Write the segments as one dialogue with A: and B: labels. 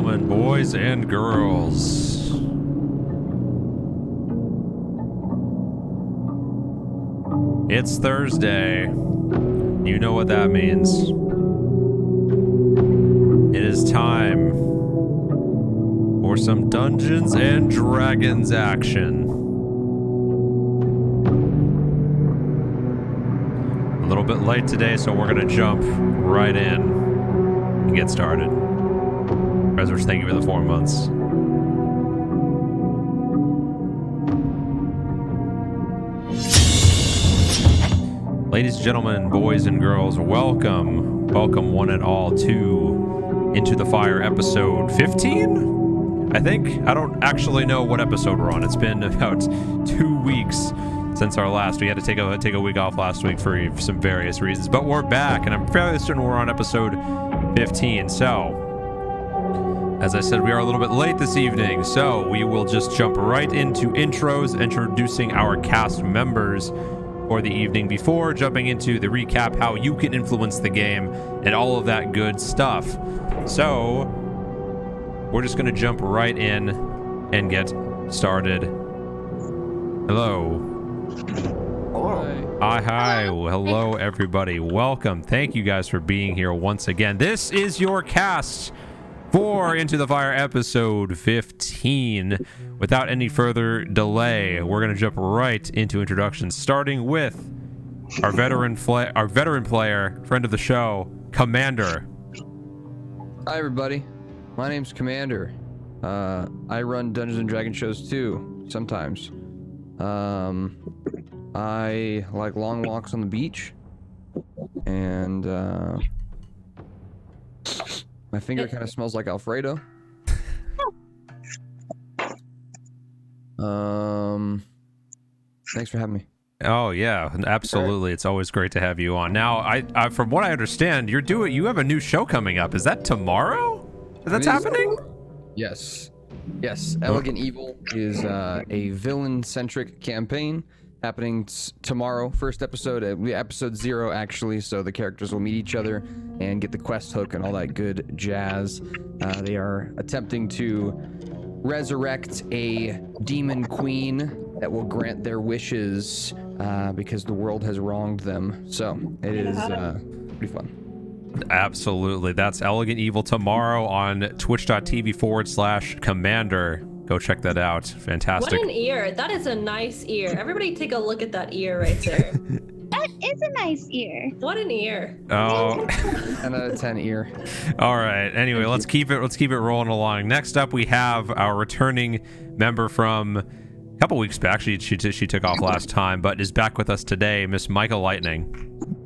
A: gentlemen, boys and girls. It's Thursday. You know what that means. It is time for some Dungeons and Dragons action. A little bit late today, so we're going to jump right in and get started. Reserves, thank you for the 4 months. Ladies and gentlemen, boys and girls, welcome one and all to Into the Fire episode 15? I think. I don't actually know what episode we're on. It's been about 2 weeks since our last. We had to take a week off last week for some various reasons, but we're back, and I'm fairly certain we're on episode 15. So, as I said, we are a little bit late this evening, so we will just jump right into intros, introducing our cast members for the evening before jumping into the recap, how you can influence the game, and all of that good stuff. So, we're just going to jump right in and get started. Hello.
B: Hello.
A: Hi. Hello, everybody. Welcome. Thank you guys for being here once again. This is your cast for Into the Fire episode 15. Without any further delay, we're going to jump right into introductions, starting with our veteran player, friend of the show, Commander.
B: Hi, everybody. My name's Commander. I run Dungeons and Dragons shows too, sometimes. I like long walks on the beach, and my finger kind of smells like Alfredo. Thanks for having me.
A: Oh yeah, absolutely. It's always great to have you on. Now, I from what I understand, you have a new show coming up. Is that tomorrow? That's happening?
B: Yes. Elegant Evil is a villain-centric campaign happening tomorrow. First episode, episode 0 actually. So the characters will meet each other and get the quest hook and all that good jazz. They are attempting to resurrect a demon queen that will grant their wishes because the world has wronged them. So it is pretty fun.
A: Absolutely. That's Elegant Evil tomorrow on twitch.tv/Commander. Go check that out. Fantastic.
C: What an ear. That is a nice ear. Everybody take a look at that ear right there.
D: That is a nice ear.
C: What an ear.
A: Oh.
B: 10 out of 10 ear.
A: All right. Anyway, let's keep it rolling along. Next up, we have our returning member from a couple weeks back. She took off last time, but is back with us today, Miss Micah Lightning.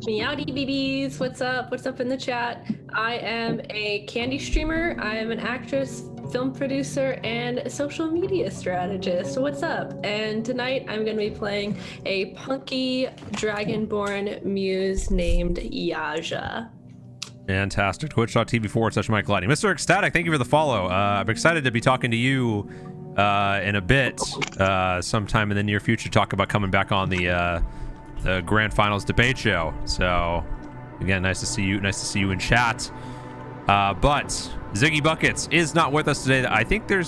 C: Meowdy BBs, what's up? What's up in the chat? I am a candy streamer. I am an actress, film producer, and social media strategist. What's up? And tonight I'm going to be playing a punky dragonborn muse named Yaja.
A: Fantastic. Twitch.tv/Mike Lightning. Mr. Ecstatic, thank you for the follow. I'm excited to be talking to you in a bit, sometime in the near future, talk about coming back on the Grand Finals debate show. So again, nice to see you in chat. But Ziggy Buckets is not with us today. I think there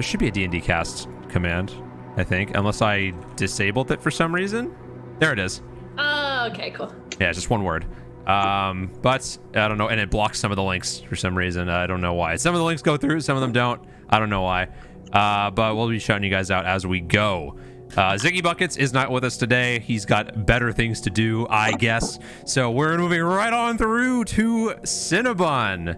A: should be a D&D cast command, I think, unless I disabled it for some reason. There it is.
C: Oh, okay, cool.
A: Yeah, just one word. But I don't know, and it blocks some of the links for some reason. I don't know why. Some of the links go through, some of them don't. I don't know why. But we'll be shouting you guys out as we go. Ziggy Buckets is not with us today. He's got better things to do, I guess. So we're moving right on through to Cinnabon.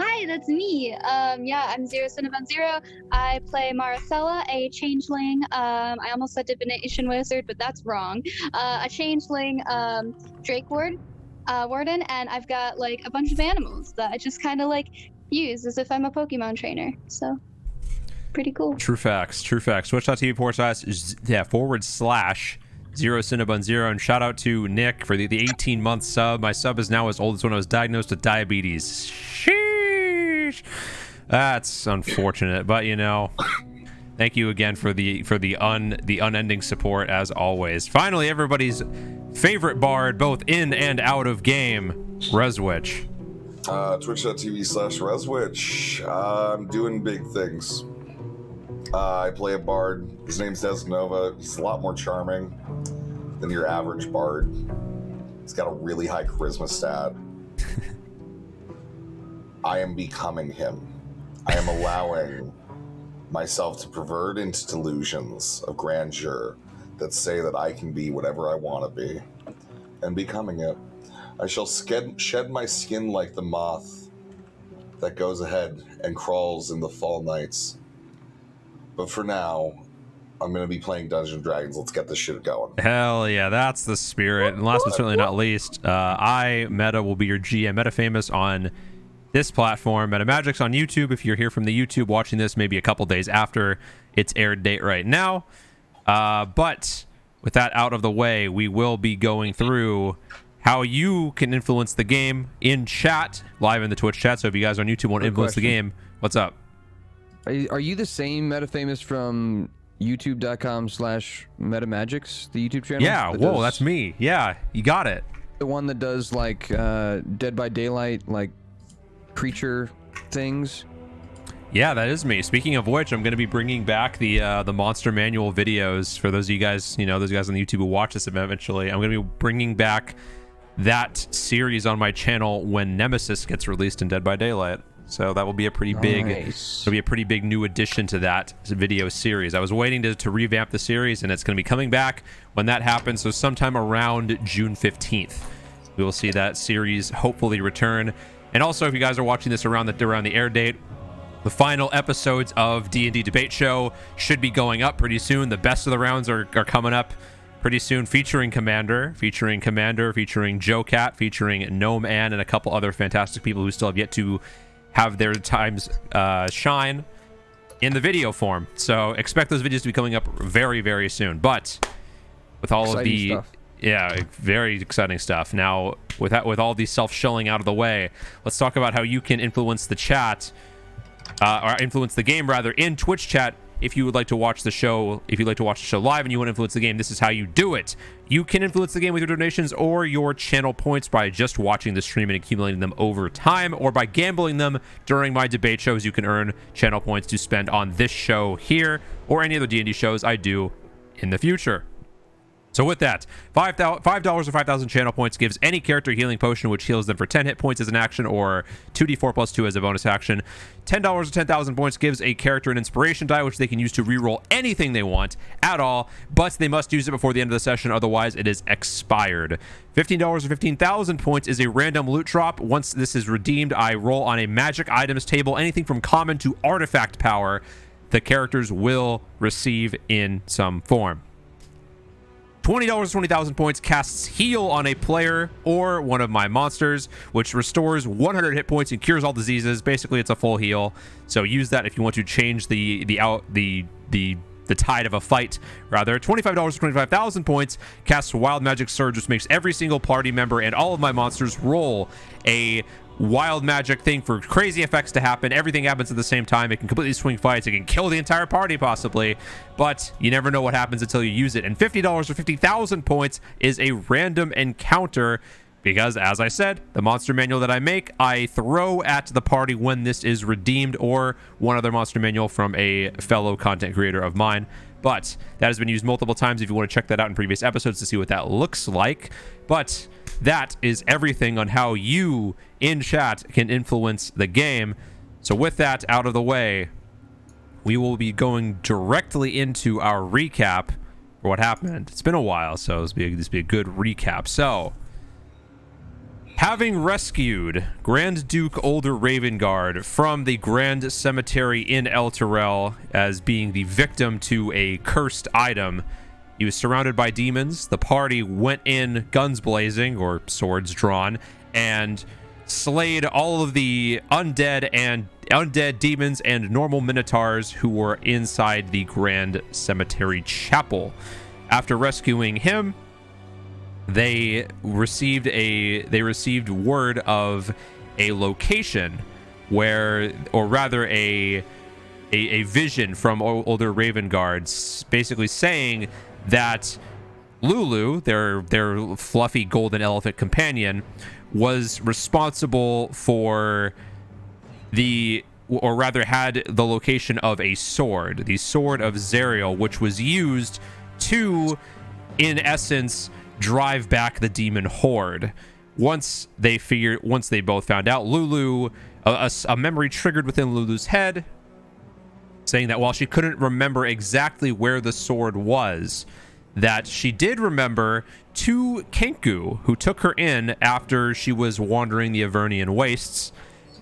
D: Hi, that's me. I'm Zero Cinnabon Zero. I play Maricela, a changeling. I almost said divination wizard, but that's wrong. A changeling Drake Warden, and I've got like a bunch of animals that I just kind of like use as if I'm a Pokemon trainer. So pretty cool.
A: True facts. Twitch.tv/Zero Cinnabon Zero, and shout out to Nick for the 18-month sub. My sub is now as old as when I was diagnosed with diabetes. Sheesh. That's unfortunate, but you know, thank you again for the unending support as always. Finally, everybody's favorite bard, both in and out of game, Reswitch.
E: Twitch.tv/Reswitch. I'm doing big things. I play a bard. His name's Desnova. He's a lot more charming than your average bard. He's got a really high charisma stat. I am becoming him. I am allowing myself to pervert into delusions of grandeur that say that I can be whatever I want to be, and becoming it. I shall shed my skin like the moth that goes ahead and crawls in the fall nights. But for now, I'm going to be playing Dungeons & Dragons. Let's get this shit going.
A: Hell yeah, that's the spirit. And last but certainly not least, I, Meta, will be your GM, MetaFamous, on this platform, Metamagix on YouTube. If you're here from the YouTube watching this, maybe a couple days after its aired date right now. But with that out of the way, we will be going through how you can influence the game in chat, live in the Twitch chat. So if you guys on YouTube want to influence the game, what's up?
B: Are you the same MetaFamous from youtube.com/Metamagix, the YouTube channel?
A: Yeah, whoa, that's me. Yeah, you got it.
B: The one that does like Dead by Daylight, like creature things.
A: Yeah, that is me. Speaking of which, I'm going to be bringing back the Monster Manual videos for those of you guys, those guys on YouTube who watch this eventually. I'm going to be bringing back that series on my channel when Nemesis gets released in Dead by Daylight. So that will be a pretty big, it'll be a pretty big new addition to that video series. I was waiting to revamp the series, and it's going to be coming back when that happens. So sometime around June 15th, we will see that series hopefully return. And also, if you guys are watching this around the air date, the final episodes of D&D Debate Show should be going up pretty soon. The best of the rounds are coming up pretty soon, featuring Commander, featuring Joe Cat, featuring Gnome Ann, and a couple other fantastic people who still have yet to have their times shine in the video form. So expect those videos to be coming up very, very soon. But with all exciting of the stuff. Yeah, very exciting stuff. Now, with all the self-shilling out of the way, let's talk about how you can influence the chat, or influence the game rather, in Twitch chat. If you would like to watch the show, live and you want to influence the game, this is how you do it. You can influence the game with your donations or your channel points by just watching the stream and accumulating them over time, or by gambling them during my debate shows. You can earn channel points to spend on this show here or any other D&D shows I do in the future. So with that, $5 or 5,000 channel points gives any character a healing potion, which heals them for 10 hit points as an action, or 2d4 plus 2 as a bonus action. $10 or 10,000 points gives a character an inspiration die, which they can use to reroll anything they want at all, but they must use it before the end of the session, otherwise it is expired. $15 or 15,000 points is a random loot drop. Once this is redeemed, I roll on a magic items table, anything from common to artifact power, the characters will receive in some form. $20 or 20,000 points casts heal on a player or one of my monsters, which restores 100 hit points and cures all diseases. Basically, it's a full heal. So use that if you want to change the tide of a fight. Rather, $25 or 25,000 points casts Wild Magic Surge, which makes every single party member and all of my monsters roll a wild magic thing for crazy effects to happen. Everything happens at the same time. It can completely swing fights. It can kill the entire party possibly, but you never know what happens until you use it. And $50 or 50,000 points is a random encounter, because as I said, the monster manual that I make, I throw at the party when this is redeemed, or one other monster manual from a fellow content creator of mine. But that has been used multiple times if you want to check that out in previous episodes to see what that looks like. But that is everything on how you in chat can influence the game. So with that out of the way, we will be going directly into our recap for what happened. It's been a while, so this will be a good recap. So, having rescued Grand Duke Older Ravengard from the Grand Cemetery in El Terrell as being the victim to a cursed item, he was surrounded by demons. The party went in guns blazing, or swords drawn, and slayed all of the undead demons and normal minotaurs who were inside the Grand Cemetery Chapel. After rescuing him, they received word of a location where, or rather a vision from Older Ravengard, basically saying that Lulu, their fluffy golden elephant companion, was responsible for or rather had the location of a sword, the Sword of Zariel, which was used to, in essence, drive back the demon horde. Once they both found out, Lulu, a memory triggered within Lulu's head, saying that while she couldn't remember exactly where the sword was, that she did remember two Kenku who took her in after she was wandering the Avernian wastes,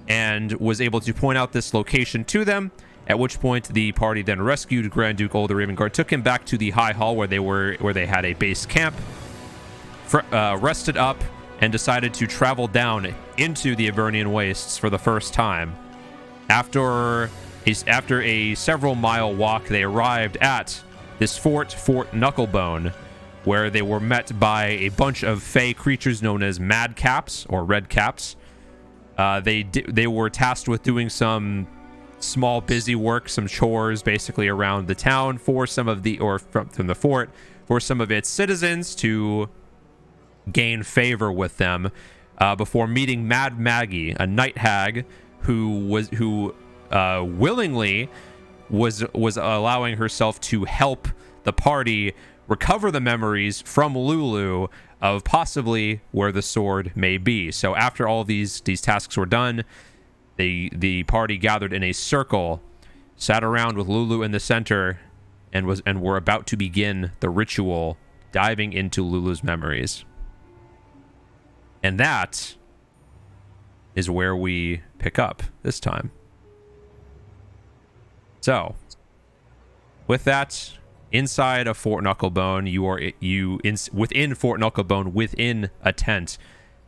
A: and was able to point out this location to them, at which point the party then rescued Grand Duke Ulder Ravengard, took him back to the High Hall where they had a base camp, rested up, and decided to travel down into the Avernian wastes for the first time. After a several mile walk, they arrived at this Fort Knucklebone, where they were met by a bunch of fey creatures known as Madcaps or Redcaps. They were tasked with doing some small busy work, some chores basically around the town for some of from the fort for some of its citizens to gain favor with them, before meeting Mad Maggie, a night hag who willingly was allowing herself to help the party recover the memories from Lulu of possibly where the sword may be. So after all these tasks were done, the party gathered in a circle, sat around with Lulu in the center, and were about to begin the ritual, diving into Lulu's memories. And that is where we pick up this time. So, with that, inside of Fort Knucklebone, within Fort Knucklebone, within a tent,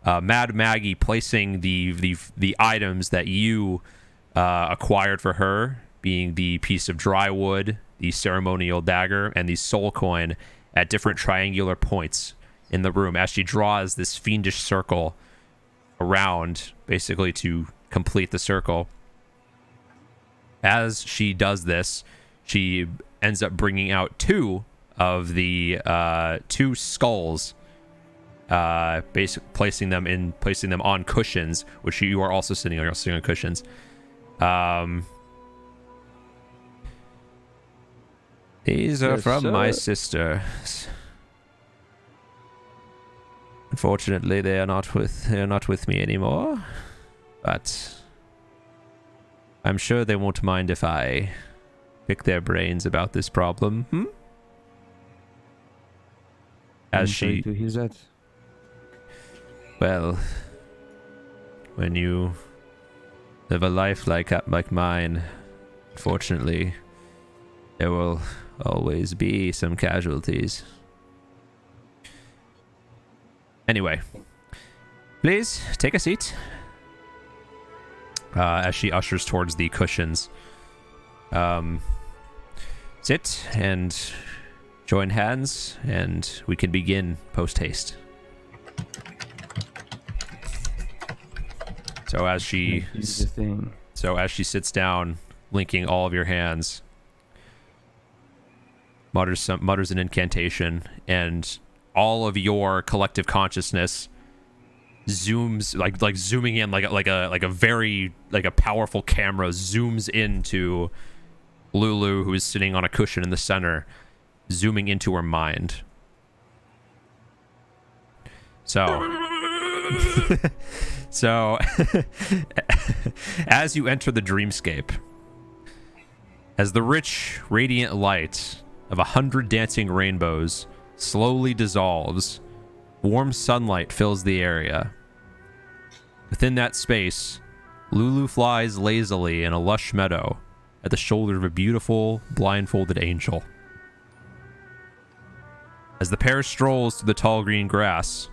A: Mad Maggie placing the items that you acquired for her, being the piece of dry wood, the ceremonial dagger, and the soul coin at different triangular points in the room as she draws this fiendish circle around, basically to complete the circle. As she does this, she ends up bringing out two of the two skulls, placing them on cushions, which you are also sitting on cushions. These are from my sisters. Unfortunately, they are not with me anymore, but I'm sure they won't mind if I pick their brains about this problem. As she,
B: to hear that.
A: Well, when you live a life like mine, unfortunately, there will always be some casualties. Anyway, please take a seat. As she ushers towards the cushions. Sit and join hands, and we can begin post-haste. So as she sits down, linking all of your hands, mutters an incantation, and all of your collective consciousness zooms zooming in like a very powerful camera zooms into Lulu, who is sitting on a cushion in the center, zooming into her mind. So as you enter the dreamscape, as the rich radiant light of 100 dancing rainbows slowly dissolves, warm sunlight fills the area. Within that space, Lulu flies lazily in a lush meadow at the shoulder of a beautiful, blindfolded angel. As the pair strolls through the tall green grass,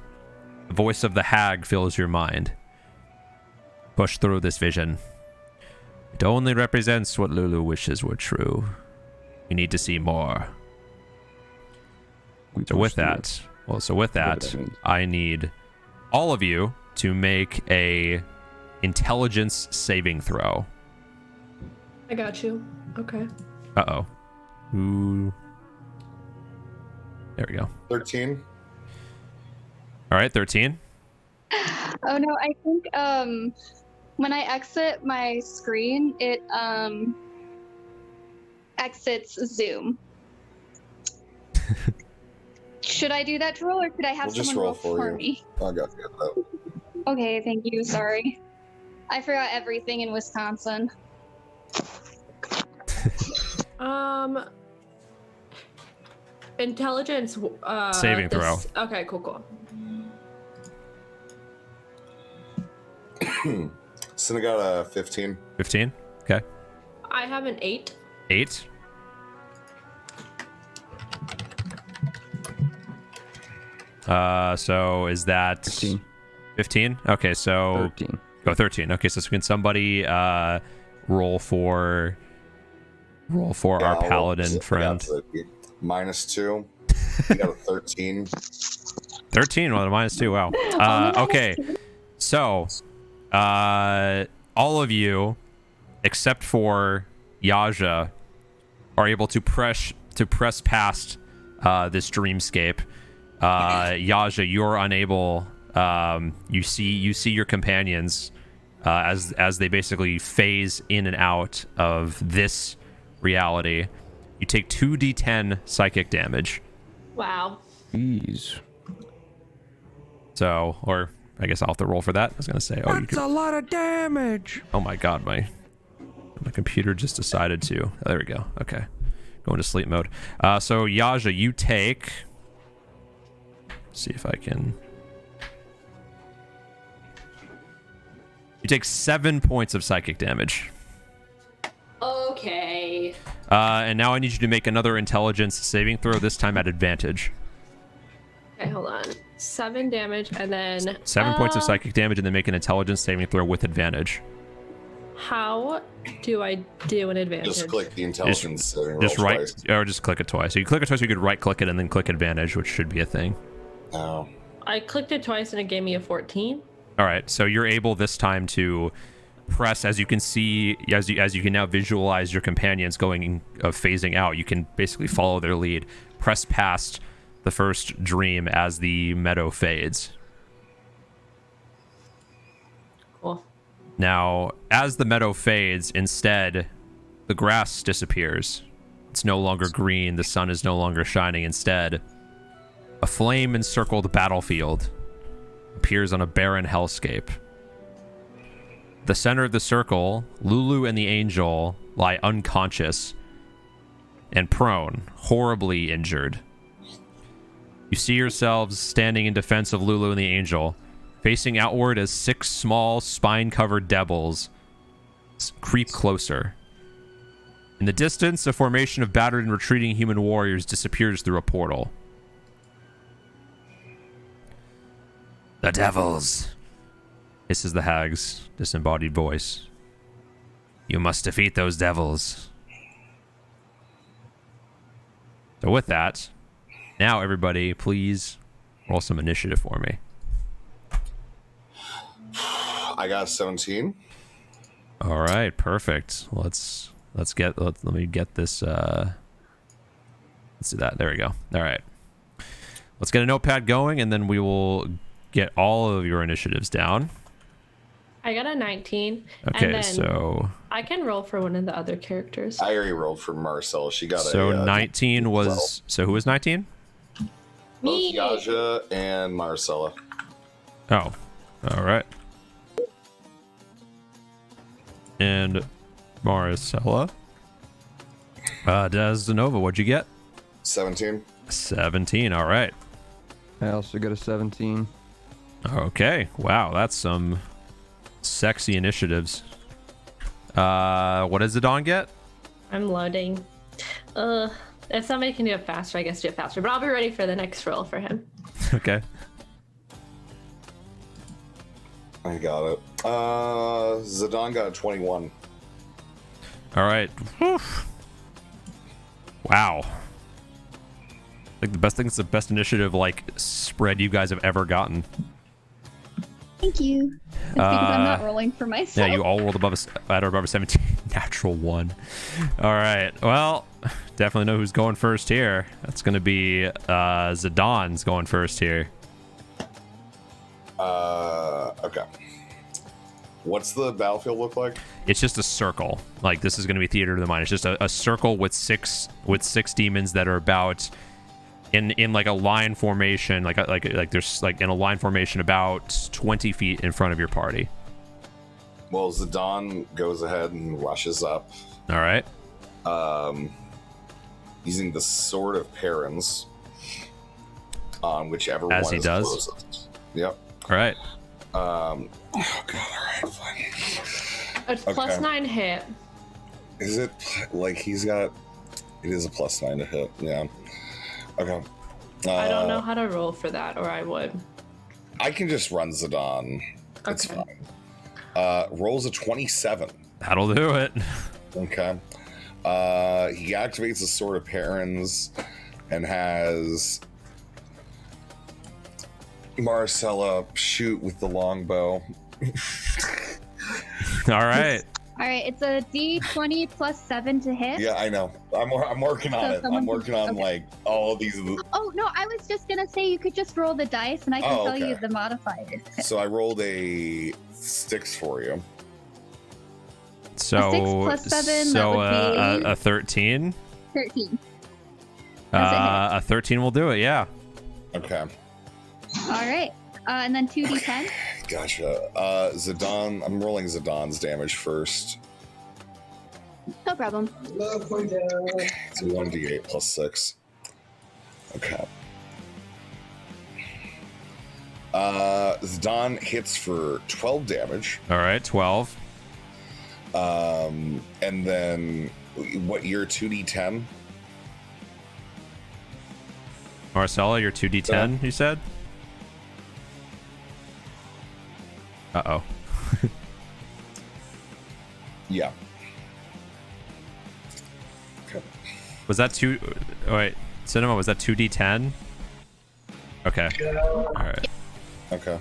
A: the voice of the hag fills your mind. Push through this vision. It only represents what Lulu wishes were true. We need to see more. So with that, I need all of you to make a intelligence saving throw.
C: I got you. Okay.
A: Uh-oh. Ooh. There we go.
E: 13.
A: All right, 13.
D: Oh no, I think when I exit my screen, it exits Zoom. Should I do that to roll, or could I have
E: We'll just
D: someone
E: roll
D: roll
E: for you.
D: me?
E: I got you.
D: Okay, thank you. Sorry, I forgot everything in Wisconsin.
C: Intelligence.
A: Saving throw.
C: Okay, cool.
E: So I got a 15.
A: 15. Okay.
C: I have an 8.
A: 8. So is that
B: 15.
A: 15? Okay, so
B: 13.
A: go 13. Okay, so can somebody roll for
E: Yeah,
A: our
E: I'll roll.
A: paladin
E: I got
A: friend?
E: -2. You got a 13.
A: 13. Well, -2. Wow. Okay. So, all of you, except for Yaja, are able to press past this dreamscape. Yaja, you're unable. You see your companions as they basically phase in and out of this reality. You take 2d10 psychic damage.
C: Wow.
B: Jeez.
A: So, or I guess I'll have to roll for that. I was gonna say, oh,
B: That's a lot of damage.
A: oh my god, my computer just decided to. Oh, there we go. Okay, going to sleep mode. So Yaja, you take. See if I can. You take 7 points of psychic damage.
C: Okay.
A: And now I need you to make another intelligence saving throw, this time at advantage.
C: Okay, hold on. 7 damage, and then
A: 7 points of psychic damage, and then make an intelligence saving throw with advantage.
C: How do I do an advantage?
E: Just click the intelligence saving
A: Just
E: roll
A: right,
E: twice.
A: or just click it twice. So you click it twice, you could right click it and then click advantage, which should be a thing.
E: No.
C: I clicked it twice and it gave me a 14.
A: All right, so you're able this time to press, as you can see, as you can now visualize your companions phasing out. You can basically follow their lead. Press past the first dream as the meadow fades.
C: Cool.
A: Now, as the meadow fades, instead, the grass disappears. It's no longer green. The sun is no longer shining. Instead, a flame-encircled battlefield appears on a barren hellscape. The center of the circle, Lulu and the angel lie unconscious and prone, horribly injured. You see yourselves standing in defense of Lulu and the angel, facing outward as 6 small, spine-covered devils creep closer. In the distance, a formation of battered and retreating human warriors disappears through a portal. The devils, hisses the hag's disembodied voice. You must defeat those devils. So with that, now everybody, please roll some initiative for me.
E: I got 17.
A: All right, perfect. Let me get this. Let's do that. There we go. All right. Let's get a notepad going, and then we will get all of your initiatives down.
C: I got a 19.
A: Okay,
C: and then
A: so
C: I can roll for one of the other characters.
E: I already rolled for Marcel. She got
A: so
E: a
A: 19 was. So who was 19?
C: Me.
E: both Yaja and Marcella.
A: Oh, all right. And Maricela. Desanova, what'd you get?
E: 17.
A: 17. All right.
B: I also got a 17.
A: Okay. Wow, that's some sexy initiatives. What does Zidane get?
C: I'm loading. If somebody can do it faster, I guess do it faster. But I'll be ready for the next roll for him.
A: Okay.
E: I got it. Zidane got a 21.
A: All right. Whew. Wow. Like the best thing is the best initiative spread you guys have ever gotten.
D: Thank you. It's because I'm not rolling for myself.
A: Yeah, you all rolled above a 17. Natural 1. All right. Well, definitely know who's going first here. That's going to be Zidane's going first here.
E: Okay. What's the battlefield look like?
A: It's just a circle. Like, this is going to be theater of the mind. It's just a circle with six demons that are about in like a line formation, like there's like in a line formation about 20 feet in front of your party.
E: Well, Zidane goes ahead and rushes up.
A: All right.
E: Using the Sword of Perins on whichever
A: As
E: one
A: he
E: is
A: does.
E: closest. Yep.
A: All right.
E: Oh god, alright, fine.
C: It's plus 9 hit.
E: Is it like he's got it is a plus 9 to hit, yeah. Okay.
C: I don't know how to roll for that, or I would.
E: I can just run Zidane. It's
C: Okay.
E: fine. Rolls a 27.
A: That'll do it.
E: Okay. He activates the Sword of Perins and has Marcella shoot with the longbow.
A: All right.
D: All right, it's a D20 plus 7 to hit.
E: Yeah, I know. I'm working on
D: So
E: it. I'm
D: someone-
E: working on
D: okay.
E: like all these.
D: Oh no, I was just gonna say you could just roll the dice and I can
E: Oh,
D: tell you
E: okay.
D: the modifiers.
E: So I rolled a 6 for you.
A: So
D: 6 plus 7,
A: so
D: that would be
A: a 13.
D: 13. Does it hit?
A: A 13 will do it. Yeah.
E: Okay.
D: All right, and then 2d10.
E: Gotcha. Zidane. I'm rolling Zidane's damage first.
D: No problem.
E: It's 1d8 plus 6. Okay. Zidane hits for 12 damage.
A: All right. 12.
E: And then what? Your 2d10.
A: Marcella, your 2d10. You said. Uh-oh.
E: Yeah. Okay.
A: Was that two? Oh, wait, Cinema, was that 2d10? Okay. All right.
E: Okay.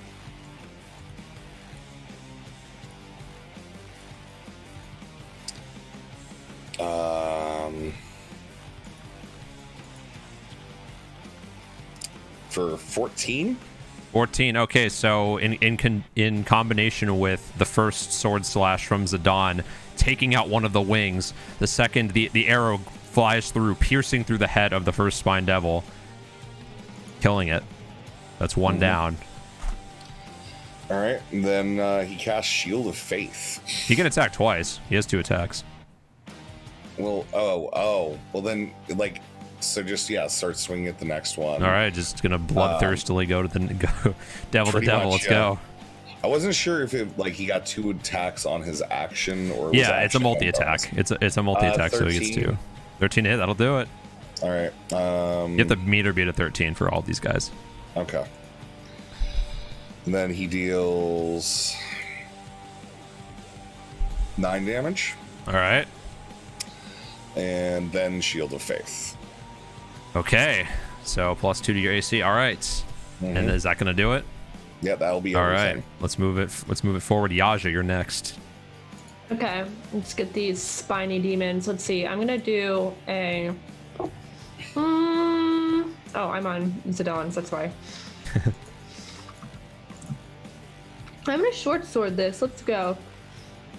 E: For 14.
A: 14. Okay, so in combination with the first sword slash from Zidane taking out one of the wings, the second the arrow flies through, piercing through the head of the first spine devil, killing it. That's one down.
E: All right. And then he casts Shield of Faith.
A: He can attack twice. He has 2 attacks.
E: Well, well then, like, so just start swinging at the next one.
A: All right, just gonna bloodthirstily go to the devil to
E: pretty
A: devil.
E: much,
A: Let's
E: yeah.
A: go.
E: I wasn't sure if it like he got 2 attacks on his action or it was
A: Yeah, it's a
E: action
A: multi
E: and
A: attack.
E: bonus.
A: It's a multi attack, so he gets
E: 13.
A: 2. 13 hit. That'll do it.
E: All right.
A: You have to meter beat a 13 for all these guys.
E: Okay. And then he deals 9 damage,
A: All right.
E: and then Shield of Faith.
A: Okay. So +2 to your AC. All right. And is that gonna do it?
E: Yeah, that'll be
A: All
E: everything.
A: right. Let's move it forward. Yaja, you're next.
C: Okay, let's get these spiny demons. Let's see. I'm gonna do a. Oh, I'm on Zidane's. That's why. I'm gonna short sword this. Let's go.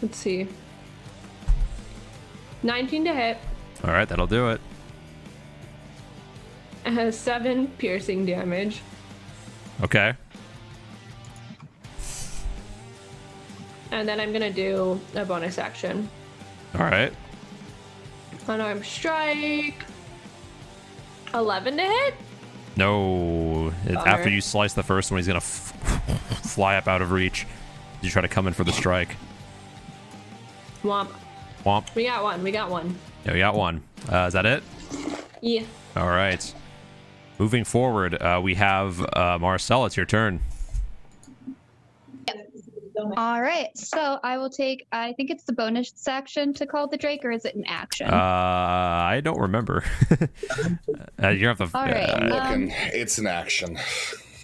C: Let's see. 19 to hit.
A: All right, that'll do it.
C: It has 7 piercing damage.
A: Okay.
C: And then I'm gonna do a bonus action.
A: All right.
C: Unarmed strike. 11 to hit.
A: No.
C: Bummer.
A: After you slice the first one, he's gonna fly up out of reach. You try to come in for the strike.
C: Womp.
A: Womp.
C: We got one. We got one.
A: Yeah, we got one. Is that it?
C: Yeah.
A: All right. Moving forward, we have Marcel. It's your turn.
D: All right, so I will take. I think it's the bonus action to call the Drake, or is it an action?
A: I don't remember. You have to.
D: All right.
E: I'm looking. It's an action.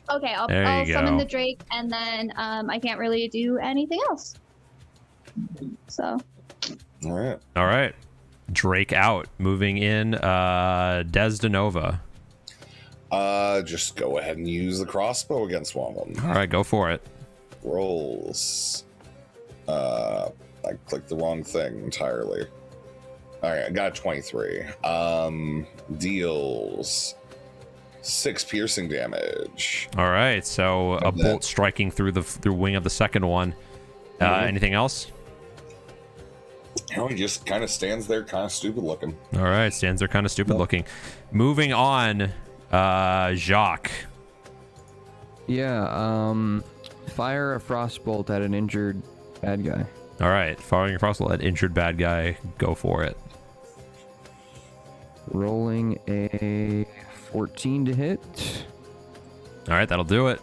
D: Okay, I'll
A: There you
D: summon
A: go.
D: the Drake, and then I can't really do anything else. So
E: All right.
A: All right. Drake out. Moving in. Des de Nova.
E: Just go ahead and use the crossbow against one of them.
A: All right, go for it.
E: Rolls. I clicked the wrong thing entirely. All right, I got a 23. Deals 6 piercing damage.
A: All right, so a bolt striking through the wing of the second one. Anything else?
E: He just kind of stands there, kind of stupid looking.
A: All right, stands there kind of stupid looking. Moving on, Jacques.
B: Yeah, fire a frostbolt at an injured bad guy.
A: All right, firing a frostbolt at injured bad guy. Go for it.
B: Rolling a 14 to hit.
A: All right, that'll do it.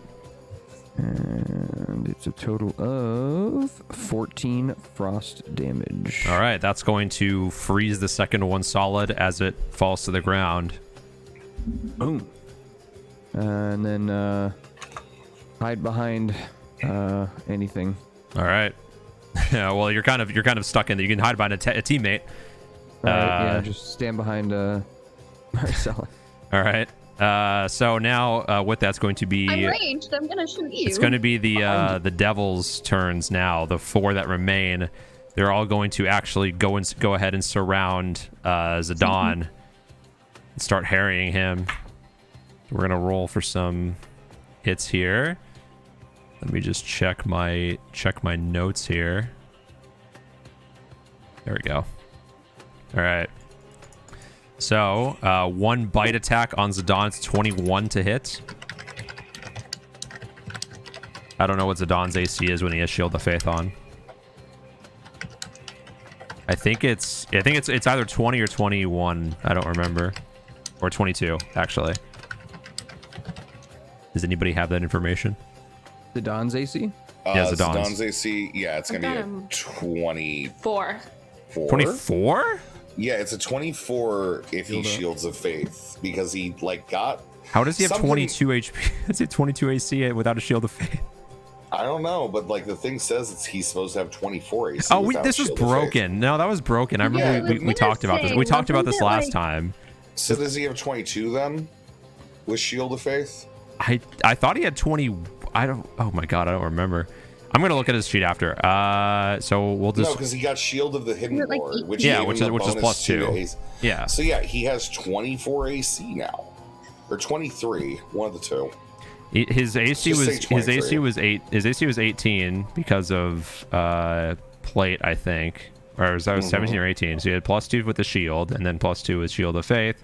B: And it's a total of 14 frost damage.
A: All right, that's going to freeze the second one solid as it falls to the ground.
B: Boom. And then hide behind anything.
A: All right. Yeah, well, you're kind of stuck in there. You can hide behind a teammate.
B: All right, yeah, just stand behind Marcella.
A: All right. So now what that's going to be...
D: I'm ranged. I'm gonna shoot you.
A: It's going to be the devil's turns now. The 4 that remain, they're all going to actually go ahead and surround Zidane and start harrying him. We're going to roll for some hits here. Let me just check my notes here. There we go. All right. So, 1 bite attack on Zidane's 21 to hit. I don't know what Zidane's AC is when he has Shield of Faith on. I think it's either 20 or 21. I don't remember. Or 22, actually. Does anybody have that information?
B: The Don's AC?
A: Yeah,
E: Zidane's AC, yeah, it's going to be a 24.
A: 24?
E: Yeah, it's a 24 if he Shields of Faith, because he, got...
A: How does he have 22 HP? Does he have 22 AC without a Shield of Faith?
E: I don't know, but, the thing says he's supposed to have 24 AC.
A: Oh, this was broken. No, that was broken. I remember we talked about this. We talked about this last time.
E: So does he have 22 then? With Shield of Faith?
A: I thought he had 20. Oh my god, I don't remember. I'm gonna look at his sheet after. So we'll just...
E: No, because he got Shield of the Hidden Lord, which
A: is +2. Yeah.
E: So yeah, he has 24 AC now, or 23, one of the two.
A: His AC was 18 because of plate, I think, or was that 17 or 18? So he had +2 with the shield, and then +2 with Shield of Faith.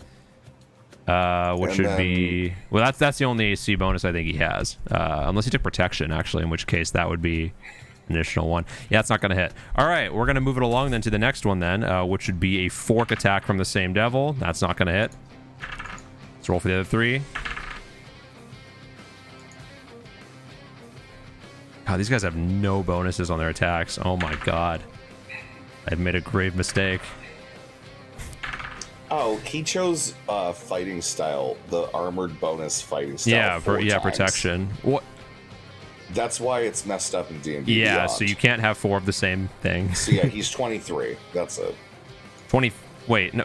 A: Which would be... Well, that's the only AC bonus I think he has. Unless he took protection, actually, in which case that would be an additional one. Yeah, it's not going to hit. All right, we're going to move it along then to the next one then, which would be a fork attack from the same devil. That's not going to hit. Let's roll for the other 3. God, these guys have no bonuses on their attacks. Oh my god. I've made a grave mistake.
E: Oh, he chose fighting style, the armored bonus fighting style.
A: Yeah, protection. What?
E: That's why it's messed up in D&D.
A: Yeah,
E: Beyond.
A: so you can't have 4 of the same thing.
E: So yeah, he's 23. That's it.
A: 20. Wait, no,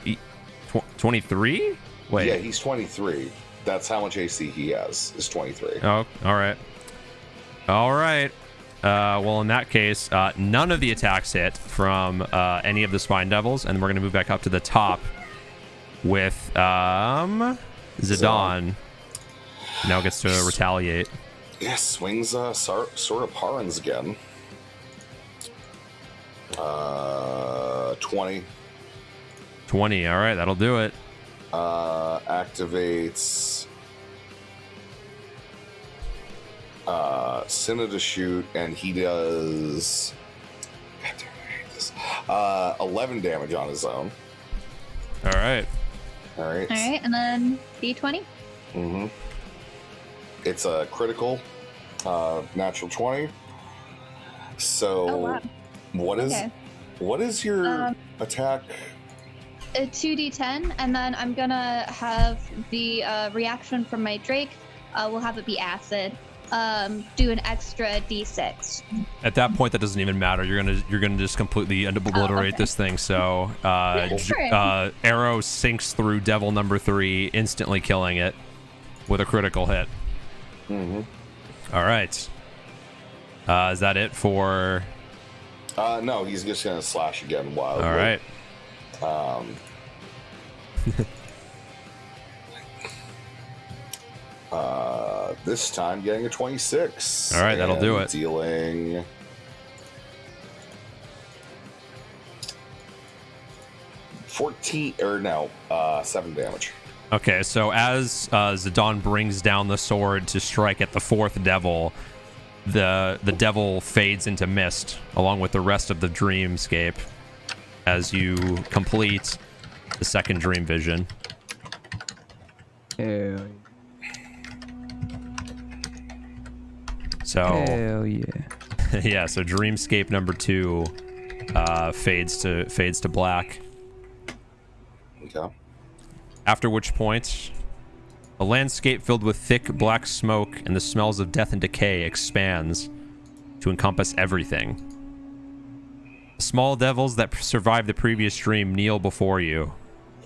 A: 23? Wait.
E: Yeah, he's 23. That's how much AC he has. Is 23.
A: Oh, all right. All right. Well, in that case, none of the attacks hit from any of the Spine Devils, and we're going to move back up to the top with Zidane. Now gets to retaliate.
E: Yeah, swings sort of Parans again. 20.
A: 20. All right, that'll do it.
E: Activates Cinna to shoot, and he does... God damn, I hate this. 11 damage on his own.
A: All right.
E: All right,
D: and then D20.
E: Mm-hmm. It's a critical, natural 20. So,
D: Oh, wow.
E: what is your attack?
D: A 2d10, and then I'm gonna have the reaction from my Drake. We'll have it be acid. Do an extra d6.
A: At that point, that doesn't even matter. You're gonna just completely obliterate this thing. So,
D: Sure.
A: arrow sinks through devil number 3, instantly killing it. with a critical hit.
E: Mm-hmm.
A: All right. Is that it for...
E: No, he's just going to slash again wildly.
A: All right.
E: This time getting a 26.
A: All right, that'll do it.
E: Dealing 7 damage.
A: Okay, so as Zidane brings down the sword to strike at the fourth devil, the devil fades into mist along with the rest of the dreamscape as you complete the second dream vision.
B: Hell
A: So
B: yeah.
A: yeah, so dreamscape number 2 fades to black.
E: Okay.
A: After which point, a landscape filled with thick black smoke and the smells of death and decay expands to encompass everything. The small devils that survived the previous dream kneel before you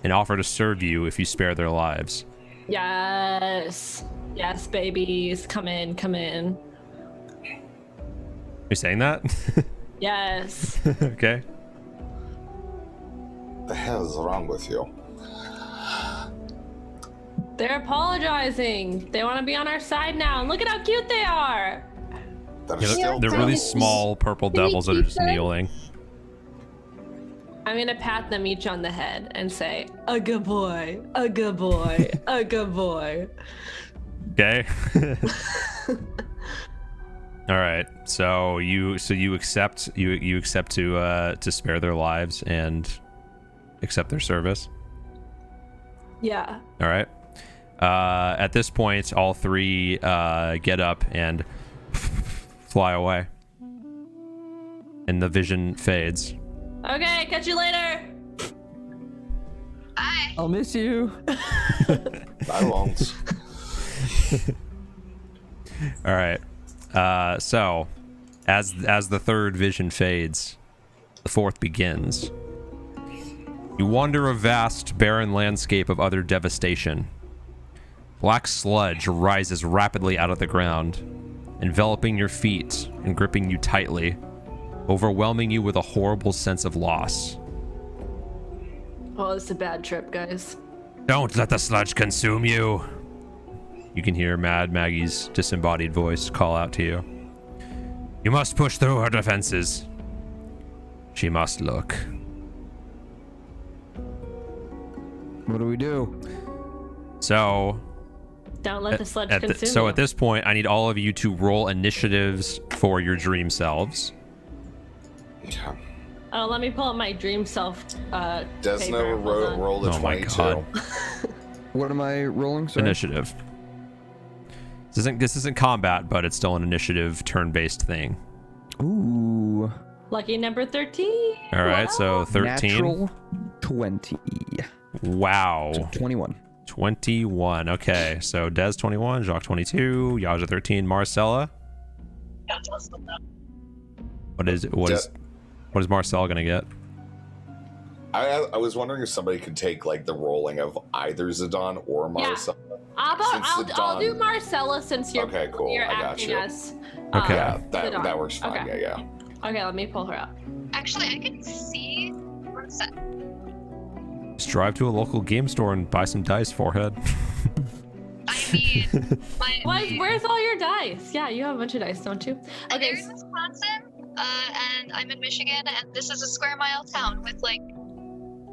A: and offer to serve you if you spare their lives.
C: Yes. Yes, babies. Come in, come in.
A: You saying that?
C: Yes.
A: Okay.
E: The hell is wrong with you?
C: They're apologizing. They want to be on our side now. And look at how cute they are.
E: That are
A: Yeah,
E: still
A: they're really
E: devils.
A: small purple devils that are just kneeling.
C: I'm going to pat them each on the head and say, a good boy, a good boy, a good boy.
A: Okay. All right. So you accept to spare their lives and accept their service.
C: Yeah.
A: All right. At this point, all three get up and fly away, and the vision fades.
C: Okay, catch you later.
D: Bye.
B: I'll miss you.
E: I won't.
A: All right. So, as the third vision fades, the fourth begins. You wander a vast, barren landscape of utter devastation. Black sludge rises rapidly out of the ground, enveloping your feet and gripping you tightly, overwhelming you with a horrible sense of loss.
C: Well, it's a bad trip, guys.
A: Don't let the sludge consume you. You can hear Mad Maggie's disembodied voice call out to you. You must push through her defenses. She must look.
B: What do we do?
A: So,
C: Don't let the sludge consume you.
A: at this point, I need all of you to roll initiatives for your dream selves.
E: Yeah.
C: Oh, let me pull up my dream self
E: Desna
C: paper. Hold on.
E: rolled a
A: Oh my
E: 22.
A: God.
B: What am I rolling? Sorry.
A: Initiative. This isn't combat, but it's still an initiative turn-based thing.
B: Ooh.
C: Lucky number 13.
A: All right,
C: Wow.
A: so 13.
B: Natural 20.
A: Wow.
B: So 21.
A: 21. Okay, so Des 21, Jacques 22, Yaja 13, Marcella. What is Marcella gonna get?
E: I was wondering if somebody could take like the rolling of either Zidane or
C: Yeah.
E: Marcella.
C: I'll do Marcella since you're
E: Okay, cool.
C: You're
E: I got
C: acting
E: you.
C: as
A: Okay.
E: Yeah,
C: Zidane.
E: that works fine.
C: Okay.
E: Yeah.
C: Okay, let me pull her out.
D: Actually, I can see. One sec.
A: Just drive to a local game store and buy some dice, forehead.
D: I mean,
C: Where's all your dice? Yeah, you have a bunch of dice, don't you?
D: they're
C: Okay.
D: in Wisconsin, and I'm in Michigan, and this is a square mile town with like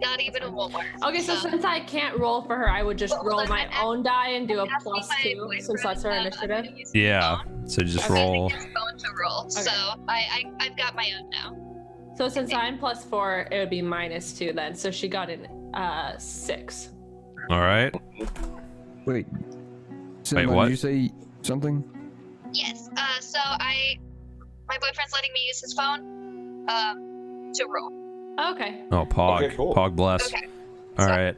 D: not even a Walmart.
C: Okay, so since I can't roll for her, I would just
D: Well,
C: roll
D: then
C: my
D: I'm
C: own die and do a
D: asking my
C: +2
D: boyfriend,
C: since that's her
D: I'm
C: initiative.
D: gonna use his
A: Yeah,
D: phone.
A: so just
D: I'm
A: roll.
D: using his phone to roll, so I've got my own now.
C: So since I'm +4, it would be -2 then. So she got an 6.
A: All right.
B: Wait. Cinema,
A: what?
B: Did you say something?
D: Yes. So my boyfriend's letting me use his phone, to roll.
C: Okay.
A: Oh, Pog.
E: Okay, cool.
A: Pog bless.
D: Okay.
A: All right.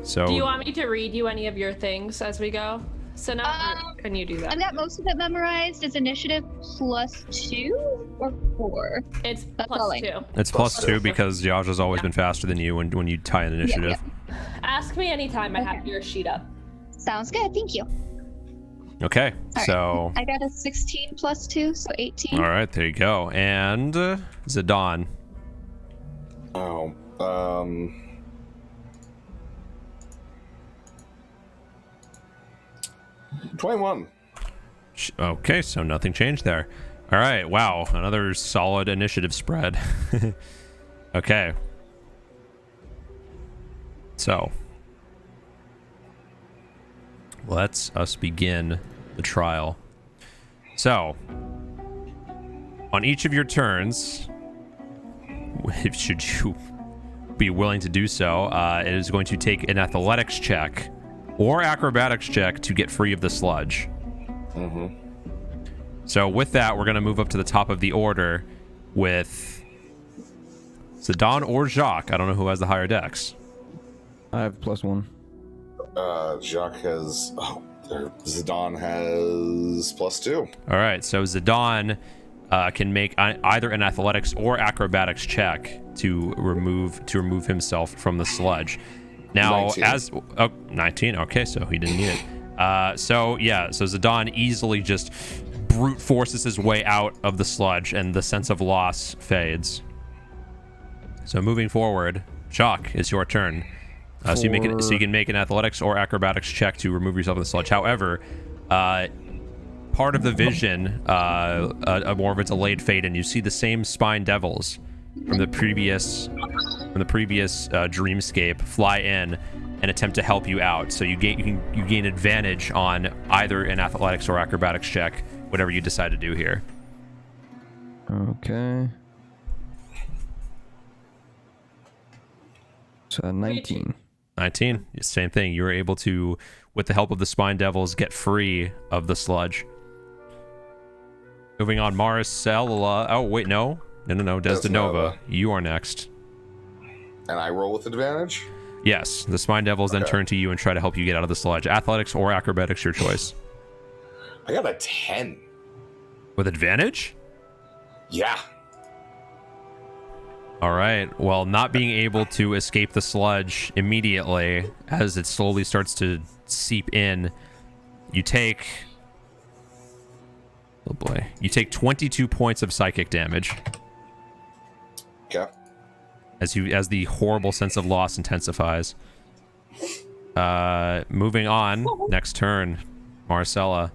A: So.
C: Do you want me to read you any of your things as we go? Sina, or can you do that?
D: I've got most of it memorized. Is initiative +2 or 4?
C: It's
D: That's all I
C: +2.
A: It's +2 because Yaja's always been faster than you when you tie an initiative.
C: Ask me anytime. I have
D: Okay.
C: your sheet up.
D: Sounds good. Thank you.
A: Okay,
D: right.
A: so
D: I got a 16 plus 2, so 18.
A: all right, there you go. And Zidane.
E: Oh, 21.
A: Okay, so nothing changed there. All right, wow, another solid initiative spread. Okay. So, let's us begin the trial. So, on each of your turns, should you be willing to do so, it is going to take an athletics check or acrobatics check to get free of the sludge.
E: Mm-hmm.
A: So with that, we're going to move up to the top of the order with Zidane or Jacques. I don't know who has the higher dex.
B: I have +1.
E: Jacques has... Oh, there. Zidane has +2.
A: All right, so Zidane can make either an athletics or acrobatics check to remove himself from the sludge. Now,
E: 19.
A: 19. Okay, so he didn't need it. So Zidane easily just brute forces his way out of the sludge, and the sense of loss fades. So moving forward, Jacques, it's your turn. So you can make an athletics or acrobatics check to remove yourself from the sludge. However, part of the vision, a more of a delayed fade, and you see the same spine devils from the previous dreamscape fly in and attempt to help you out. So you gain advantage on either an athletics or acrobatics check, whatever you decide to do here.
B: Okay. So 19.
A: 19, same thing. You were able to, with the help of the spine devils, get free of the sludge. Moving on, Marcella. Oh wait, no, Desdenova. You are next.
E: And I roll with advantage?
A: Yes, the spine devils then turn to you and try to help you get out of the sludge. Athletics or acrobatics, your choice.
E: I got a 10.
A: With advantage?
E: Yeah.
A: All right. Well, not being able to escape the sludge immediately as it slowly starts to seep in, you take... Oh boy. You take 22 points of psychic damage.
E: Okay.
A: As the horrible sense of loss intensifies. Moving on. Next turn. Marcella.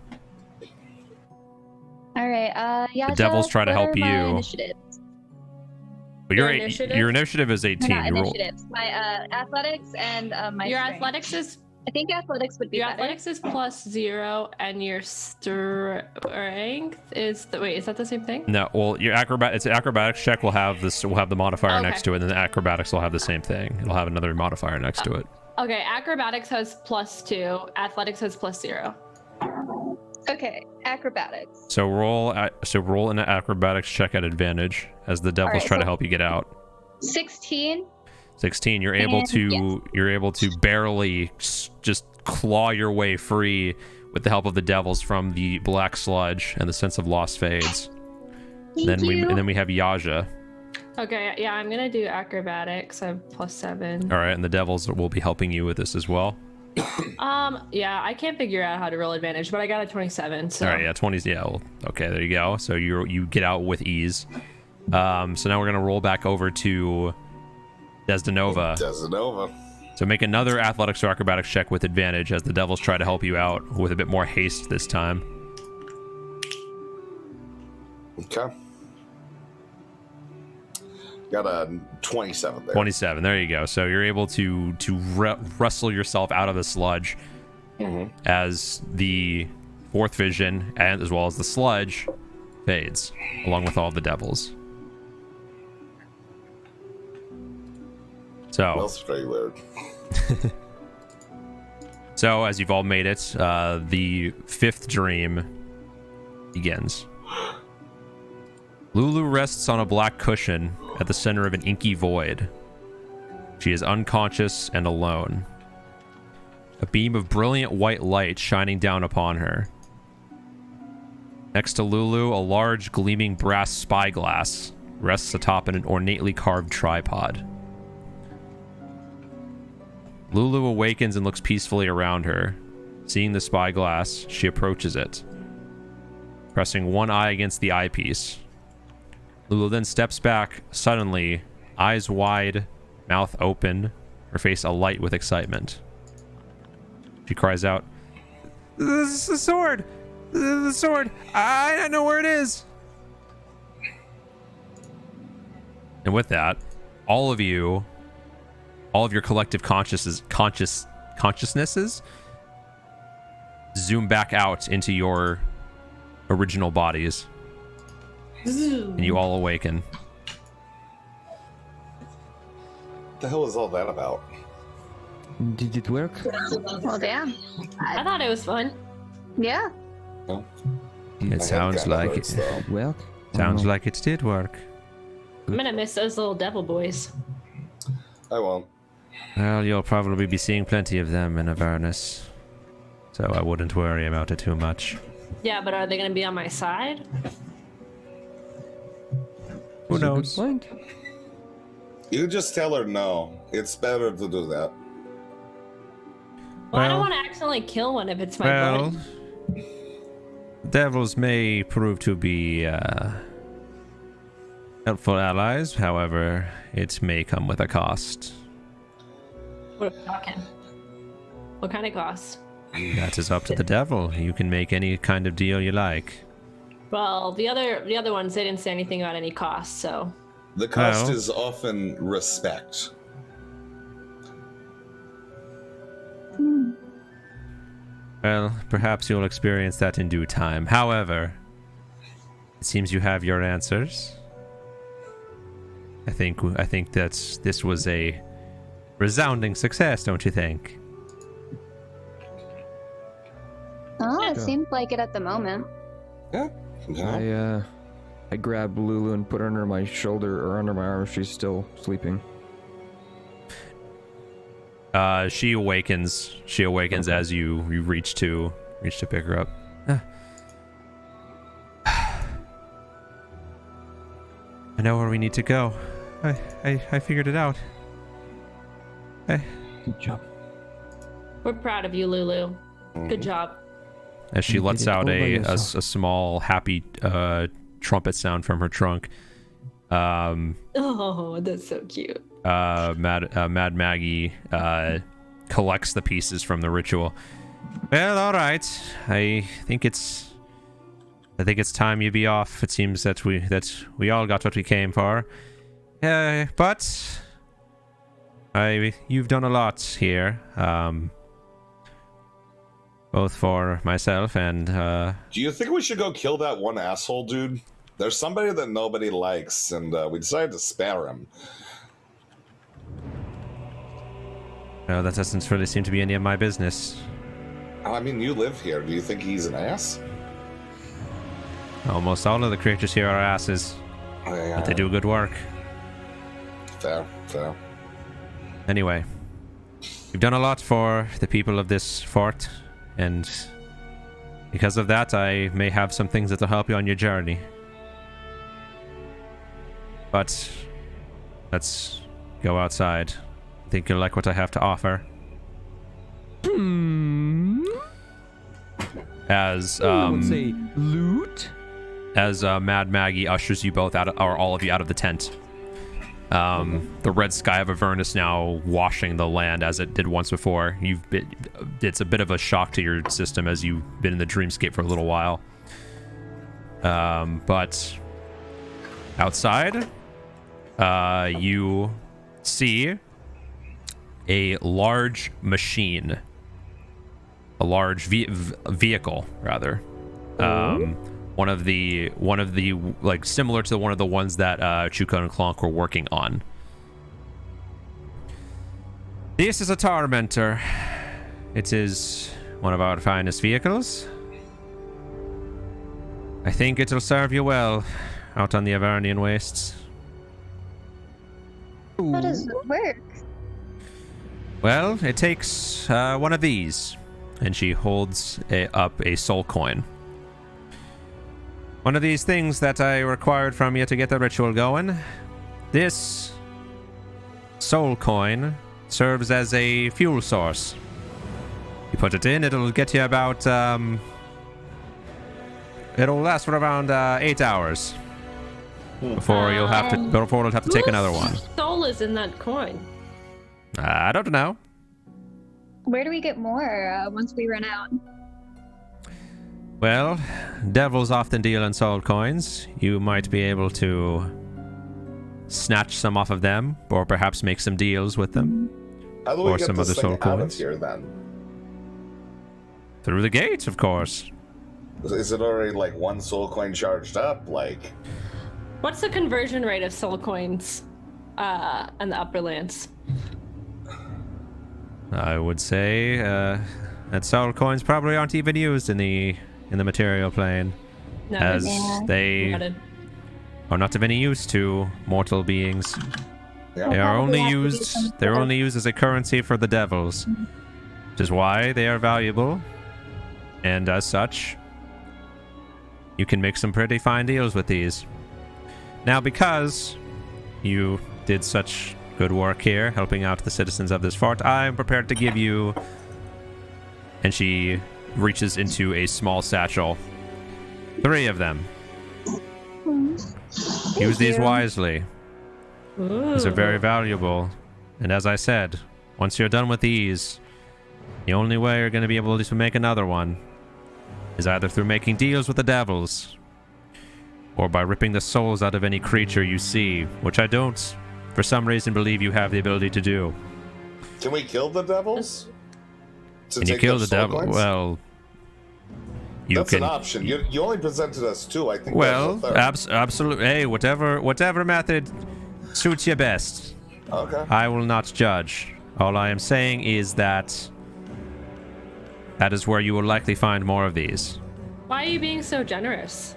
D: All right. Yeah.
A: The devils try to help you.
D: Initiatives?
A: But your initiative is 18.
D: Not
A: You roll.
D: initiatives. My athletics and my
C: Your
D: strength.
C: athletics is
D: I think athletics would be
C: your
D: better.
C: athletics is +0, and your strength is wait, is that the same thing?
A: No, well, your acrobatics check will have this. Will have the modifier
C: Okay.
A: next to it, and then the acrobatics will have the same thing. It'll have another modifier next to it.
C: Okay, acrobatics has +2, athletics has +0.
D: Okay, acrobatics.
A: So roll an acrobatics check at advantage as the devils
D: Alright,
A: try to
D: so-
A: help you get out.
D: 16.
A: 16. You're able
D: And
A: to barely just claw your way free with the help of the devils from the black sludge, and the sense of loss fades.
D: Thank you.
A: And then we have Yaja.
C: Okay, yeah, I'm gonna do acrobatics. I have +7.
A: All right, and the devils will be helping you with this as well.
C: Yeah, I can't figure out how to roll advantage, but I got a 27. So.
A: All right, yeah, 20s. Yeah, well, okay, there you go. So you get out with ease. So now we're gonna roll back over to Desdenova. So make another athletics or acrobatics check with advantage as the devils try to help you out with a bit more haste this time.
E: Okay. Got a 27 there.
A: 27. There you go. So you're able to wrestle yourself out of the sludge as the fourth vision, and as well as the sludge, fades along with all the devils. So
E: That's very weird.
A: So as you've all made it, the fifth dream begins. Lulu rests on a black cushion at the center of an inky void. She is unconscious and alone. A beam of brilliant white light shining down upon her. Next to Lulu, a large gleaming brass spyglass rests atop an ornately carved tripod. Lulu awakens and looks peacefully around her. Seeing the spyglass, she approaches it, pressing one eye against the eyepiece. Lulu then steps back, suddenly, eyes wide, mouth open, her face alight with excitement. She cries out, "The sword! The sword! I know where it is!" And with that, all of your collective consciousnesses zoom back out into your original bodies. And you all awaken.
E: What the hell is all that about?
B: Did it work?
D: Well, damn.
C: I thought it was fun.
D: Yeah.
E: Well,
A: It sounds like it.
B: Well,
A: Sounds like it did work.
C: I'm gonna miss those little devil boys.
E: I won't.
A: Well, you'll probably be seeing plenty of them in Avernus, so I wouldn't worry about it too much.
C: Yeah, but are they gonna be on my side?
A: Who knows?
B: Point.
E: You just tell her no. It's better to do that.
C: Well, I
A: Well-
C: don't want to accidentally kill one if it's my
A: Well,
C: buddy.
A: devils may prove to be helpful allies. However, it may come with a cost.
C: What are we talking? What kind of cost?
A: That is up to the devil. You can make any kind of deal you like.
C: Well, the other ones, they didn't say anything about any cost, so.
E: The cost
A: Well.
E: is often respect.
A: Well, perhaps you'll experience that in due time. However, it seems you have your answers. I think that this was a resounding success, don't you think?
D: Oh, it
B: Yeah.
D: seems like it at the moment.
E: Yeah. You know?
B: I grab Lulu and put her under my shoulder or under my arm if she's still sleeping.
A: She awakens. She awakens as you reach to pick her up. I know where we need to go. I figured it out.
B: Good job.
C: We're proud of you, Lulu. Good job.
A: As she
B: You
A: lets
B: did it
A: out
B: all by
A: a
B: yourself.
A: small happy trumpet sound from her trunk.
C: Oh, that's so cute.
A: Mad Maggie collects the pieces from the ritual. Well, all right. I think it's time you be off. It seems that we all got what we came for. But you've done a lot here. Both for myself and
E: Do you think we should go kill that one asshole dude? There's somebody that nobody likes, and we decided to spare him.
A: no, that doesn't really seem to be any of my business.
E: I mean, you live here. Do you think he's an ass?
A: Almost all of the creatures here are asses, but they do good work.
E: Fair, fair.
A: Anyway, you've done a lot for the people of this fort, and because of that, I may have some things that will help you on your journey. But let's go outside. I think you'll like what I have to offer. As
B: I would say loot.
A: as Mad Maggie ushers you both out, or all of you, out of the tent. The red sky of Avernus now washing the land as it did once before. It's a bit of a shock to your system as you've been in the dreamscape for a little while. But outside, you see a large machine, a large vehicle rather. One of the like similar to one of the ones that Chuko and Clonk were working on. This is a Tormentor. It is one of our finest vehicles. I think it'll serve you well out on the Avernian wastes.
D: How does it work?
A: Well, it takes one of these, and she holds up a soul coin. One of these things that I required from you to get the ritual going. This soul coin serves as a fuel source. You put it in, it'll get you about, it'll last for around 8 hours. Before it'll have to take another one.
C: Whose soul is in that coin?
A: I don't know.
D: Where do we get more once we run out?
A: Well, devils often deal in soul coins. You might be able to snatch some off of them, or perhaps make some deals with them.
E: How do we
A: Or
E: get
A: some
E: this
A: other
E: thing
A: soul
E: out of
A: coins.
E: here then?
A: Through the gate, of course.
E: Is it already like one soul coin charged up? Like,
C: What's the conversion rate of soul coins in the upper lands?
A: I would say that soul coins probably aren't even used in the material plane,
C: No,
A: as they
C: noted.
A: are not of any use to mortal beings.
E: yeah.
A: They are
D: Probably
A: only
D: have to do
A: used.
D: some
A: They're
D: sort of-
A: only used as a currency for the devils, which is why they are valuable. And as such, you can make some pretty fine deals with these. Now, because you did such good work here, helping out the citizens of this fort, I'm prepared to give you. And she reaches into a small satchel. 3 of them. Use these
D: you.
A: wisely. These are very valuable. And as I said, once you're done with these, the only way you're going to be able to make another one is either through making deals with the devils, or by ripping the souls out of any creature you see, which I don't, for some reason, believe you have the ability to do.
E: Can we kill the devils? To
A: Can you
E: take
A: kill
E: their
A: the
E: soul
A: devil?
E: coins?
A: Well, you
E: That's
A: can.
E: an option. You only presented us 2. I think.
A: Well,
E: there's a third.
A: absolutely. Hey, whatever method suits you best.
E: Okay.
A: I will not judge. All I am saying is that is where you will likely find more of these.
C: Why are you being so generous?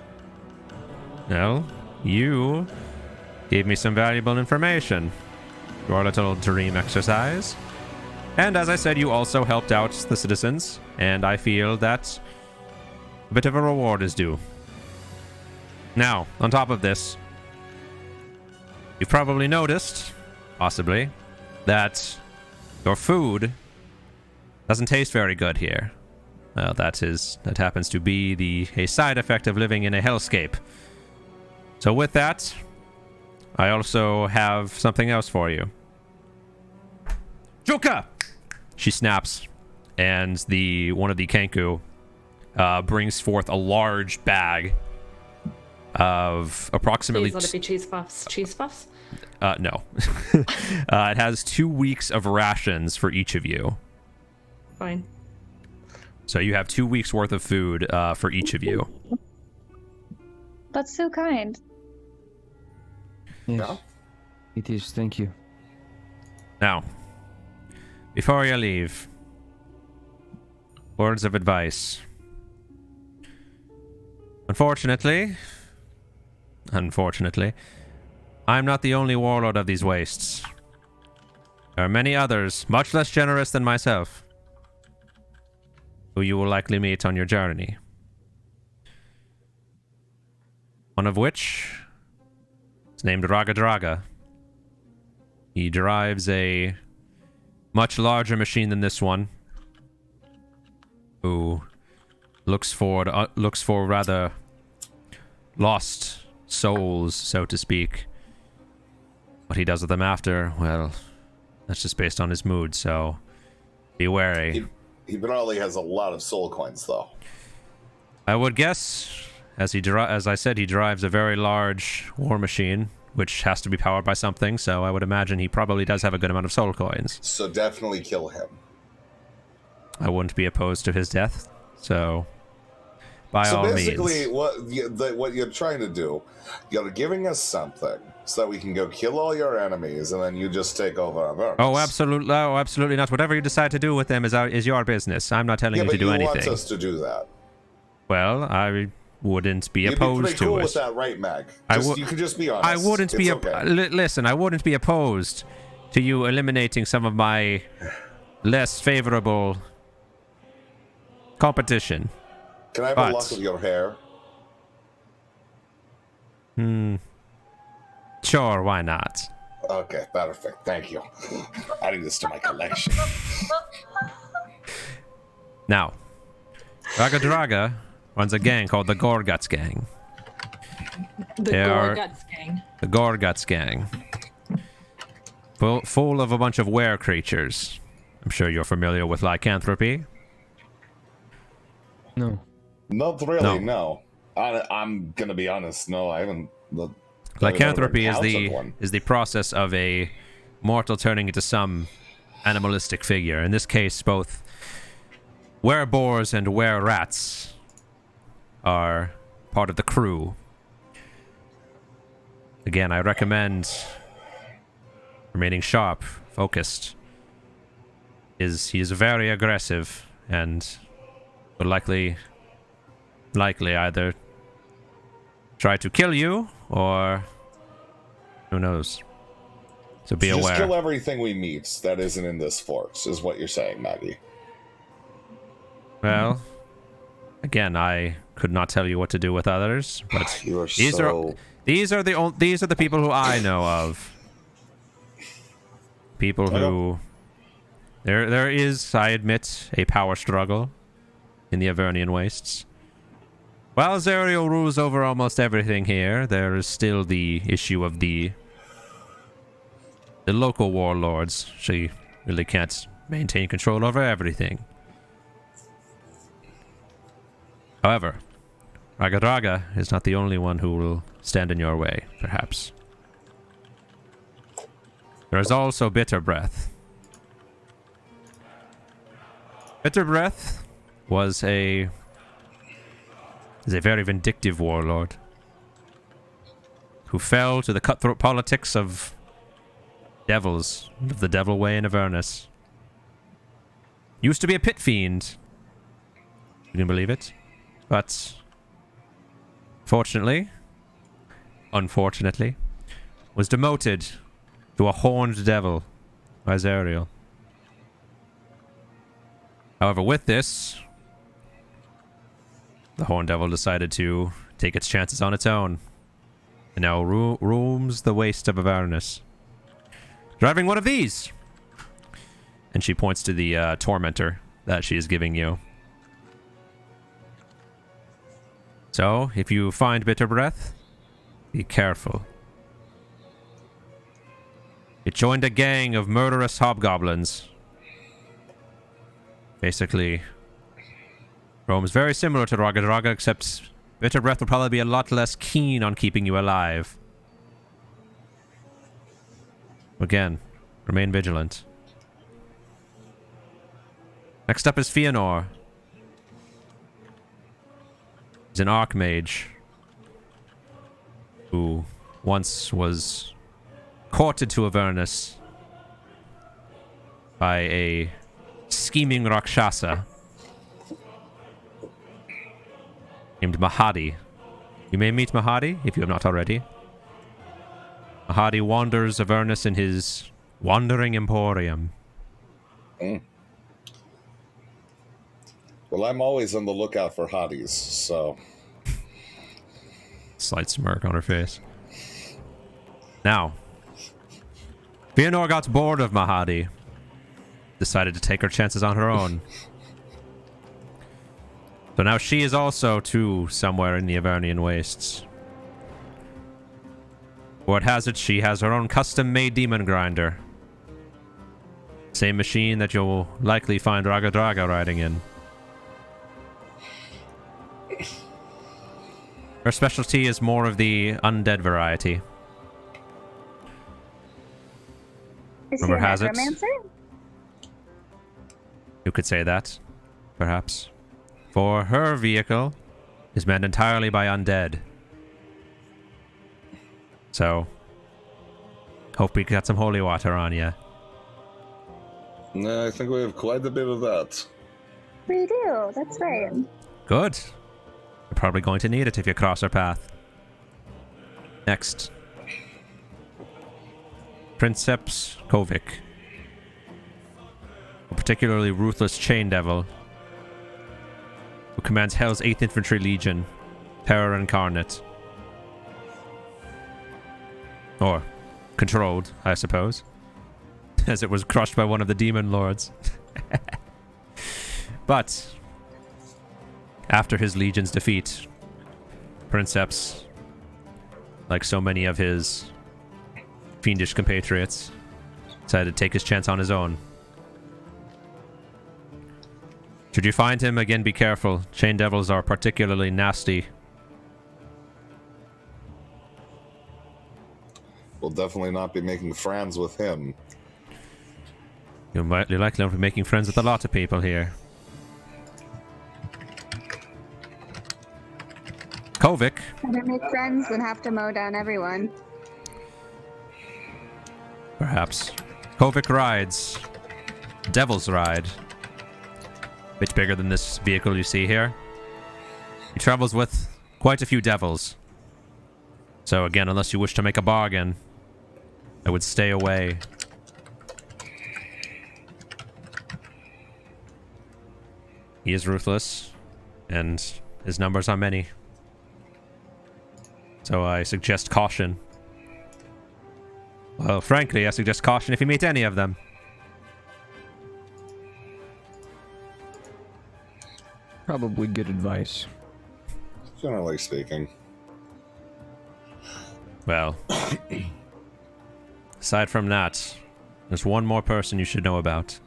A: Well, you gave me some valuable information for our little dream exercise. And as I said, you also helped out the citizens, and I feel that a bit of a reward is due. Now, on top of this, you've probably noticed, possibly, that your food doesn't taste very good here. Well, that happens to be a side effect of living in a hellscape. So with that, I also have something else for you. Joka! She snaps, and one of the Kenku brings forth a large bag of approximately.
C: Please let it be cheese puffs. Cheese puffs?
A: No. It has 2 weeks of rations for each of you.
C: Fine.
A: So you have 2 weeks worth of food for each of you.
D: That's so kind.
B: Yes.
E: Yeah.
B: It is. Thank you.
A: Now, before you leave, words of advice. Unfortunately, I'm not the only warlord of these wastes. There are many others, much less generous than myself, who you will likely meet on your journey. One of which is named Raga. He drives a much larger machine than this one, who looks for rather lost souls, so to speak. What he does with them after, well, that's just based on his mood, so be wary.
E: He probably has a lot of soul coins, though.
A: I would guess, as I said, he drives a very large war machine, which has to be powered by something, so I would imagine he probably does have a good amount of soul coins.
E: So definitely kill him.
A: I wouldn't be opposed to his death, so by all means.
E: So basically, what you're trying to do, you're giving us something so that we can go kill all your enemies, and then you just take over our earth.
A: Oh, absolutely not. Whatever you decide to do with them is your business. I'm not telling
E: Yeah,
A: you to
E: but
A: do
E: you
A: anything.
E: want us to do that.
A: Well, I wouldn't be
E: You'd
A: opposed
E: be pretty
A: to
E: cool
A: it.
E: with that, right, Mag? You could just be honest.
A: I wouldn't be.
E: okay.
A: Listen, I wouldn't be opposed to you eliminating some of my less favorable competition.
E: Can I have a lock of your hair?
A: Sure, why not?
E: Okay, perfect. Thank you. Adding this to my collection.
A: Now, Raga Draga runs a gang called the Gorguts Gang.
F: The Gorguts gang.
A: The Gorguts Gang. Full of a bunch of were creatures. I'm sure you're familiar with lycanthropy.
B: No.
E: Not really, no. I'm gonna be honest, no, I haven't.
A: Lycanthropy is the process of a mortal turning into some animalistic figure. In this case, both were-boars and were-rats are part of the crew. Again, I recommend remaining sharp, focused. He is very aggressive and would likely either try to kill you or who knows. So be aware.
E: Just kill everything we meet that isn't in this fort, is what you're saying, Maggie.
A: Well, again, I could not tell you what to do with others, but these are the people who I know of. People who there is, I admit, a power struggle in the Avernian Wastes. While Zerial rules over almost everything here, there is still the issue of the local warlords. She really can't maintain control over everything. However, Raga is not the only one who will stand in your way, perhaps. There is also Bitter Breath. Bitter Breath is a very vindictive warlord who fell to the cutthroat politics of devils, of the devil way in Avernus. Used to be a pit fiend. You can believe it. But unfortunately, was demoted to a horned devil by Zerial. However, with this, the horned devil decided to take its chances on its own, and now roams the waste of Avernus, driving one of these. And she points to the tormentor that she is giving you. So, if you find Bitter Breath, be careful. It joined a gang of murderous hobgoblins. Basically, roams very similar to Raga Draga, except Bitter Breath will probably be a lot less keen on keeping you alive. Again, remain vigilant. Next up is Fëanor. He's an archmage who once was courted to Avernus by a scheming Rakshasa named Mahadi. You may meet Mahadi if you have not already. Mahadi wanders Avernus in his wandering emporium.
E: Mm. Well, I'm always on the lookout for hotties, so...
A: Slight smirk on her face. Now, Fëanor got bored of Mahadi. Decided to take her chances on her own. So now she is also, too, somewhere in the Avernian Wastes. Word has it, she has her own custom-made demon grinder. Same machine that you'll likely find Raga Draga riding in. Her specialty is more of the undead variety.
D: Is he a necromancer?
A: You could say that, perhaps. For her vehicle is manned entirely by undead. So, hope we got some holy water on you.
E: I think we have quite a bit of that.
D: We do, that's right.
A: Good. You're probably going to need it if you cross our path. Next. Princeps Kovic. A particularly ruthless chain devil who commands Hell's 8th Infantry Legion, Terror Incarnate. Or controlled, I suppose, as it was crushed by one of the demon lords. But After his legion's defeat, Princeps, like so many of his fiendish compatriots, decided to take his chance on his own. Should you find him, again, be careful. Chain devils are particularly nasty.
E: We'll definitely not be making friends with him.
A: You're likely to be making friends with a lot of people here. Kovic.
D: Better make friends than have to mow down everyone.
A: Perhaps. Kovic rides. Devil's Ride. Bit bigger than this vehicle you see here. He travels with quite a few devils. So again, unless you wish to make a bargain, I would stay away. He is ruthless, and his numbers are many. So I suggest caution. Well, frankly, I suggest caution if you meet any of them.
B: Probably good advice.
E: Generally speaking.
A: Well, aside from that, there's one more person you should know about.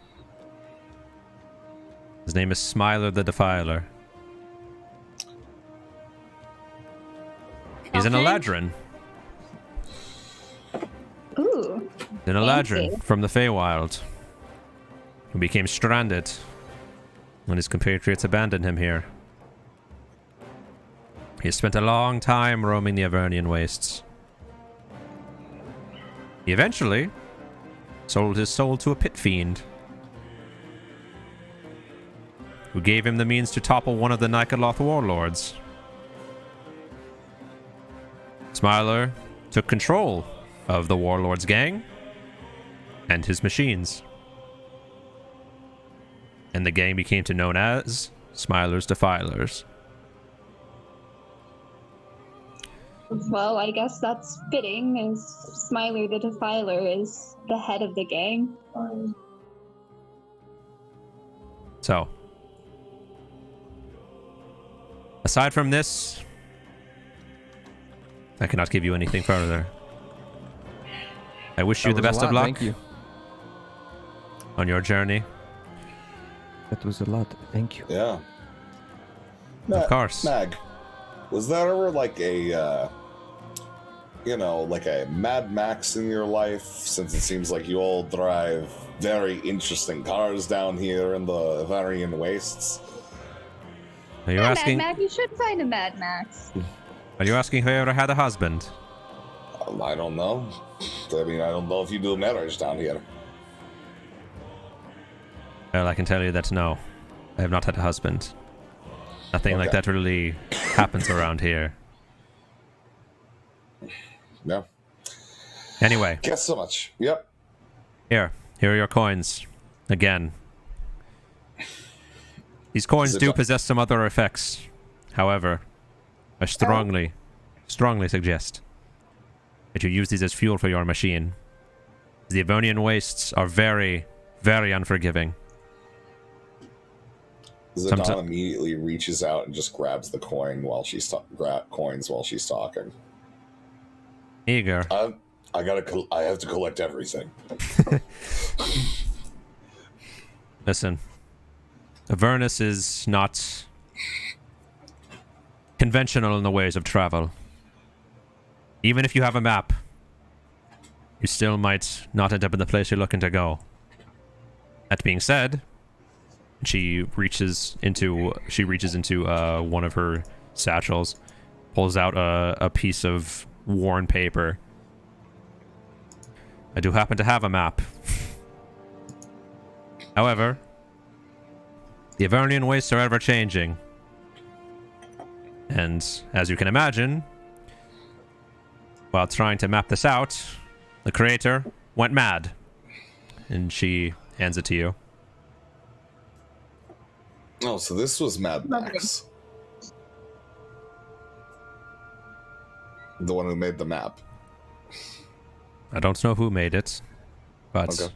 A: His name is Smiler the Defiler. He's an
D: Okay.
A: Eladrin.
D: Ooh.
A: An Eladrin
D: Fancy.
A: from the Feywild, who became stranded when his compatriots abandoned him here. He has spent a long time roaming the Avernian wastes. He eventually sold his soul to a pit fiend, who gave him the means to topple one of the Nikoloth warlords. Smiler took control of the warlord's gang and his machines, and the gang became known as Smiler's Defilers.
D: Well, I guess that's fitting, as Smiler the Defiler is the head of the gang.
A: So, aside from this, I cannot give you anything further. I wish you
B: That
A: the
B: was a
A: best of
B: lot,
A: luck
B: Thank you.
A: on your journey.
B: That was a lot. Thank you.
E: Yeah.
A: Of course.
E: Mag, was that ever like a, like a Mad Max in your life? Since it seems like you all drive very interesting cars down here in the Avarian Wastes.
A: Are you
D: Yeah,
A: asking?
D: Mad Max, you should find a Mad Max.
A: Are you asking if I ever had a husband?
E: I don't know. I mean, I don't know if you do marriage down here.
A: Well, I can tell you that no, I have not had a husband. Nothing like
E: Okay.
A: that really happens around here.
E: No.
A: Anyway,
E: Guess so much. Yep.
A: here are your coins. Again. These coins
E: Is it
A: do
E: not-
A: possess some other effects. However, I strongly suggest that you use these as fuel for your machine. The Avonian wastes are very, very unforgiving.
E: Zidane
A: Someti-
E: immediately reaches out and just grabs the coin while she's coins while she's talking.
A: Eager.
E: I have to collect everything.
A: Listen, Avernus is not conventional in the ways of travel. Even if you have a map, you still might not end up in the place you're looking to go. That being said, she reaches into one of her satchels, pulls out a piece of worn paper. I do happen to have a map. However, the Avernian wastes are ever changing. And as you can imagine, while trying to map this out, the creator went mad. And she hands it to you.
E: Oh, so this was Mad Max. The one who made the map.
A: I don't know who made it, but
E: Okay.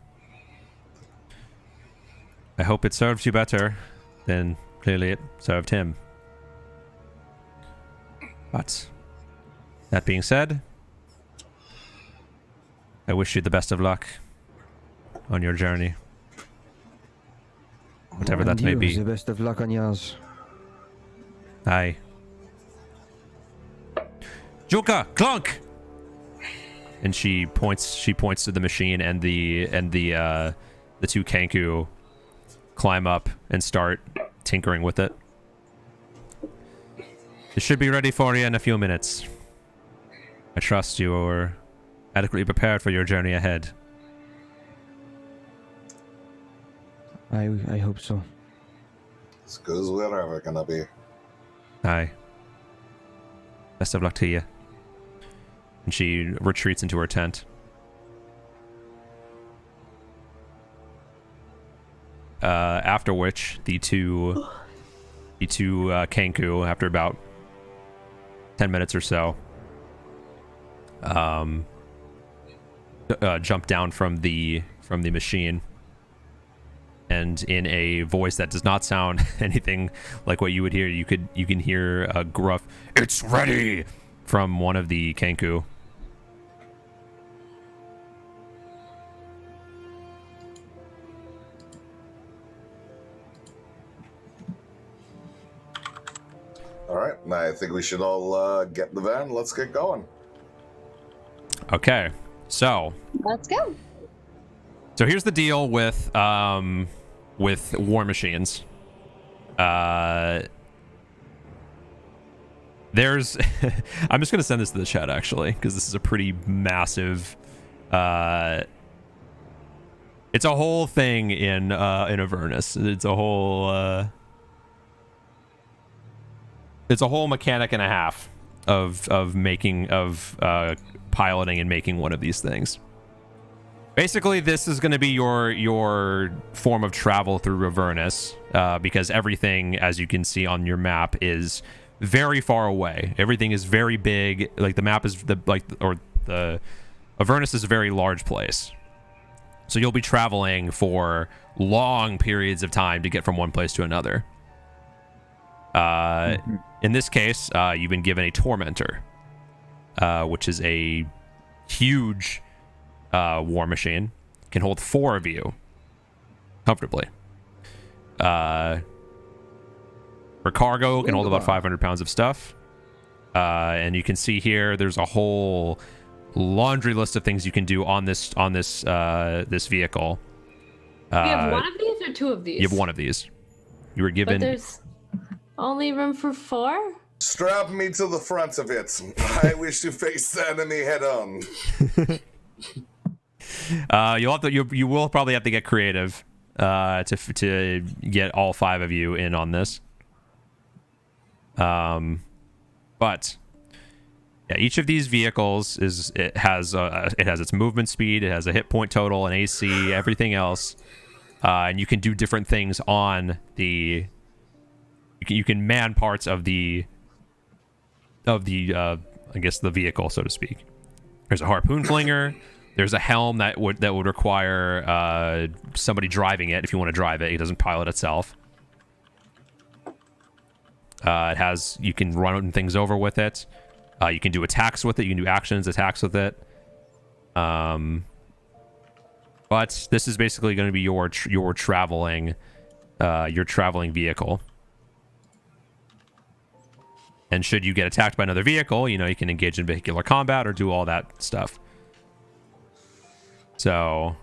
A: I hope it serves you better than clearly it served him. But that being said, I wish you the best of luck on your journey. Whatever that may be.
B: The best of luck on yours.
A: Aye. Joka, clunk! And she points to the machine, and the two Kenku climb up and start tinkering with it. It should be ready for you in a few minutes. I trust you are adequately prepared for your journey ahead.
B: I hope so.
E: As good as we're ever gonna be.
A: Aye. Best of luck to you. And she retreats into her tent. After which, the two Kenku, after about 10 minutes or so, jump down from the machine, and in a voice that does not sound anything like what you would hear, you can hear a gruff "It's ready" from one of the Kenku.
E: All right, I think we should all get in the van. Let's get going.
A: Okay, so
D: Let's go.
A: here's the deal with war machines. There's I'm just gonna send this to the chat actually, because this is a pretty massive. It's a whole thing in Avernus. It's a whole mechanic and a half of piloting and making one of these things. Basically, this is going to be your form of travel through Avernus, because everything, as you can see on your map, is very far away. Everything is very big. Like the map is the Avernus is a very large place. So you'll be traveling for long periods of time to get from one place to another. In this case, you've been given a Tormentor, which is a huge war machine. Can hold 4 of you comfortably. For cargo, can hold about 500 pounds of stuff. And you can see here, there's a whole laundry list of things you can do on this vehicle.
C: You have one of these or 2 of these?
A: You have one of these. You were given.
C: But there's only room for 4?
E: Strap me to the front of it. I wish to face the enemy head on.
A: You will probably have to get creative to get all 5 of you in on this. But yeah, each of these vehicles has its movement speed, it has a hit point total, an AC, everything else, and you can do different things on the. You can man parts of the I guess the vehicle, so to speak. There's a harpoon flinger. There's a helm that would require somebody driving it if you want to drive it. It doesn't pilot itself. You can run things over with it. You can do attacks with it. You can do attacks with it. But this is basically going to be your traveling vehicle. And should you get attacked by another vehicle, you can engage in vehicular combat or do all that stuff. So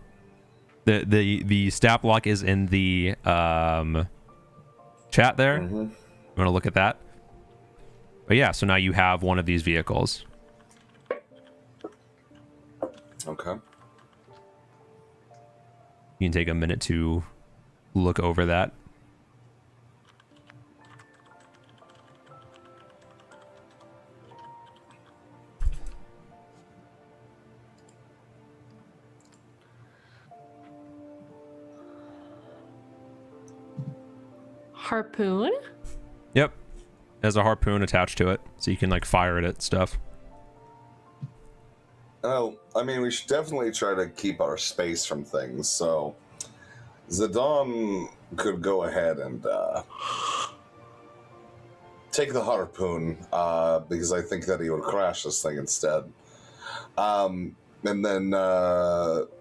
A: the stat block is in the chat there.
E: Mm-hmm.
A: You want to look at that? But yeah, so now you have one of these vehicles.
E: Okay.
A: You can take a minute to look over that.
C: Harpoon?
A: Yep. There's a harpoon attached to it, so you can fire it at stuff.
E: Oh, I mean, we should definitely try to keep our space from things, so Zidane could go ahead and take the harpoon because I think that he would crash this thing instead. And then,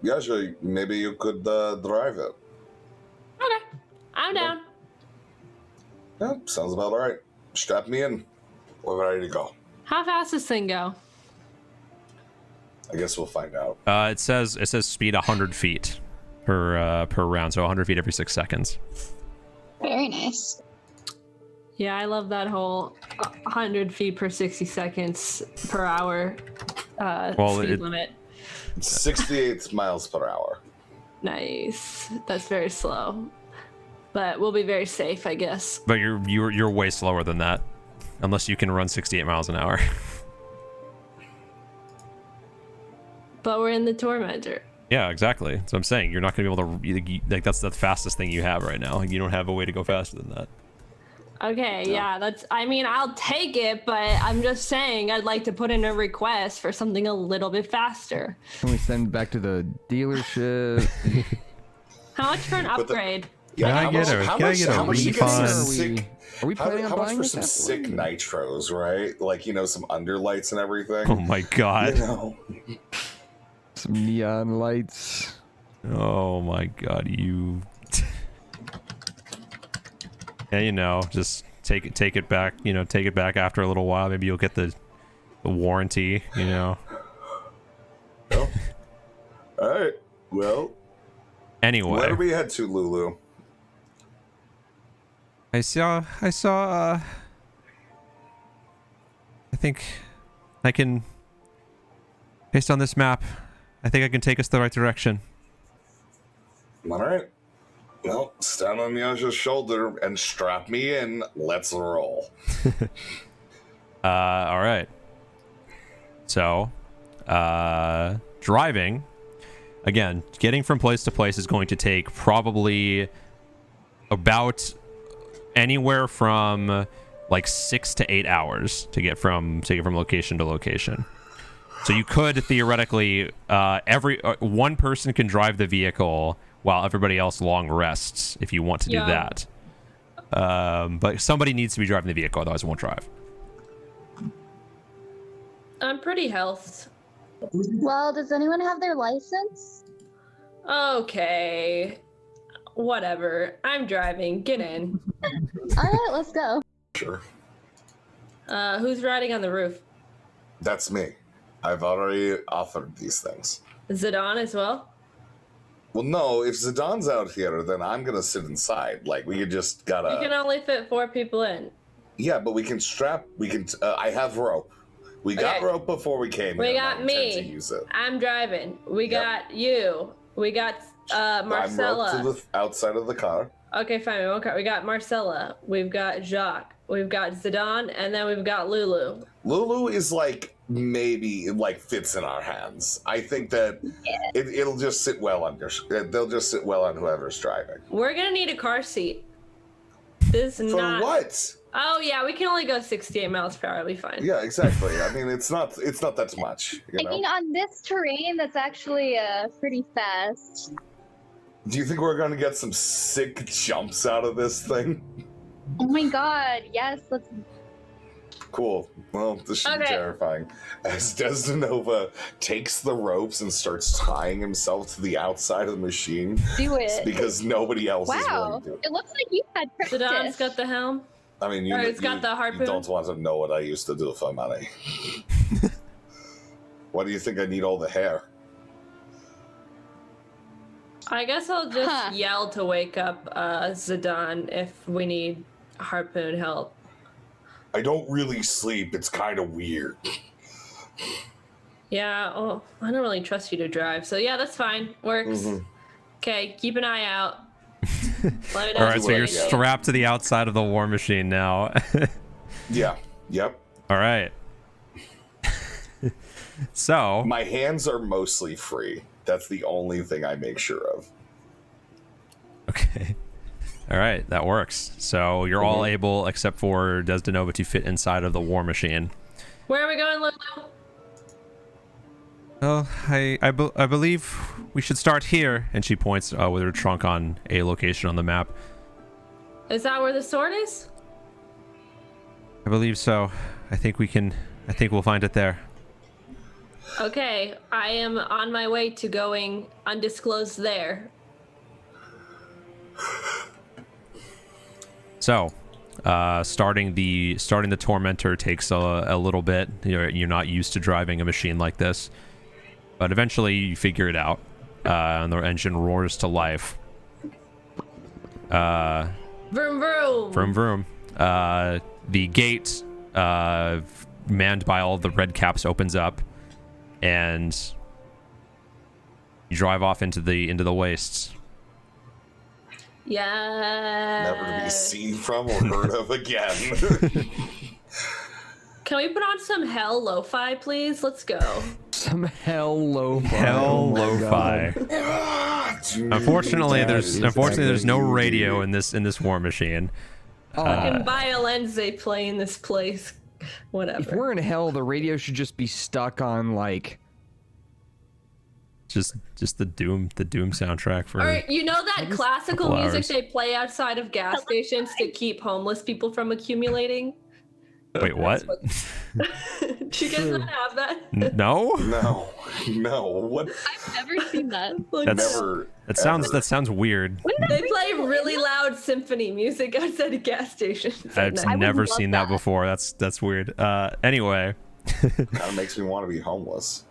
E: Yasha, maybe you could drive it.
C: Okay, I'm down.
E: Yeah, sounds about all right. Strap me in. We're ready to go.
C: How fast does this thing go?
E: I guess we'll find out.
A: It says speed 100 feet per round, so 100 feet every 6 seconds.
D: Very nice.
C: Yeah, I love that whole 100 feet per 60 seconds per hour speed limit.
E: 68 miles per hour.
C: Nice. That's very slow, but we'll be very safe, I guess.
A: But you're way slower than that, unless you can run 68 miles an hour.
C: But we're in the Tormentor.
A: Yeah, exactly. That's what I'm saying. You're not going to be able to, like, that's the fastest thing you have right now. Like, you don't have a way to go faster than that.
C: Okay, yeah, I mean, I'll take it, but I'm just saying I'd like to put in a request for something a little bit faster.
B: Can we send back to the dealership?
C: How much for an upgrade?
A: Can I get a
B: refund? Are we planning on
E: how much
B: buying
E: for
B: this
E: some
B: afterwards?
E: sick nitros, right? Like, some underlights and everything.
A: Oh my god.
B: Some neon lights.
A: Oh my god, you. Yeah, just take it back. Take it back after a little while. Maybe you'll get the warranty.
E: Oh. All right. Well.
A: Anyway.
E: Where do we head to, Lulu?
A: I saw. I think I can. Based on this map, I think I can take us the right direction.
E: All right. Well, stand on Yasha's shoulder and strap me in. Let's roll.
A: All right. So, driving. Again, getting from place to place is going to take probably about anywhere from like 6 to 8 hours to get from location to location. So you could theoretically, one person can drive the vehicle while everybody else long rests if you want to do that. But somebody needs to be driving the vehicle, otherwise it won't drive.
C: I'm pretty healthed.
D: Well, does anyone have their license?
C: Okay. Whatever. I'm driving. Get in.
D: All right, let's go.
E: Sure.
C: Who's riding on the roof?
E: That's me. I've already offered these things.
C: Zidane as well?
E: Well, no, if Zidane's out here, then I'm going to sit inside. Like, we could just gotta...
C: You can only fit 4 people in.
E: Yeah, but we can strap... I have rope. We got rope before we came here.
C: We got me.
E: To use it.
C: I'm driving. We got you. We got Marcella.
E: I'm roped to the outside of the car.
C: Okay, fine. We got Marcella. We've got Jacques. We've got Zidane, and then we've got Lulu.
E: Lulu is maybe fits in our hands. I think that it'll just sit well on they'll just sit well on whoever's driving.
C: We're gonna need a car seat. This is
E: For
C: not.
E: what?
C: Oh yeah, we can only go 68 miles per hour. It'll be fine.
E: Yeah, exactly. I mean, it's not that much.
D: I mean, on this terrain, that's actually pretty fast.
E: Do you think we're going to get some sick jumps out of this thing?
D: Oh my god, yes, let's...
E: Cool. Well, this should be terrifying. As Desdenova takes the ropes and starts tying himself to the outside of the machine.
D: Do it.
E: Because nobody else is willing to do it.
D: It looks like you had practice.
C: Zidane's got the helm.
E: I mean,
C: It's got the harpoon.
E: You don't want to know what I used to do for money. Why do you think I need all the hair?
C: I guess I'll just yell to wake up Zidane if we need harpoon help.
E: I don't really sleep. It's kind of weird.
C: Yeah, I don't really trust you to drive. So yeah, that's fine. Works.
E: Mm-hmm.
C: Okay, keep an eye out. Let me know.
A: All right, so you're strapped to the outside of the war machine now.
E: Yeah. Yep.
A: All right. So
E: my hands are mostly free. That's the only thing I make sure of.
A: Okay. All right, that works. So you're all able, except for Desdenova, to fit inside of the war machine.
C: Where are we going, Lulu?
A: Well, I believe we should start here. And she points with her trunk on a location on the map.
C: Is that where the sword is?
A: I believe so. I think we'll find it there.
C: Okay, I am on my way to going undisclosed there.
A: So, starting the Tormentor takes a little bit. You're not used to driving a machine like this, but eventually you figure it out, and the engine roars to life.
C: Vroom vroom.
A: Vroom vroom. The gate, manned by all the red caps, opens up, and you drive off into the wastes.
C: Yeah.
E: Never to be seen from or heard of again.
C: Can we put on some hell lo-fi, please? Let's go.
B: Some hell lo-fi.
A: Hell lo-fi. Unfortunately, there's no radio in this war machine.
C: Fucking violins they play in this place. Whatever.
B: If we're in hell, the radio should just be stuck on like
A: just the Doom soundtrack for.
C: Or you know that classical
A: couple
C: music
A: hours.
C: they play outside of gas stations to keep homeless people from accumulating?
A: Wait, what?
C: Do you guys not have that?
A: No.
E: No. What?
D: I've never seen that.
C: Like,
E: Never.
A: That sounds weird.
C: they play really loud symphony music outside of gas stations. at
A: I've
C: night.
A: never
D: love
A: seen that
D: that.
A: before. That's weird. Anyway.
E: Kind of makes me want to be homeless.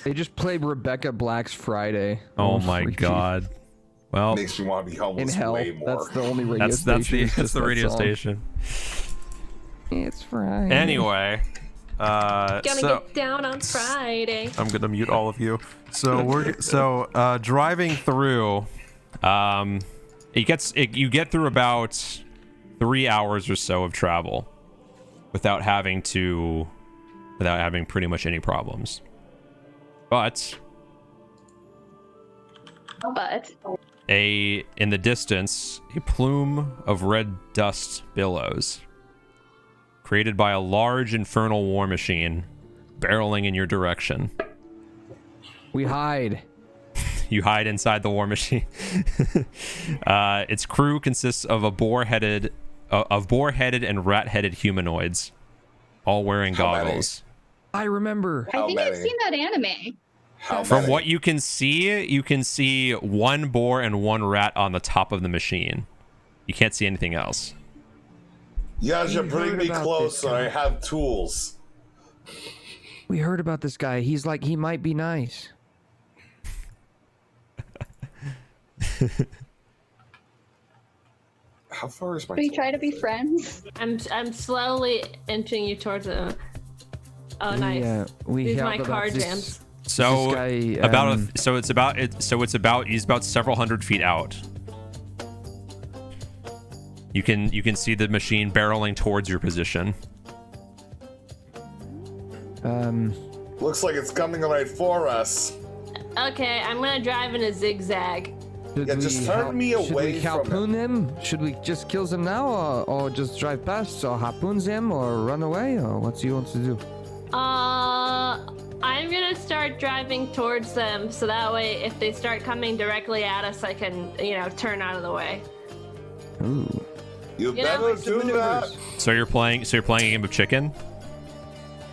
B: they just played Rebecca Black's Friday.
A: Oh my
B: freaky.
A: god. Well,
E: Makes me want to be
B: In
E: homeless
B: hell,
E: way more.
B: that's the only radio
A: that's
B: station. is
A: the
B: just that
A: radio
B: song.
A: station.
B: It's Friday.
A: Anyway,
C: Gonna
A: so
C: get down on Friday.
A: I'm gonna mute all of you. So we're driving through. You get through about 3 hours or so of travel without having pretty much any problems. But in the distance, a plume of red dust billows, created by a large infernal war machine barreling in your direction.
B: We hide.
A: You hide inside the war machine. Its crew consists of boar-headed and rat-headed humanoids, all wearing
E: How many?
A: goggles.
B: I remember.
D: I
E: How
D: think I've
E: many?
D: seen that anime.
E: How
A: From
E: many?
A: what you can see one boar and one rat on the top of the machine. You can't see anything else.
E: You guys are
B: We
E: bring
B: heard
E: me
B: about
E: close
B: this
E: so I have tools.
B: We heard about this guy. He's like, he might be nice.
E: How far is my
D: Should we
E: tool?
D: try to be friends?
C: I'm slowly inching you towards a. Oh, nice.
B: We
C: These
B: held
C: my
B: about
C: car
B: this-
C: jams.
A: So
B: This guy,
A: he's about several hundred feet out. You can see the machine barreling towards your position.
E: Looks like it's coming right for us.
C: Okay, I'm gonna drive in a zigzag.
B: Should
E: Yeah, just
B: we
E: turn me
B: should
E: away
B: we
E: from
B: harpoon him? Should we just kill them now, or just drive past, or harpoon them, or run away, or what do you want to do?
C: I'm gonna start driving towards them so that way if they start coming directly at us, I can, turn out of the way.
B: Ooh.
E: You
C: know,
E: better
C: some
E: do that.
A: So you're playing a game of chicken?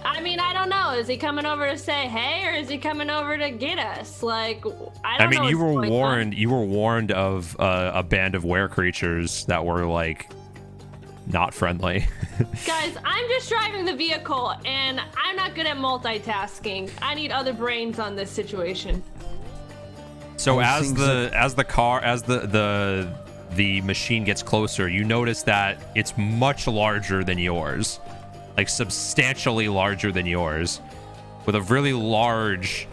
C: I mean, I don't know. Is he coming over to say hey, or is he coming over to get us? Like, I don't know.
A: I mean, you
C: what's
A: were
C: going
A: warned.
C: on.
A: You were warned of a band of were creatures that were like not friendly.
C: Guys, I'm just driving the vehicle, and I'm not good at multitasking. I need other brains on this situation.
A: So
B: I
A: as
B: think
A: the machine gets closer, you notice that it's much larger than yours, like substantially larger than yours, with a really large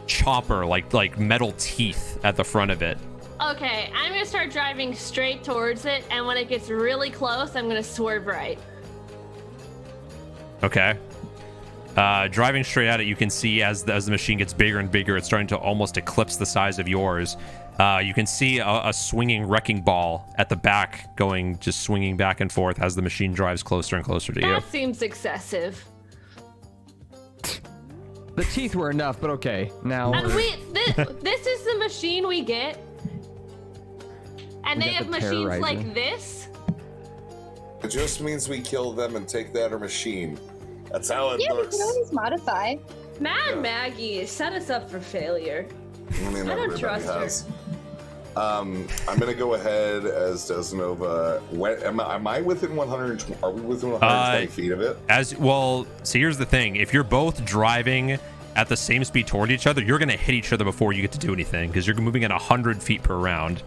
A: chopper, like metal teeth at the front of it.
C: Okay, I'm gonna start driving straight towards it, and when it gets really close, I'm gonna swerve right.
A: Okay. Driving straight at it, you can see as the machine gets bigger and bigger, it's starting to almost eclipse the size of yours. You can see a swinging wrecking ball at the back just swinging back and forth as the machine drives closer and closer to you.
C: That seems excessive.
B: The teeth were enough, but okay. Now,
C: And this is the machine we get, and
B: We
C: they
B: got
C: have
B: the
C: machines
B: Terrorizer.
C: like this.
E: It just means we kill them and take their machine. That's how it
D: Yeah, we
E: works.
D: can always modify.
C: Mad Maggie set us up for failure.
E: I mean,
C: I don't
E: everybody
C: trust her.
E: has. I'm gonna go ahead as Desnova. Am I within 120? Are we within 120 feet of it?
A: As well, so here's the thing: if you're both driving at the same speed toward each other, you're gonna hit each other before you get to do anything because you're moving at 100 feet per round.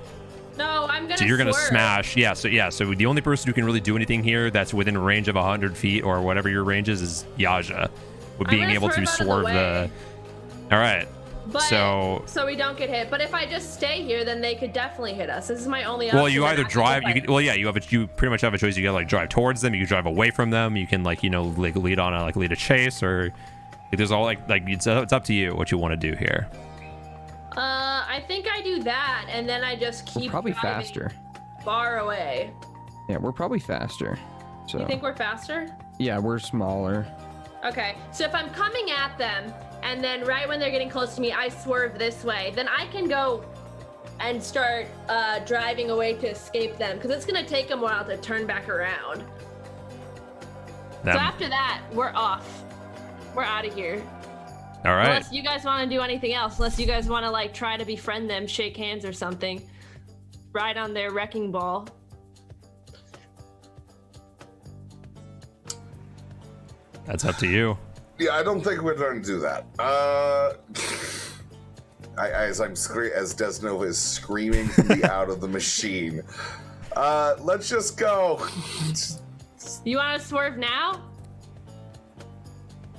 C: No, I'm gonna.
A: So you're gonna
C: swerve.
A: smash. Yeah. So the only person who can really do anything here that's within range of 100 feet or whatever your range is Yaja, with
C: I'm
A: being
C: gonna
A: able to
C: swerve out of the
A: swerve
C: way.
A: All right.
C: But,
A: so
C: we don't get hit. But if I just stay here, then they could definitely hit us. This is my only.
A: well,
C: option,
A: you
C: and
A: either
C: I
A: drive.
C: can
A: You
C: fight.
A: can, well, yeah. You pretty much have a choice. You can like drive towards them. You can drive away from them. You can like lead on a lead a chase or there's all like it's up to you what you want to do here.
C: I think I do that, and then I just keep
B: Probably
C: driving
B: faster.
C: far away.
B: Yeah, we're probably faster. So
C: You think we're faster?
B: yeah, we're smaller.
C: Okay, so if I'm coming at them, and then right when they're getting close to me, I swerve this way, then I can go and start driving away to escape them, because it's gonna take them a while to turn back around. So after that, we're off. We're out of here.
A: All right.
C: Unless you guys want to do anything else, unless you guys want to like try to befriend them, shake hands or something, ride on their wrecking ball.
A: That's up to you.
E: Yeah, I don't think we're going to do that. As Desnova is screaming from the out of the machine, let's just go.
C: You want to swerve now?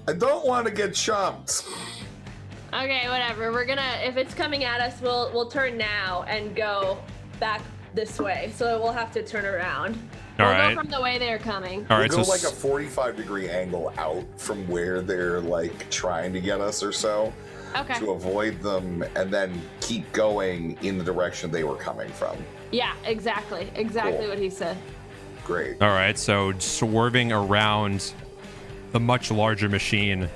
E: I don't want to get chumped.
C: Okay, whatever. We're gonna, if it's coming at us, we'll turn now and go back this way. So we'll have to turn around.
A: All
C: We'll
A: right.
C: go from the way they're coming.
A: All
E: We'll
A: right.
E: go
A: So
E: like a 45-degree angle out from where they're like trying to get us or so
C: Okay.
E: to avoid them, and then keep going in the direction they were coming from.
C: Yeah, exactly. Exactly
E: Cool.
C: what he said.
E: Great.
A: all right. So swerving around the much larger machine,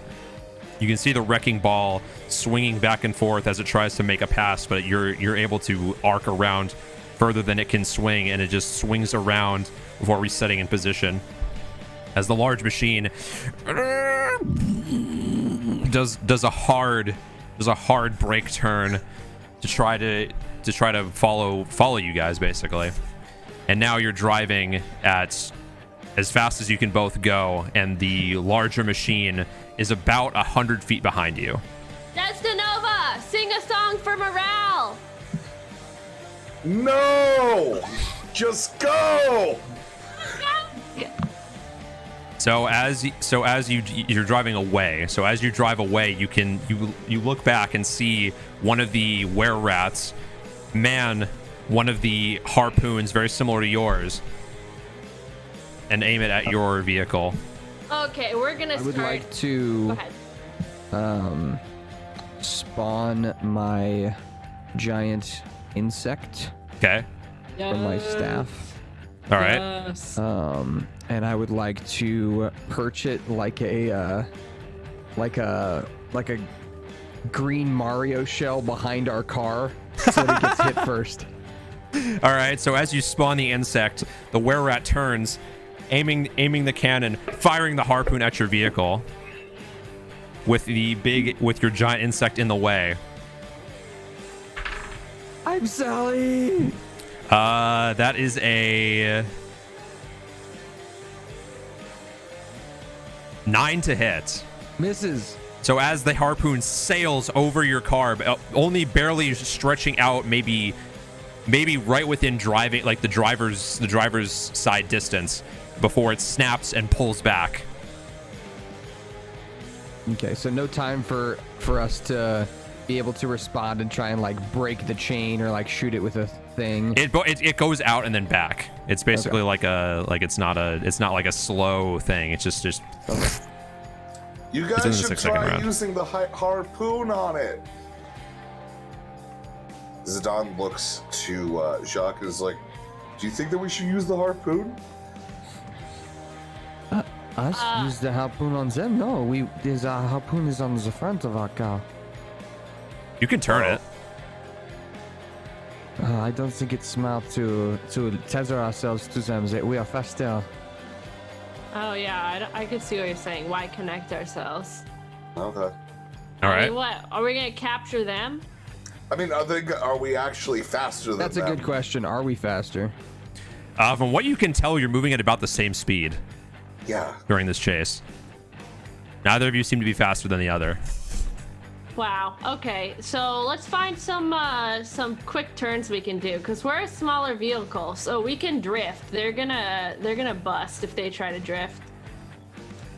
A: you can see the wrecking ball swinging back and forth as it tries to make a pass, but you're able to arc around further than it can swing, and it just swings around before resetting in position as the large machine does a hard brake turn to try to follow you guys basically. And now you're driving at as fast as you can both go, and the larger machine is about 100 feet behind you.
C: Destinova, sing a song for morale.
E: No! Just go!
A: So as you're driving away, so as you drive away, you look back and see one of the were-rats man one of the harpoons very similar to yours and aim it at your vehicle.
C: Okay, we're gonna
B: I
C: start.
B: would like to
C: Go ahead.
B: spawn my giant insect
A: Okay.
B: from my staff.
A: All right.
F: Yes.
B: And I would like to perch it like a green Mario shell behind our car so that it gets hit first.
A: All right. So as you spawn the insect, the were-rat turns, aiming the cannon, firing the harpoon at your vehicle with your giant insect in the way.
B: I'm Sally.
A: That is a 9 to hit.
B: Misses.
A: So as the harpoon sails over your car, only barely stretching out, maybe right within driving, like the driver's side distance, before it snaps and pulls back.
B: Okay, so no time for us to be able to respond and try and like break the chain or like shoot it with a thing.
A: It goes out and then back. It's basically it's not like a slow thing. It's just
E: You
A: in
E: guys
A: the
E: should
A: 6 second
E: try
A: round.
E: using the harpoon on it. Zidane looks to Jacques and is like, do you think that we should use the harpoon?
B: Us use the harpoon on them? No, there's a harpoon is on the front of our car.
A: you can turn it.
B: I don't think it's smart to tether ourselves to them. We are faster.
C: Oh yeah, I could see what you're saying. Why connect ourselves?
E: Okay.
A: All
C: I
A: right.
C: mean, what? Are we gonna capture them?
E: I mean, are we actually faster than
B: That's a
E: them?
B: good question. Are we faster?
A: From what you can tell, you're moving at about the same speed
E: Yeah.
A: during this chase. Neither of you seem to be faster than the other.
C: Wow. Okay, so let's find some quick turns we can do, because we're a smaller vehicle, so we can drift. They're gonna bust if they try to drift.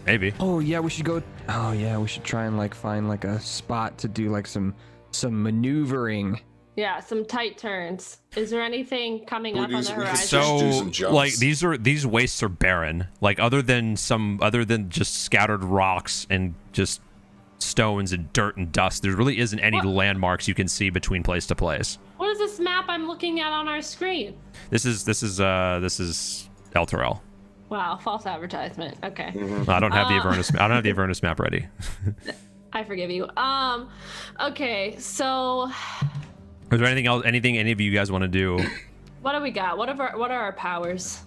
A: Maybe.
B: Oh yeah, we should go. Oh yeah, we should try and like find like a spot to do like some maneuvering.
C: Yeah, some tight turns. Is there anything coming
E: We
C: up
E: do-
C: on the
E: we could
C: horizon?
E: just do
A: So
E: some jumps.
A: like these wastes are barren. Like other than just scattered rocks and just stones and dirt and dust, there really isn't any
C: What?
A: landmarks you can see between place to place.
C: What is this map I'm looking at on our screen?
A: This is El Terrell.
C: Wow, false advertisement. Okay.
A: I don't have the Avernus. I don't have the Avernus map ready.
C: I forgive you. Okay, so
A: Is there anything else? Anything any of you guys want to do?
C: what do we got? What are our powers?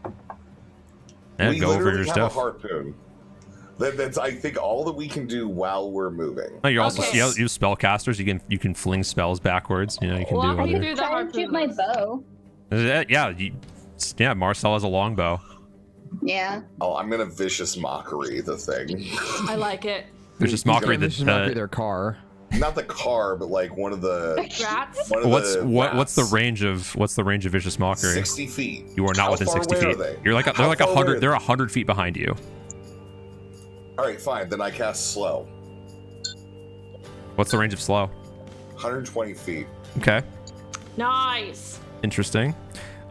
A: And
E: We
A: go over
E: literally
A: your
E: have
A: stuff.
E: a harpoon. That's I think all that we can do while we're moving.
A: Oh, you're also
C: Okay.
A: you have spellcasters. You can fling spells backwards. You know, you can
C: Walk
A: do
C: me
A: other.
C: through the
D: Try and shoot my
C: harpoon.
D: bow.
A: Yeah, Marcel has a longbow.
D: Yeah.
E: Oh, I'm gonna vicious mockery the thing.
C: I like it.
A: Vicious mockery.
B: Vicious mockery their car.
E: Not the car, but like one of the.
C: Rats?
E: One of
A: What's
E: the
A: what's the
E: rats.
A: range of vicious mockery?
E: 60 feet.
A: You are not
E: How
A: within
E: far
A: 60
E: away
A: feet.
E: Are they?
A: You're like they're
E: How
A: like
E: far away
A: 100.
E: are
A: They're 100 feet behind you.
E: All right, fine. Then I cast slow.
A: What's the range of slow?
E: 120 feet.
A: Okay,
C: Nice.
A: interesting.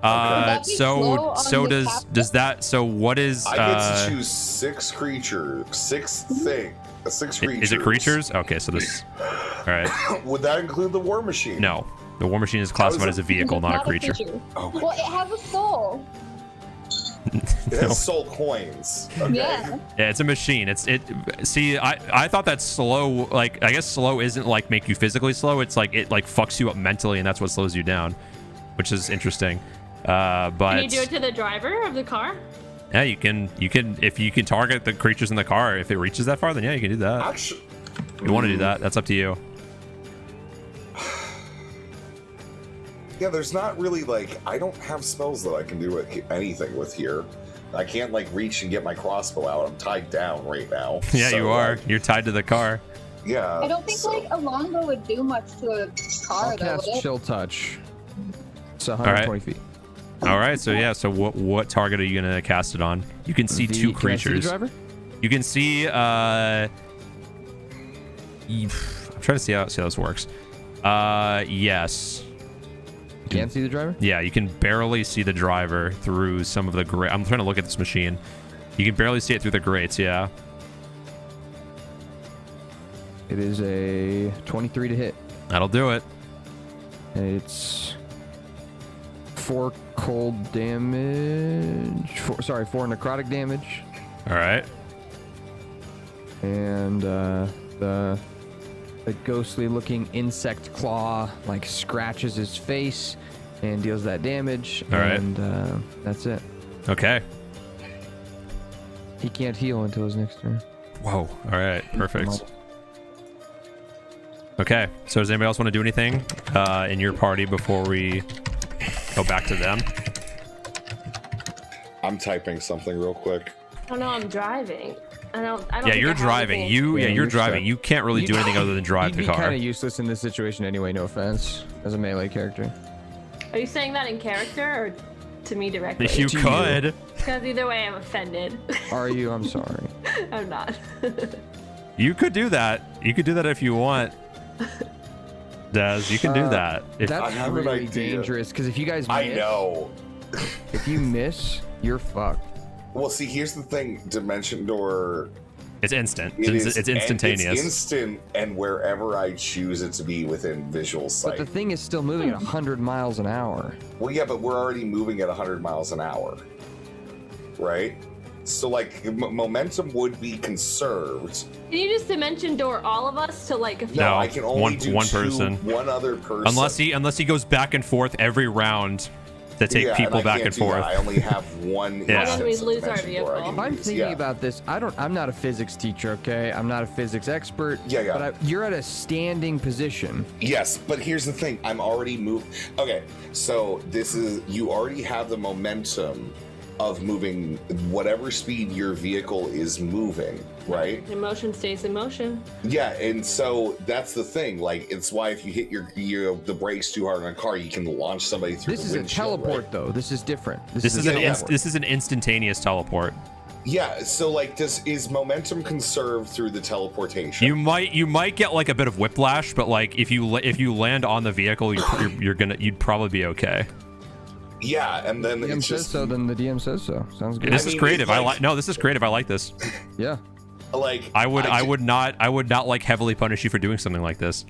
D: that be slow on
A: So
D: the
A: does that? So what is?
E: I get to choose 6 creatures, 6 creatures.
A: Is it creatures? Okay, so this. All right.
E: Would that include the war machine?
A: No, the war machine is classified as a vehicle, not a creature.
E: Oh my
D: Well, it has a soul.
E: It has soul coins. Okay.
D: Yeah.
A: Yeah, it's a machine. See, I thought that slow, like, I guess slow isn't like make you physically slow. It's like it like fucks you up mentally, and that's what slows you down, which is interesting. But
C: Can you do it to the driver of the car?
A: yeah, you can if you can target the creatures in the car. If it reaches that far, then yeah, you can do that.
E: Actually,
A: If you want to do that, that's up to you.
E: yeah, there's not really like I don't have spells that I can do anything with here. I can't like reach and get my crossbow out. I'm tied down right now.
A: Yeah,
E: So,
A: you are.
E: like,
A: You're tied to the car.
E: yeah.
D: I don't think
E: so-
D: like a longbow would do much to a car
B: I'll
D: though.
B: cast
D: would it?
B: Chill Touch. It's
A: right.
B: 120 feet.
A: All right, so yeah, so what target are you gonna cast it on? You can see two
B: Can I see the
A: creatures.
B: driver?
A: You can see. I'm trying to see how this works. Yes.
B: You can't see the driver?
A: Yeah, you can barely see the driver through some of the grate. I'm trying to look at this machine. You can barely see it through the grates. Yeah.
B: It is a 23 to hit.
A: That'll do it.
B: It's 4 cold damage. 4 necrotic damage.
A: All right.
B: And the ghostly looking insect claw like scratches his face and deals that damage.
A: All right.
B: And that's it.
A: Okay.
B: He can't heal until his next turn.
A: Whoa. All right. Perfect. Okay. So does anybody else want to do anything in your party before we go back to them?
E: I'm typing something real quick.
C: Oh no, I'm driving. I don't
A: Yeah,
C: think
A: you're
C: I have
A: driving.
C: anything.
A: You're
B: you're
A: driving.
B: stuck.
A: You can't really do anything other than drive
B: You'd
A: the
B: be
A: car.
B: kind of useless in this situation anyway, no offense, as a melee character.
C: Are you saying that in character or to me directly?
A: If you
B: To you.
A: could.
C: Because either way, I'm offended.
B: Are you? I'm sorry.
C: I'm not.
A: You could do that. You could do that if you want. Des, you can do that. If,
B: That's
E: have an
B: really
E: idea.
B: dangerous because if you guys miss,
E: I know.
B: if you miss, you're fucked.
E: Well, see, here's the thing. Dimension Door.
A: it's instant.
E: It is
A: It's instantaneous.
E: It's instant, and wherever I choose it to be within visual sight.
B: But the thing is still moving at 100 miles an hour.
E: Well, yeah, but we're already moving at 100 miles an hour, right? So, like, momentum would be conserved.
C: Can you just dimension door all of us to like a few?
E: No,
A: No,
E: I can only
A: one
E: do
A: person.
E: one other person.
A: Unless he goes back and forth every round to take
E: Yeah,
A: people
E: and I
A: back
E: can't
A: and
E: do that.
A: forth.
E: I only have one
A: Yeah.
E: instance
C: And then we
E: of
C: lose our
E: dimension door I
C: vehicle.
E: can
B: I'm
E: use.
B: thinking
E: Yeah.
B: about this. I'm not a physics teacher, okay? I'm not a physics expert.
E: Yeah.
B: But you're at a standing position.
E: Yes, but here's the thing. I'm already moved. Okay, so you already have the momentum of moving whatever speed your vehicle is moving, right?
C: Emotion stays in motion.
E: Yeah, and so that's the thing. Like, it's why if you hit the brakes too hard on a car, you can launch somebody through
B: This
E: the
B: is a
E: windshield,
B: teleport,
E: right?
B: though. This is different.
A: This is
E: Yeah.
A: this is an instantaneous teleport.
E: Yeah, so like, is momentum conserved through the teleportation?
A: You might get like a bit of whiplash, but like if you land on the vehicle, you'd probably be okay.
E: Yeah, and then
B: DM
E: it's
B: says
E: just
B: so, then the DM says so. Sounds good.
A: This is
E: mean,
A: creative.
E: it's like-
A: This is creative. I like this.
B: Yeah.
E: like
A: I would not like heavily punish you for doing something like this.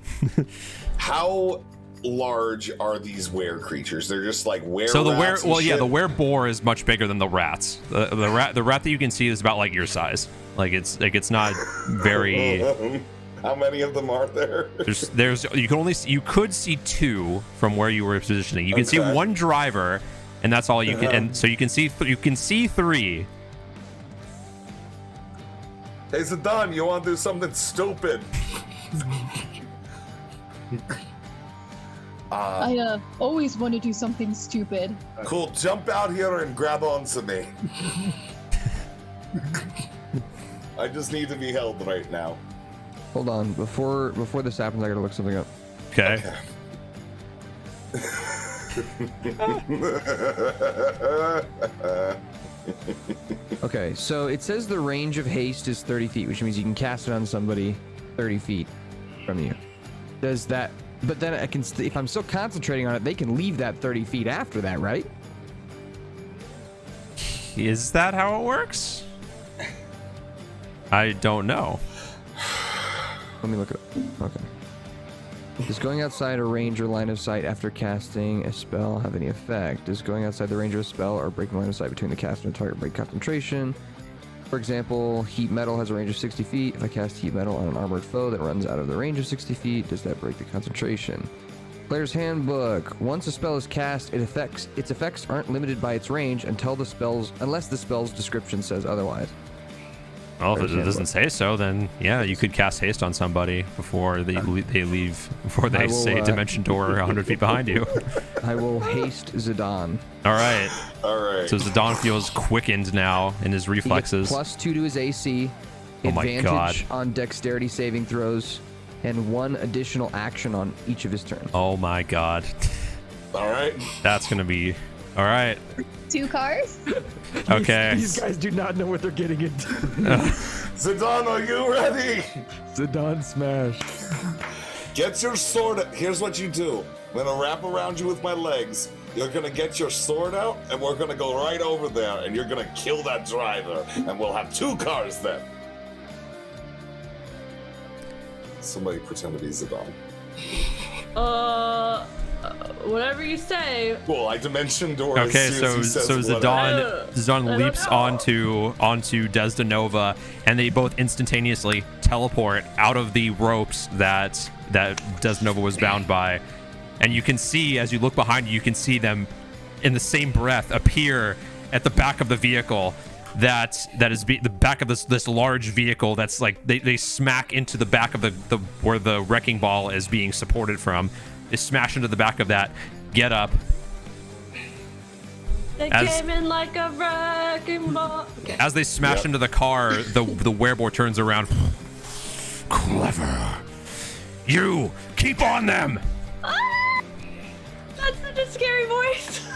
E: How large are these were creatures? They're just like were.
A: So the
E: rats and shit?
A: the were boar is much bigger than the rats. The rat that you can see is about like your size. Like it's not very.
E: How many of them are there?
A: You could see two from where you were positioning. You can see
E: Okay.
A: one driver, and that's all you can. And so you can see three.
E: Hey, Zidane, you want to do something stupid?
G: I always want to do something stupid.
E: Cool, jump out here and grab onto me. I just need to be held right now.
B: Hold on. Before this happens, I gotta look something up.
A: Okay.
B: Okay, so it says the range of haste is 30 feet, which means you can cast it on somebody 30 feet from you. Does that... But then I can... If I'm still concentrating on it, they can leave that 30 feet after that, right?
A: Is that how it works? I don't know.
B: Let me look it up. Okay. Does going outside a range or line of sight after casting a spell have any effect? Does going outside the range of a spell or breaking line of sight between the caster and target break concentration? For example, heat metal has a range of 60 feet. If I cast heat metal on an armored foe that runs out of the range of 60 feet, does that break the concentration? Player's Handbook. Once a spell is cast, its effects aren't limited by its range unless the spell's description says otherwise.
A: Well, if it doesn't say so, then yeah, you could cast haste on somebody before they leave, before they say dimension door 100 feet behind you.
B: I will haste Zidane.
A: All right.
E: All right.
A: So Zidane feels quickened now in his
B: He gets
A: reflexes.
B: +2 to his AC.
A: Oh my
B: Advantage
A: God.
B: on dexterity saving throws, and 1 additional action on each of his turns.
A: Oh my God.
E: All right.
A: That's gonna be all right.
D: 2 cars?
A: Okay.
B: These guys do not know what they're getting into.
E: Zidane, are you ready?
B: Zidane smash.
E: Get your sword. Here's what you do. I'm gonna wrap around you with my legs. You're gonna get your sword out, and we're gonna go right over there, and you're gonna kill that driver, and we'll have 2 cars then. Somebody pretend to be Zidane.
C: Whatever you say.
E: Cool, I dimension door.
A: Okay,
E: as soon
A: so
E: as he says
A: Zidane
C: I don't
A: leaps
C: know.
A: onto Desdenova, and they both instantaneously teleport out of the ropes that Desdenova was bound by. And you can see, as you look behind you, you can see them in the same breath appear at the back of the vehicle that is the back of this large vehicle that's like they smack into the back of the where the wrecking ball is being supported from. They smash into the back of that, get up.
C: They
A: As-
C: came in like a wrecking ball. Okay.
A: As they smash into the car, the werebore turns around. Clever. You keep on them.
C: That's such a scary voice.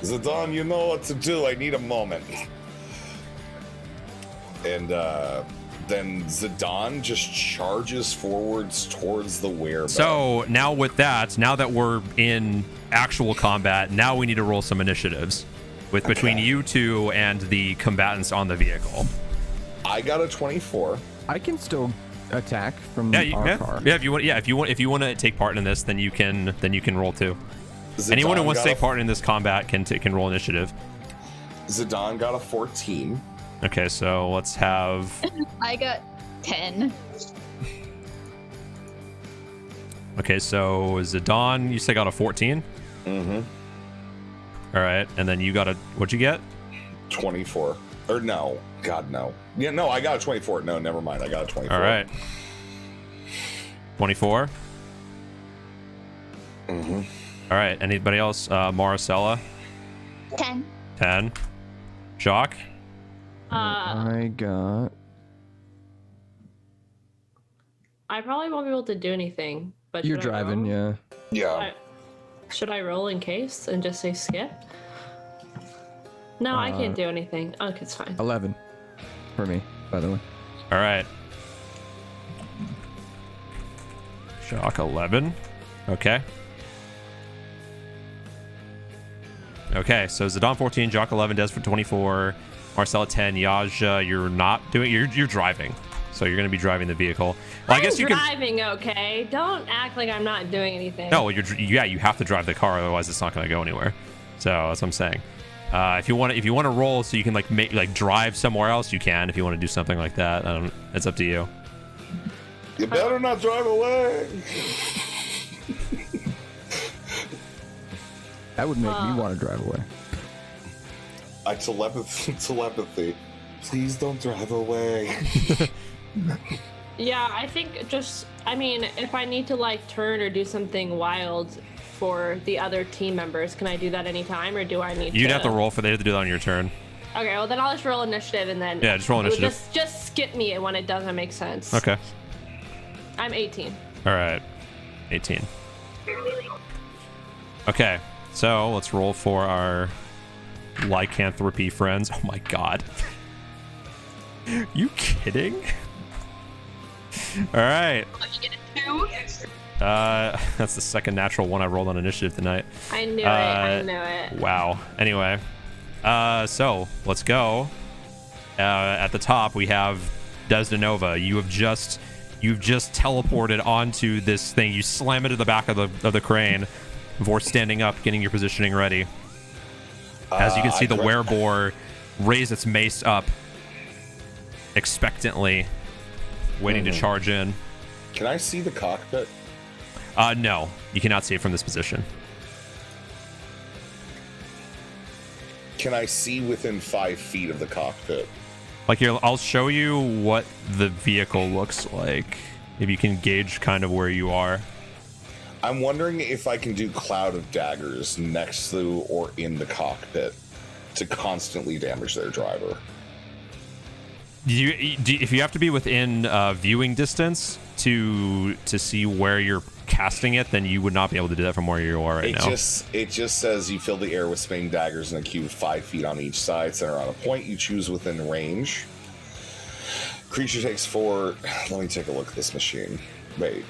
E: Zidane, you know what to do. I need a moment. And then Zidane just charges forwards towards the werebell.
A: So now with that, now that we're in actual combat, now we need to roll some initiatives between you two and the combatants on the vehicle.
E: I got a 24.
B: I can still attack from
A: Yeah,
B: our car.
A: if you want to take part in this, then you can roll too.
E: Zidane
A: Anyone who wants to
E: got
A: take part in this combat can roll initiative.
E: Zidane got a 14.
A: Okay, so let's have.
D: I got 10.
A: Okay, so Zidane, you say got a 14.
E: Mm-hmm.
A: All right, and then you got what'd you get?
E: 24. Or no. God, no. Yeah, no, I got a 24. No, never mind. I got a 24.
A: All right. 24.
E: Mm-hmm.
A: All right. Anybody else? Maricela?
D: 10.
A: 10. Jock?
B: I got.
C: I probably won't be able to do anything. But
B: You're
C: should I
B: driving,
C: roll?
B: yeah.
C: Should I roll in case and just say skip? No, I can't do anything. Okay, it's fine.
B: 11 for me, by the way.
A: All right. Jock 11. Okay. Okay, so Zidane 14, Jock 11, Des for 24, Marcella 10, Yaja, you're not doing, you're driving. So you're going to be driving the vehicle. Well, I guess you can.
C: Driving, okay? Don't act like I'm not doing anything.
A: No, you have to drive the car, otherwise it's not going to go anywhere. So that's what I'm saying. If you want to roll so you can like drive somewhere else, you can. If you want to do something like that, it's up to you.
E: You better not drive away.
B: That would make me want to drive away.
E: Telepathy. Please don't drive away.
C: Yeah, I think if I need to like turn or do something wild for the other team members, can I do that anytime, or do I need
A: You'd have to roll for they have to do that on your turn.
C: Okay, well then I'll just roll initiative and then
A: just roll initiative.
C: Just skip me when it doesn't make sense.
A: Okay.
C: I'm 18.
A: All right. 18. Okay. So let's roll for our lycanthropy friends. Oh my god. You kidding? All right.
D: You get a 2.
A: That's the second natural one I rolled on initiative tonight.
C: I knew it. I knew it.
A: Wow. Anyway, so let's go. At the top we have Desdenova. You've just teleported onto this thing. You slam it to the back of the crane before standing up, getting your positioning ready. As you can see, the werebore raise its mace up expectantly, waiting to charge in.
E: Can I see the cockpit?
A: No, you cannot see it from this position.
E: Can I see within 5 feet of the cockpit?
A: Like here, I'll show you what the vehicle looks like, if you can gauge kind of where you are.
E: I'm wondering if I can do Cloud of Daggers next to or in the cockpit to constantly damage their driver.
A: If you have to be within viewing distance to see where you're casting it, then you would not be able to do that from where you are right now.
E: It just says you fill the air with spinning daggers in a cube 5 feet on each side, center on a point you choose within range. Creature takes 4. Let me take a look at this machine. Wait.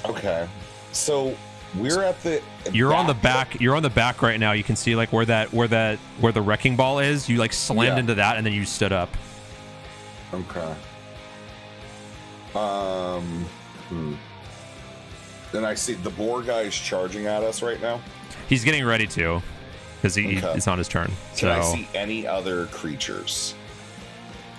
E: Okay. So we're at the.
A: You're on the back. You're on the back right now. You can see like where the wrecking ball is. You like slammed into that and then you stood up.
E: Okay. Then I see the boar guy is charging at us right now.
A: He's getting ready to, because it's on his turn.
E: Can I see any other creatures?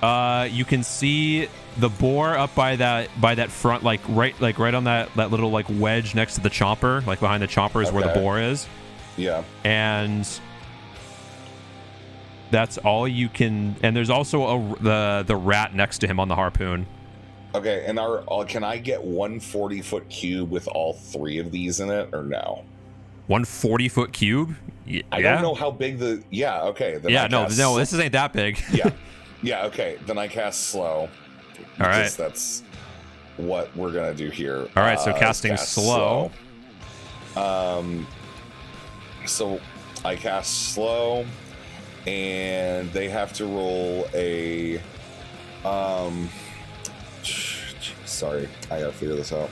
A: You can see the boar up by that front, like right on that little like wedge next to the chomper, like behind the chomper is where the boar is.
E: Yeah.
A: And that's all you can. And there's also the rat next to him on the harpoon.
E: Okay, and can I get 1 40-foot cube with all 3 of these in it, or no?
A: 1 40-foot cube?
E: I don't know how big the. Yeah. Okay. Then
A: no, this ain't that big.
E: Yeah. Okay. Then I cast slow.
A: All right.
E: That's what we're gonna do here.
A: All right. So casting slow.
E: So I cast slow, and they have to roll a. Sorry, I gotta figure this out.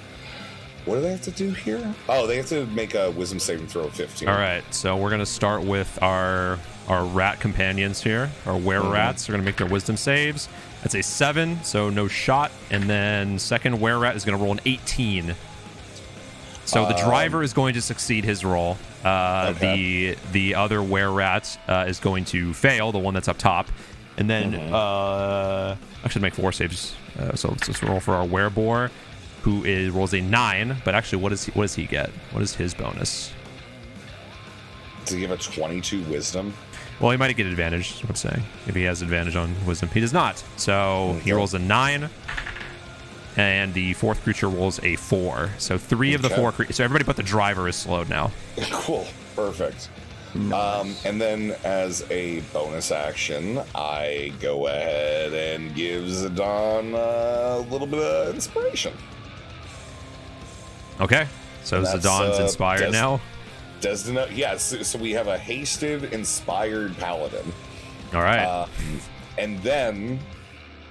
E: What do they have to do here? Oh, they have to make a wisdom saving throw of 15.
A: All right, so we're gonna start with our rat companions here, our were-rats. They're gonna make their wisdom saves. That's a 7, so no shot. And then second were-rat is gonna roll an 18. So the driver is going to succeed his roll. The other were-rat is going to fail, the one that's up top. And then actually make 4 saves. So let's roll for our were-boar, rolls a 9. But actually, what does he get? What is his bonus?
E: Does he have a 22 wisdom?
A: Well, he might get advantage, is what I'm saying. If he has advantage on wisdom. He does not. So he rolls a 9. And the fourth creature rolls a 4. So 3 of the 4 so everybody but the driver is slowed now.
E: Cool. Perfect.
B: Nice.
E: And then as a bonus action, I go ahead and give Zidane a little bit of inspiration.
A: Okay. So Zidane's inspired now.
E: So we have a hasted, inspired paladin.
A: All right.
E: And then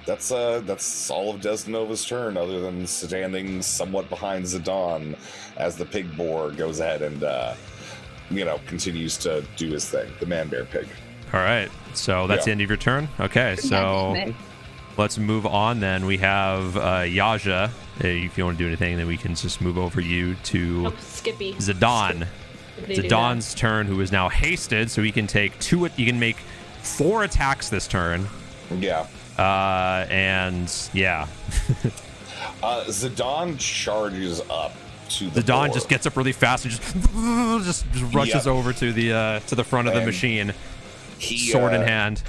E: that's all of Desnova's turn, other than standing somewhat behind Zidane as the pig boar goes ahead and continues to do his thing. The man bear pig.
A: All right. So that's the end of your turn. Okay. So let's move on then. We have Yaja. If you want to do anything, then we can just move over you to
C: Skippy.
A: Zidane. Zidane's turn, who is now hasted, so he can take 2. You can make 4 attacks this turn.
E: Yeah. Zidane charges up to the
A: Zidane
E: door.
A: just gets up really fast and just rushes over to the front of the machine, sword in hand.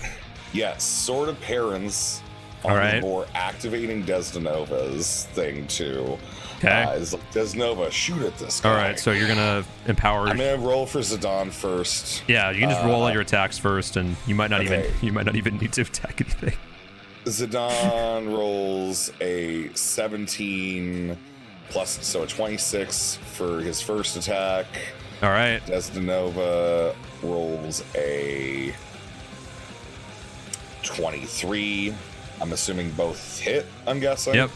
E: Yeah, Sword of Parents on the board, activating Desnova's thing too.
A: Okay.
E: Is like, Desnova, shoot at this guy.
A: All right, so you're gonna empower.
E: I'm gonna roll for Zidane first.
A: Yeah, you can just roll all your attacks first, and you might not even need to attack anything.
E: Zidane rolls a 17 plus, so a 26 for his first attack.
A: All right.
E: Desnova rolls a 23. I'm assuming both hit, I'm guessing.
A: Yep.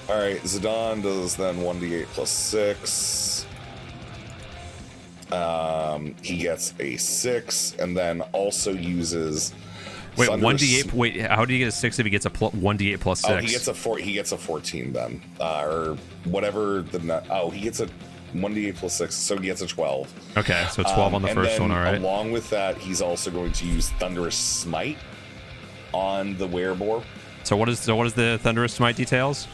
E: All right, Zidane does then 1d8 plus 6. He gets a 6, and then also uses.
A: Wait, 1d8. Wait, how do you get a 6 if he gets a 1d8 plus 6?
E: Oh, he gets a 14 then, or whatever the. Oh, he gets a 1d8 plus 6, so he gets a 12.
A: Okay, so 12 on the first one. All right.
E: Along with that, he's also going to use Thunderous Smite on the werebore.
A: So what is the Thunderous Smite details?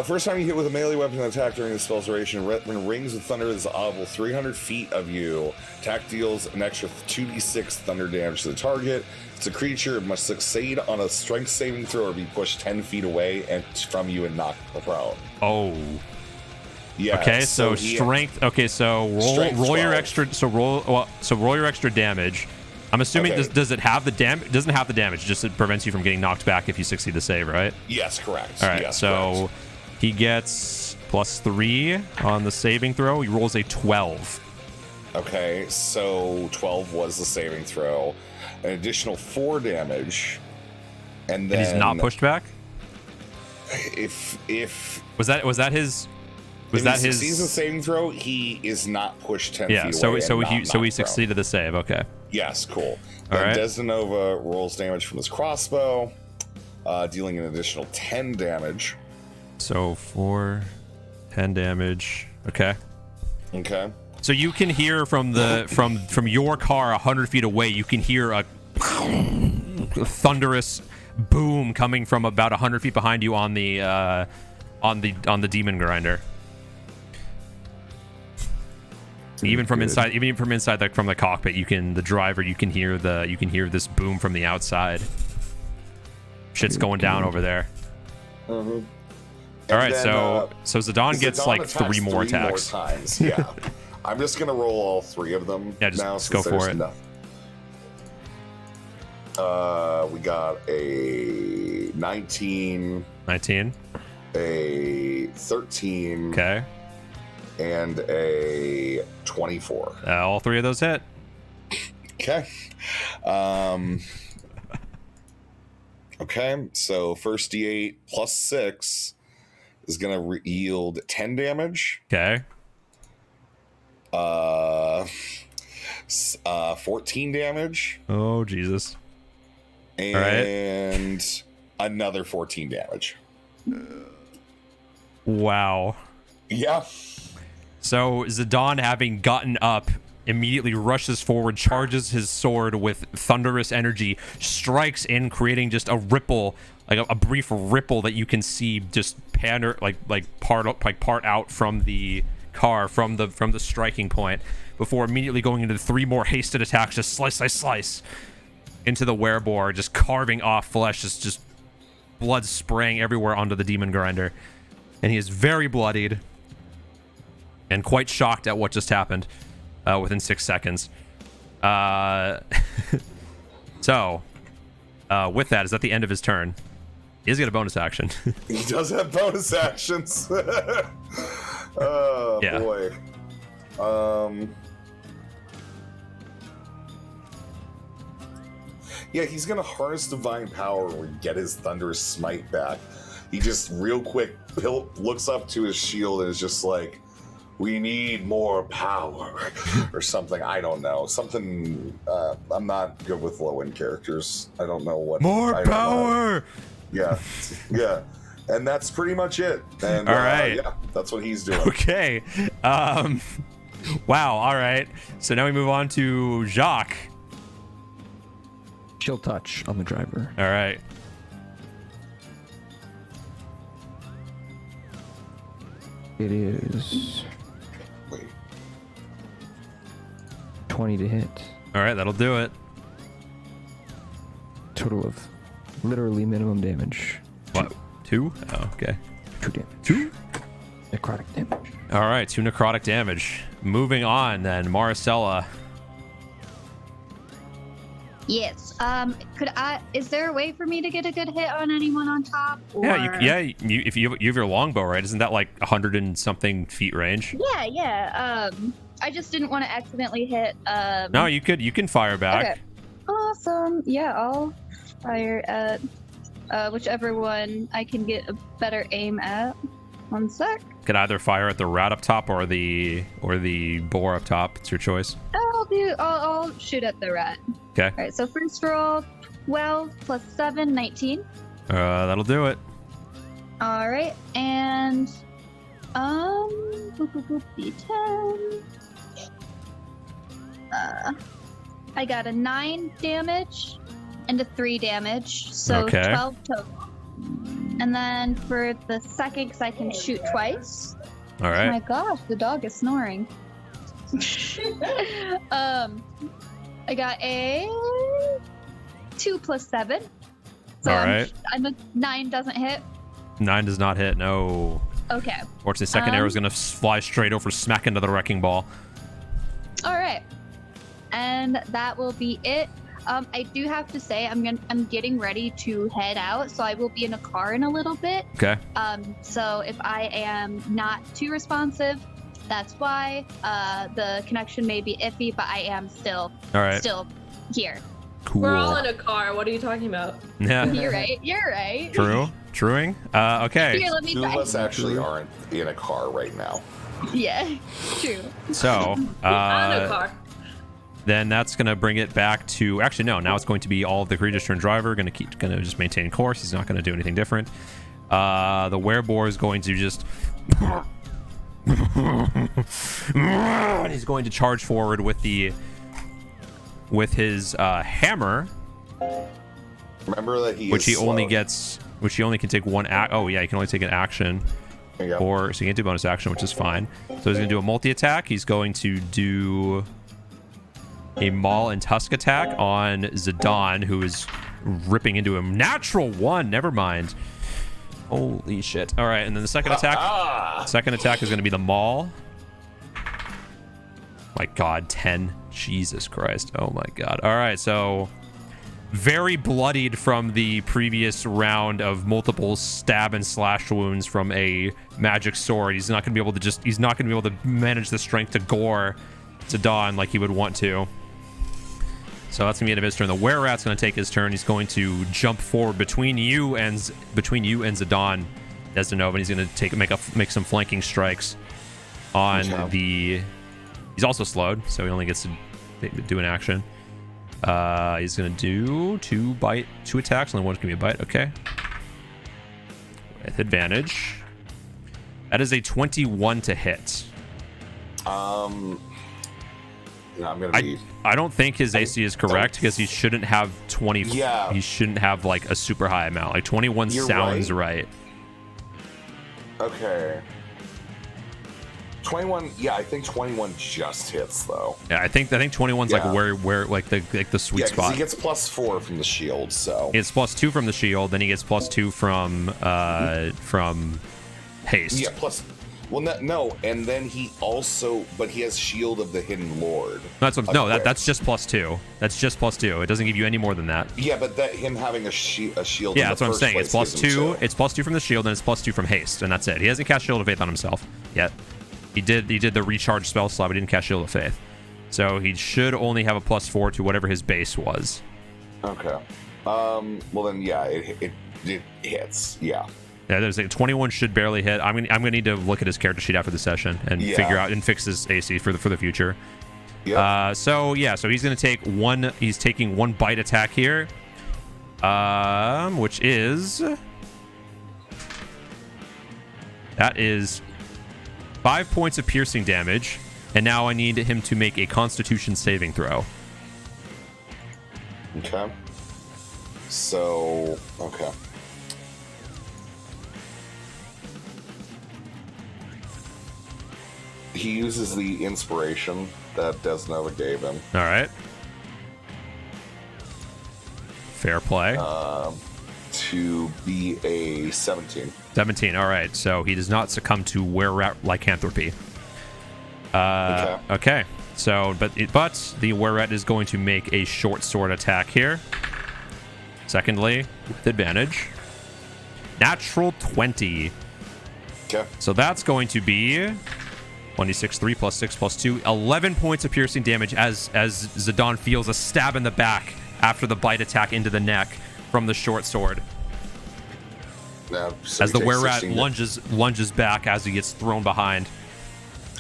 E: First time you hit with a melee weapon attack during the spell's duration, when rings with thunder is audible 300 feet of you. Attack deals an extra 2d6 thunder damage to the target. It's a creature, it must succeed on a strength saving throw or be pushed 10 feet away and from you and knocked prone.
A: Oh.
E: Yeah.
A: Okay, so strength. Okay, so roll your extra. So roll your extra damage. I'm assuming does it have the damage? Doesn't have the damage. Just it prevents you from getting knocked back if you succeed the save, right?
E: Yes, correct.
A: All right.
E: Yes,
A: so
E: correct.
A: He gets +3 on the saving throw. He rolls a 12.
E: Okay, so 12 was the saving throw. An additional 4 damage, and then
A: he's not pushed back.
E: If
A: was that his? Was that his
E: season saving throw? He is not pushed 10 feet away.
A: Yeah, so he succeeded the save. Okay.
E: Yes, cool.
A: All
E: then
A: right.
E: Desnova rolls damage from his crossbow, dealing an additional 10 damage.
A: So 10 damage. Okay.
E: Okay.
A: So you can hear from your car 100 feet away. You can hear a thunderous boom coming from about 100 feet behind you on the demon grinder. Even from inside, from the cockpit, you can hear this boom from the outside. Shit's going down over there.
E: Mm-hmm.
A: All right, so Zidane gets like 3 more attacks.
E: Times. Yeah, I'm just gonna roll all 3 of them.
A: Yeah, just go for it.
E: We got a 19.
A: 19.
E: A 13.
A: Okay.
E: And a 24.
A: All 3 of those hit.
E: Okay. Okay, so first D8 plus 6 is going to yield 10 damage.
A: Okay.
E: 14 damage.
A: Oh, Jesus.
E: And another 14 damage.
A: Wow.
E: Yeah.
A: So Zidane, having gotten up, immediately rushes forward, charges his sword with thunderous energy, strikes in, creating just a ripple, like a brief ripple that you can see just part out from the car, from the striking point, before immediately going into 3 more hasted attacks, just slice into the werebore, just carving off flesh, just blood spraying everywhere onto the demon grinder. And he is very bloodied and quite shocked at what just happened within 6 seconds. So, with that, is that the end of his turn? He does get a bonus action.
E: He does have bonus actions. Oh,
A: yeah.
E: Boy. Yeah, he's gonna harness divine power and get his thunderous smite back. He just real quick looks up to his shield and is just like, "We need more power," or something. I don't know. Something. I'm not good with low-end characters. I don't know what.
A: More power.
E: Yeah. And that's pretty much it. And
A: all right.
E: yeah, that's what he's doing.
A: Okay. Wow. All right. So now we move on to Jacques.
B: Chill touch on the driver.
A: All right.
B: It is
E: Wait.
B: 20 to hit.
A: All right. That'll do it.
B: Total of literally minimum damage.
A: What? 2? Oh, okay.
B: 2 damage.
A: 2?
B: Necrotic damage.
A: All right. 2 necrotic damage. Moving on then, Maricela.
D: Yes. Is there a way for me to get a good hit on anyone on top? Or...
A: If you have your longbow, right? Isn't that like 100 and something feet range?
D: Yeah. I just didn't want to accidentally hit.
A: No, you can fire back.
D: Okay. Awesome. Yeah, I'll fire at whichever one I can get a better aim at. 1 sec.
A: Could either fire at the rat up top or the boar up top. It's your choice.
D: I'll shoot at the rat.
A: Okay.
D: All right. So first roll, 12 plus 7, 19.
A: That'll do it.
D: All right, and D10. I got a 9 damage and a 3 damage, so
A: Okay.
D: 12 total. And then for the second, because I can shoot twice.
A: All
D: Oh
A: right.
D: my gosh, the dog is snoring. I got a 2 plus 7. So
A: All right.
D: I'm a 9 doesn't hit.
A: 9 does not hit. No.
D: Okay.
A: Fortunately, second arrow is gonna fly straight over, smack into the wrecking ball.
D: All right. And that will be it. I do have to say I'm getting ready to head out, so I will be in a car in a little bit.
A: Okay.
D: So if I am not too responsive, that's why. The connection may be iffy, but I am still here.
A: Cool.
C: We're all in a car. What are you talking about?
A: Yeah.
D: You're right.
A: Truing. Okay.
D: Here, let me
E: Two of
D: try.
E: us actually aren't in a car right now.
D: Yeah, true.
A: So,
C: I'm in a car.
A: then that's gonna bring it back to. Actually, no. Now it's going to be all of the Egregious turn driver. Gonna just maintain course. He's not gonna do anything different. The werebore is going to just. And he's going to charge forward with his hammer,
E: Remember that he
A: which
E: is
A: he only
E: slowed.
A: can take one act. Oh yeah, he can only take an action,
E: Yep.
A: so he can't do bonus action, which is fine. So he's gonna do a multi attack. He's going to do a maul and tusk attack on Zidane, who is ripping into him. Natural 1. Never mind. Holy shit! All right, and then the second attack. Second attack is going to be the maul. My God, 10. Jesus Christ. Oh my God. All right, so very bloodied from the previous round of multiple stab and slash wounds from a magic sword. He's not going to be able to he's not going to be able to manage the strength to gore Zidane like he would want to. So that's gonna be the end of his turn. The were-rat's gonna take his turn. He's going to jump forward between you and Zidane, Desdenova, and he's gonna make some flanking strikes on the. He's also slowed, so he only gets to do an action. He's gonna do 2 attacks. Only one's gonna be a bite. Okay. With advantage. That is a 21 to hit.
E: Yeah, I'm gonna be.
A: I don't think his AC is correct because he shouldn't have 20.
E: Yeah.
A: He shouldn't have like a super high amount. Like 21
E: You're
A: sounds right.
E: Okay. 21. Yeah, I think 21 just hits though.
A: Yeah, I think 21's
E: Yeah.
A: like where like the sweet
E: Yeah, because
A: spot.
E: he gets +4 from the shield. So
A: He gets +2 from the shield, then he gets +2 from haste.
E: yeah, plus. Well, no, and then he also, but he has Shield of the Hidden Lord.
A: That's what, no,
E: equipped.
A: that's just +2. That's just +2. It doesn't give you any more than that.
E: Yeah, but that him having a shield.
A: Yeah,
E: in
A: that's
E: the
A: what I'm
E: first
A: saying. It's
E: place gives him
A: +2.
E: two.
A: It's +2 from the shield, and it's +2 from haste, and that's it. He hasn't cast Shield of Faith on himself yet. He did the recharge spell slot, but he didn't cast Shield of Faith. So he should only have a +4 to whatever his base was.
E: Okay. Well then, yeah, it hits. Yeah.
A: Yeah, there's like 21 should barely hit. I'm gonna need to look at his character sheet after the session and
E: Yeah.
A: figure out and fix his AC for the future.
E: Yep.
A: So he's gonna take one. He's taking one bite attack here, which is 5 points of piercing damage, and now I need him to make a Constitution saving throw.
E: Okay. So okay. He uses the inspiration that Desnova gave him.
A: All right. Fair play.
E: To be a 17.
A: 17. All right. So he does not succumb to were-rat lycanthropy. Okay. So, but the were-rat is going to make a short sword attack here. Secondly, with advantage. Natural 20.
E: Okay.
A: So that's going to be 26, 3 plus 6 plus 2, 11 points of piercing damage as Zidane feels a stab in the back after the bite attack into the neck from the short sword.
E: Now, so
A: As
E: he
A: the
E: takes
A: were-rat
E: 16
A: lunges back as he gets thrown behind.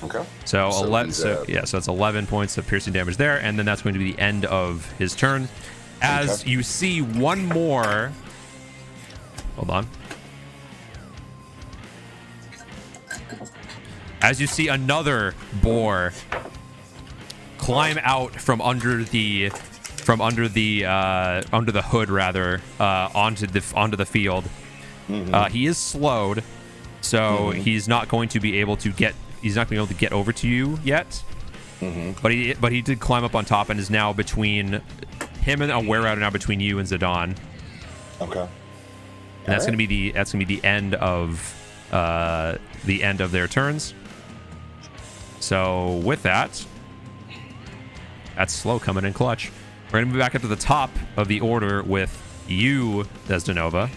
E: Okay.
A: So,
E: So
A: 11.
E: he's
A: So yeah, so that's 11 points of piercing damage there, and then that's going to be the end of his turn. As
E: Okay.
A: you see one more. Hold on. As you see another boar climb out from under the hood rather onto the field. He is slowed, so he's not going to be able to get over to you yet. But he did climb up on top and is now between him and a were-rat are now between you and Zidane.
E: Okay.
A: And that's gonna be the end of their turns. So with that, that's slow coming in clutch. We're gonna move back up to the top of the order with you, Desdenova.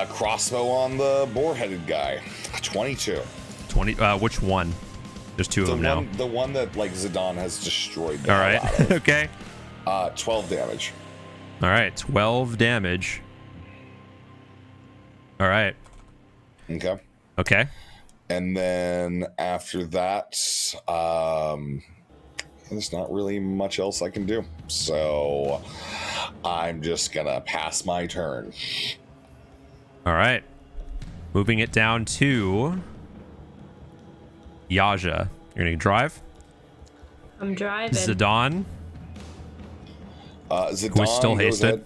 E: Crossbow on the boar-headed guy. 22.
A: 20. Which one? There's two of them now.
E: The one that like Zidane has destroyed. The
A: All
E: hell
A: right.
E: out of.
A: Okay.
E: 12 damage.
A: All right. 12 damage. All right.
E: Okay.
A: Okay.
E: And then after that, there's not really much else I can do. So I'm just gonna pass my turn.
A: All right. Moving it down to Yaja. You're gonna drive.
C: I'm driving.
A: Zidane.
E: Zidane
A: Who is still
E: goes
A: hasted?
E: ahead-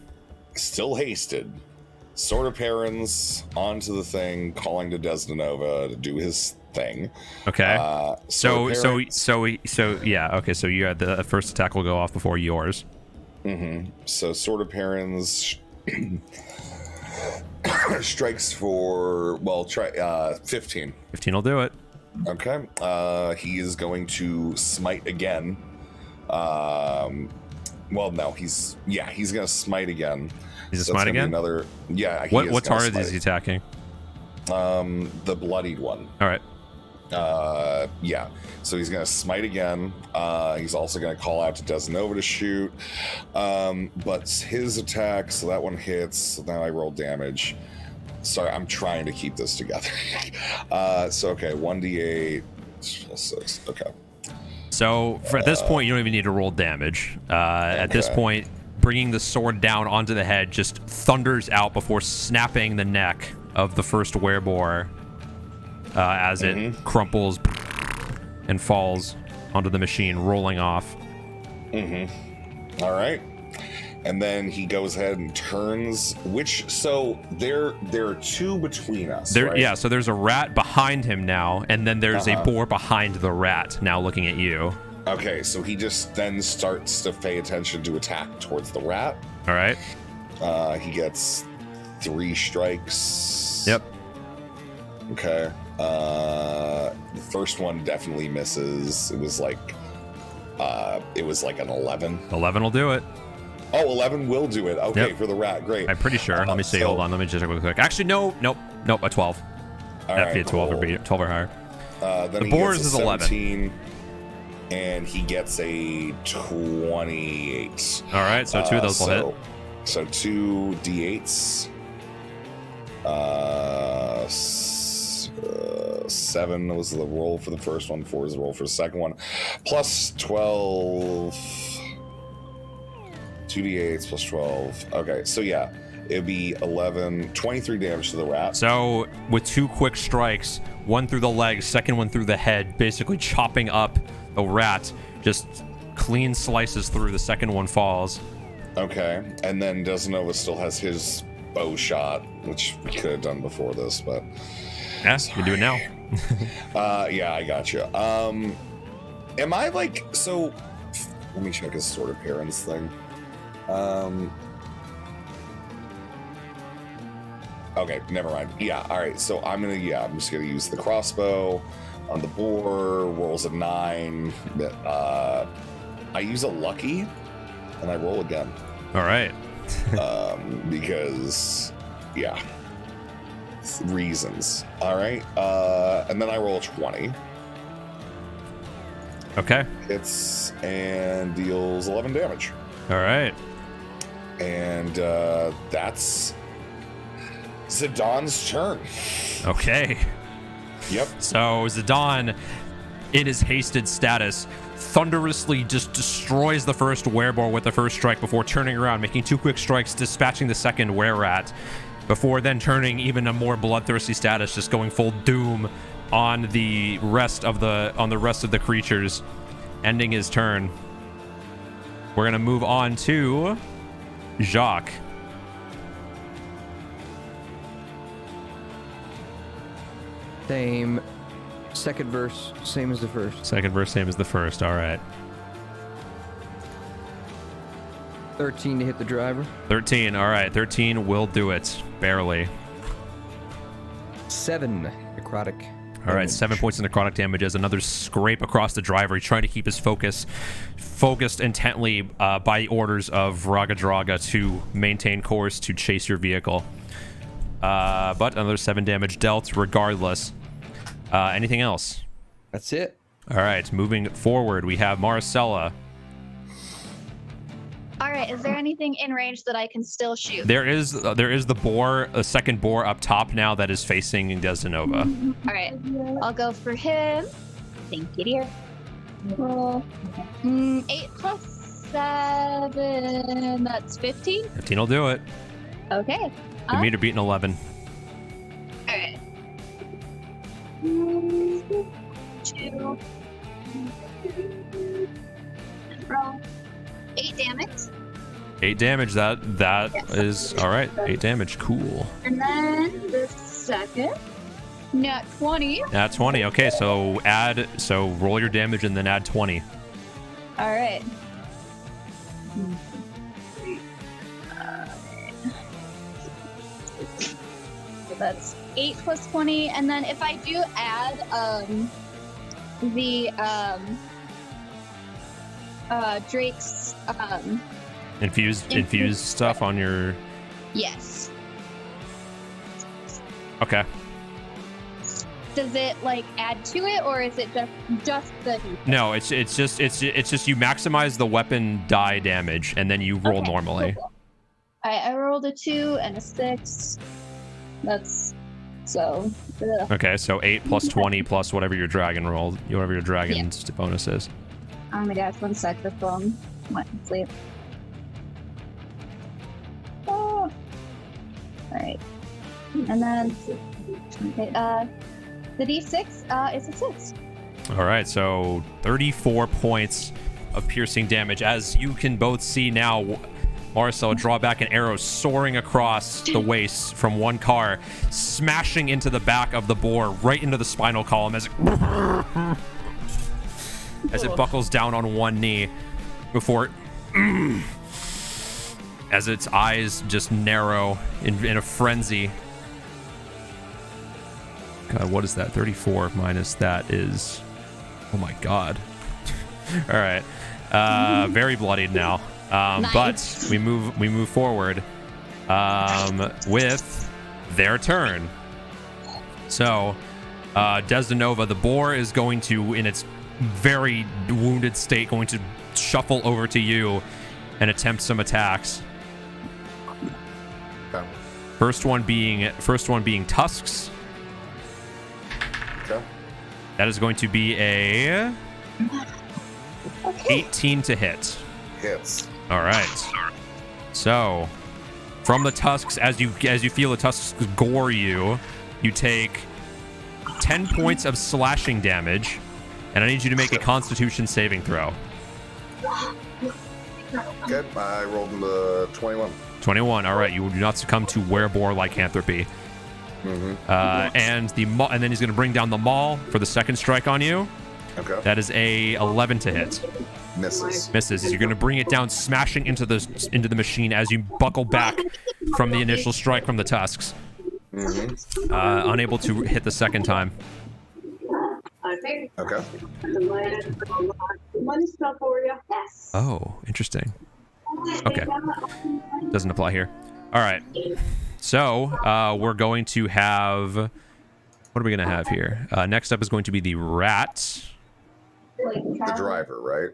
E: still hasted. Sword of Perins onto the thing, calling to Desdenova to do his thing.
A: Okay.
E: Sword
A: So
E: of
A: yeah. Okay. So you had the first attack will go off before yours.
E: So Sword of Perins strikes for 15.
A: 15 will do it.
E: Okay. He is going to smite again. No, he's gonna smite again.
A: He's a
E: So
A: smite
E: that's gonna be
A: again.
E: Another, yeah. he
A: What
E: is
A: what
E: gonna
A: target
E: smite.
A: is he attacking?
E: The bloodied one.
A: All right.
E: Yeah. So he's gonna smite again. He's also gonna call out to Desnova to shoot. But his attack, so that one hits. So now I roll damage. Sorry, I'm trying to keep this together. Okay, 1d8 plus 6. Okay.
A: So at this point, you don't even need to roll damage. At this
E: Okay.
A: point, bringing the sword down onto the head just thunders out before snapping the neck of the first wereboar as it crumples and falls onto the machine, rolling off.
E: Mm-hmm. All right. And then he goes ahead and turns. So there are two between us. Right?
A: Yeah. So there's a rat behind him now, and then there's a boar behind the rat now looking at you.
E: Okay, so he just then starts to pay attention to attack towards the rat.
A: All right.
E: He gets 3 strikes.
A: Yep.
E: Okay. The first one definitely misses. It was like an 11.
A: 11 will do it.
E: Oh, 11 will do it. Okay,
A: Yep.
E: for the rat. Great.
A: I'm pretty sure. Let me see. Hold on. Let me just check real quick. Actually, nope. A 12.
E: All
A: That'd be a
E: right,
A: 12
E: cool.
A: or 12 or higher.
E: Then
A: The
E: he
A: boar's
E: gets
A: is
E: a
A: 11.
E: 17, and he gets a 28.
A: All right. So 2 of those will hit.
E: So 2 d8s. 7 was the roll for the first one. 4 is the roll for the second one. Plus 12. 2 d8s plus 12. Okay, so yeah, it'd be 11, 23 damage to the rat.
A: So with 2 quick strikes, one through the legs, second one through the head, basically chopping up the rat, just clean slices through. The second one falls.
E: Okay, and then Desanova still has his bow shot, which we could have done before this, but
A: Yeah, you can do it now.
E: yeah, I got you. Am I like so? Let me check his sword appearance thing. Okay, never mind. Yeah, all right. So I'm just gonna use the crossbow on the boar. Rolls a 9. I use a lucky, and I roll again.
A: All right.
E: Because, yeah, reasons. All right. And then I roll a 20.
A: Okay.
E: Hits and deals 11 damage.
A: All right.
E: And that's Zidon's turn.
A: Okay.
E: Yep.
A: So Zidon, in his hasted status, thunderously just destroys the first wereboar with the first strike before turning around, making 2 quick strikes, dispatching the second wererat, before then turning even a more bloodthirsty status, just going full doom on the rest of the creatures, ending his turn. We're gonna move on to Jacques.
B: Same. Second verse, same as the first.
A: Second verse, same as the first. All right.
B: 13 to hit the driver.
A: 13. All right. 13 will do it. Barely.
B: 7 necrotic.
A: All right. 7 points of necrotic damage as another scrape across the driver. He's trying to keep his focused intently by orders of Ragadraga to maintain course to chase your vehicle. But another 7 damage dealt regardless. Anything else?
B: That's it.
A: All right. Moving forward, we have Marcella.
D: All right, is there anything in range that I can still shoot?
A: There is the boar, a second boar up top now that is facing Desanova.
D: All right, I'll go for him. Thank you, dear. Roll. 8 plus 7, that's 15.
A: 15 will do it.
D: Okay.
A: The meter beating 11.
D: All right. 2. Roll. 8 damage.
A: 8 damage. That
D: Yes.
A: is all right. 8 damage. Cool.
D: And then the second. Nat 20.
A: Nat 20. Okay, so roll your damage and then add 20.
D: All right. So that's 8 plus 20, and then if I do add the Drake's
A: Infused stuff on your.
D: yes.
A: Okay.
D: Does it like add to it, or is it just the?
A: No, it's just you maximize the weapon die damage and then you roll
D: Okay,
A: normally.
D: cool. I rolled a 2 and a 6. That's so.
A: Okay, so 8 plus 20 plus whatever your dragon rolled, whatever your dragon's bonus is.
D: Oh my gosh, 1 sec, the phone went to sleep. Oh. Alright. And then, okay, the D6 is a 6.
A: All right, so 34 points of piercing damage. As you can both see now, Marcel draw back an arrow soaring across the waist from one car, smashing into the back of the boar, right into the spinal column as it buckles down on one knee before as its eyes just narrow in a frenzy. God, what is that? 34 minus that is... Oh my god. All right. Very bloodied now.
D: Nice.
A: But we move forward with their turn. So, Desdenova, the boar is going to, in its very wounded state, going to shuffle over to you and attempt some attacks.
E: Okay.
A: First one being tusks.
E: Okay.
A: That is going to be a 18 to hit.
E: Hits.
A: All right. So, from the tusks, as you feel the tusks gore you, you take 10 points of slashing damage, and I need you to make a Constitution saving throw.
E: Okay, I rolled the 21.
A: 21. All right. You do not succumb to wereboar lycanthropy. And then he's going to bring down the maul for the second strike on you.
E: Okay.
A: That is a 11 to hit. Misses. You're going to bring it down, smashing into the machine as you buckle back from the initial strike from the tusks. Unable to hit the second time.
E: Okay.
A: Oh, interesting. Okay. Doesn't apply here. All right. So we're going to have... What are we going to have here? Next up is going to be the rat.
E: The driver, right?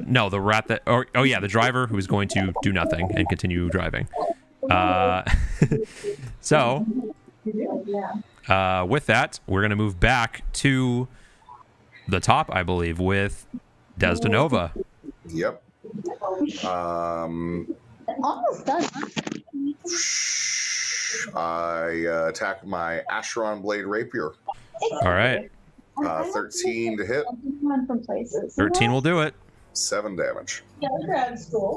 A: No, the rat that... Oh, yeah, the driver who is going to do nothing and continue driving. So, with that, we're going to move back to the top, I believe, with Desdenova.
E: Yep.
D: Almost done.
E: I attack my Acheron Blade Rapier.
A: All right.
E: 13 to hit.
A: 13 will do it.
E: 7 damage.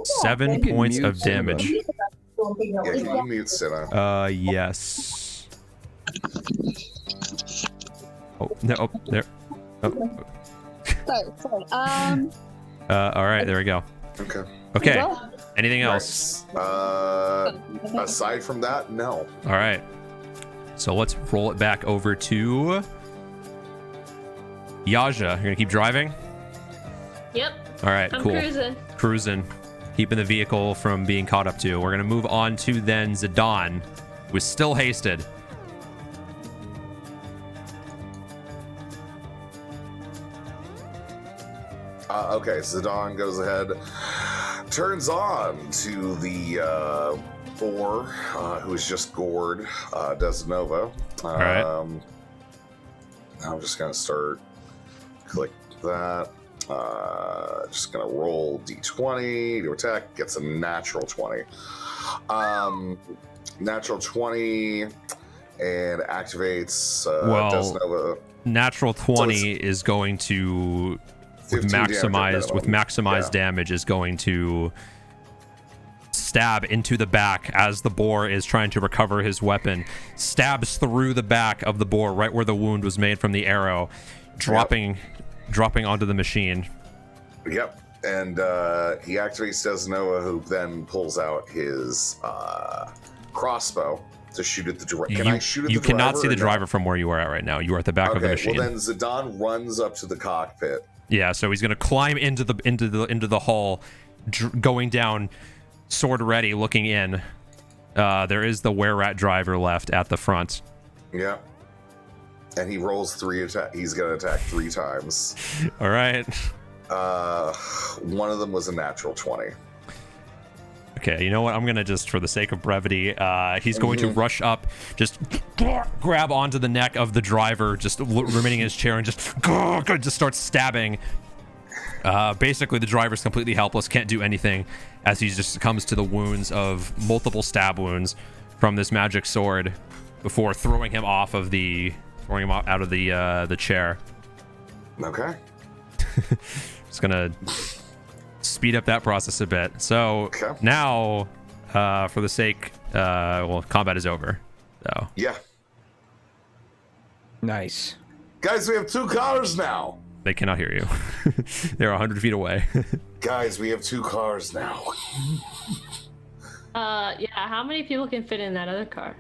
A: 7 points of damage.
E: Yeah, can you mute Cinna?
A: Yes. Oh, no, oh, there. Oh.
D: Sorry.
A: All right, there we go. Okay. Anything else?
E: Aside from that, no.
A: All right. So let's roll it back over to Yaja. You're gonna keep driving?
C: Yep.
A: All right,
C: I'm
A: cool.
C: cruising.
A: Keeping the vehicle from being caught up to. We're gonna move on to then Zidane, who is still hasted.
E: Okay, Zidane goes ahead, turns on to the boar who is just gored Desdenova.
A: All right.
E: I'm just gonna start click that. Just gonna roll d20 to attack. Gets a natural 20. Natural 20 and activates Desdenova.
A: Natural 20 is going to maximized damage is going to stab into the back as the boar is trying to recover his weapon. Stabs through the back of the boar right where the wound was made from the arrow, dropping onto the machine.
E: Yep. And he activates Desdenova, who then pulls out his crossbow to shoot at the driver. Can I shoot at the driver?
A: You cannot see the driver from where you are at right now. You are at the back of the machine.
E: Well, then Zidane runs up to the cockpit.
A: Yeah, so he's gonna climb into the hull, going down, sword ready, looking in. There is the were-rat driver left at the front.
E: Yeah. And he rolls 3 attack. He's gonna attack 3 times.
A: All right.
E: One of them was a natural 20.
A: Okay, you know what? I'm gonna just, for the sake of brevity, he's going to rush up, just grab onto the neck of the driver, just remaining in his chair, and just start stabbing. Basically, the driver's completely helpless, can't do anything, as he just succumbs to the wounds of multiple stab wounds from this magic sword, before throwing him out of the chair.
E: Okay.
A: Just gonna speed up that process a bit. So
E: Okay.
A: now, for the sake, well, combat is over. So
E: Yeah.
B: Nice.
E: Guys, we have 2 cars now.
A: they cannot hear you. They're 100 feet away.
E: Guys, we have 2 cars now.
C: Yeah, how many people can fit in that other car?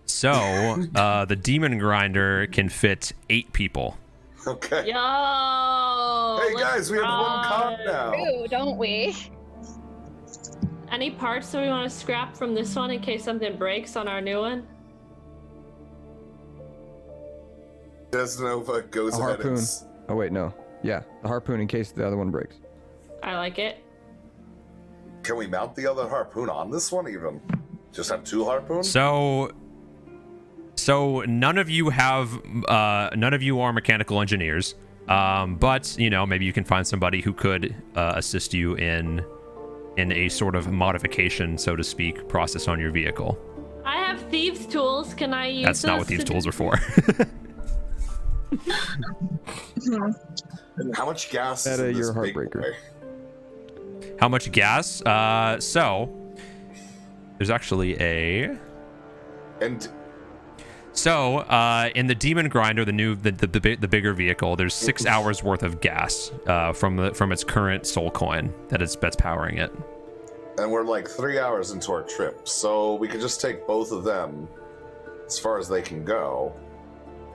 A: So the demon grinder can fit 8 people.
E: Okay.
C: Yo!
E: Hey
C: let's
E: guys, we have 1 car
C: ride.
E: now.
D: True, don't we?
C: Any parts that we want to scrap from this one in case something breaks on our new one?
E: Desnova goes
B: A
E: ahead
B: harpoon.
E: and
B: Oh wait, no. Yeah, the harpoon in case the other one breaks.
C: I like it.
E: can we mount the other harpoon on this one even? Just have 2 harpoons?
A: So none of you are mechanical engineers. But you know, maybe you can find somebody who could assist you in a sort of modification, so to speak, process on your vehicle.
C: I have thieves' tools. Can I use
A: That's not
C: those
A: what these
C: to
A: tools are for.
E: How much gas is
B: That,
E: in this
B: your
E: big
B: heartbreaker.
E: boy?
A: How much gas? So there's actually a.
E: And
A: So, in the Demon Grinder, the bigger vehicle, there's 6 hours worth of gas from its current soul coin that's powering it.
E: we're like 3 hours into our trip, so we could just take both of them as far as they can go.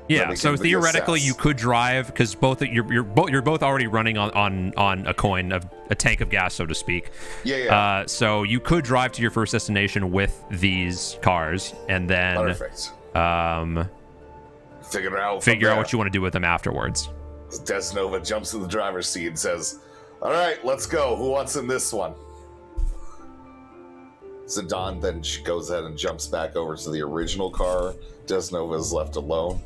A: Yeah.
E: we
A: So
E: can
A: theoretically,
E: reassess.
A: you could drive because you're both already running on a coin of a tank of gas, so to speak.
E: Yeah.
A: So you could drive to your first destination with these cars, and then
E: Perfect. Figure out
A: what you want to do with them afterwards.
E: Desnova jumps in the driver's seat and says, "All right, let's go. Who wants in this one?" Zidane then goes ahead and jumps back over to the original car. Desnova is left alone.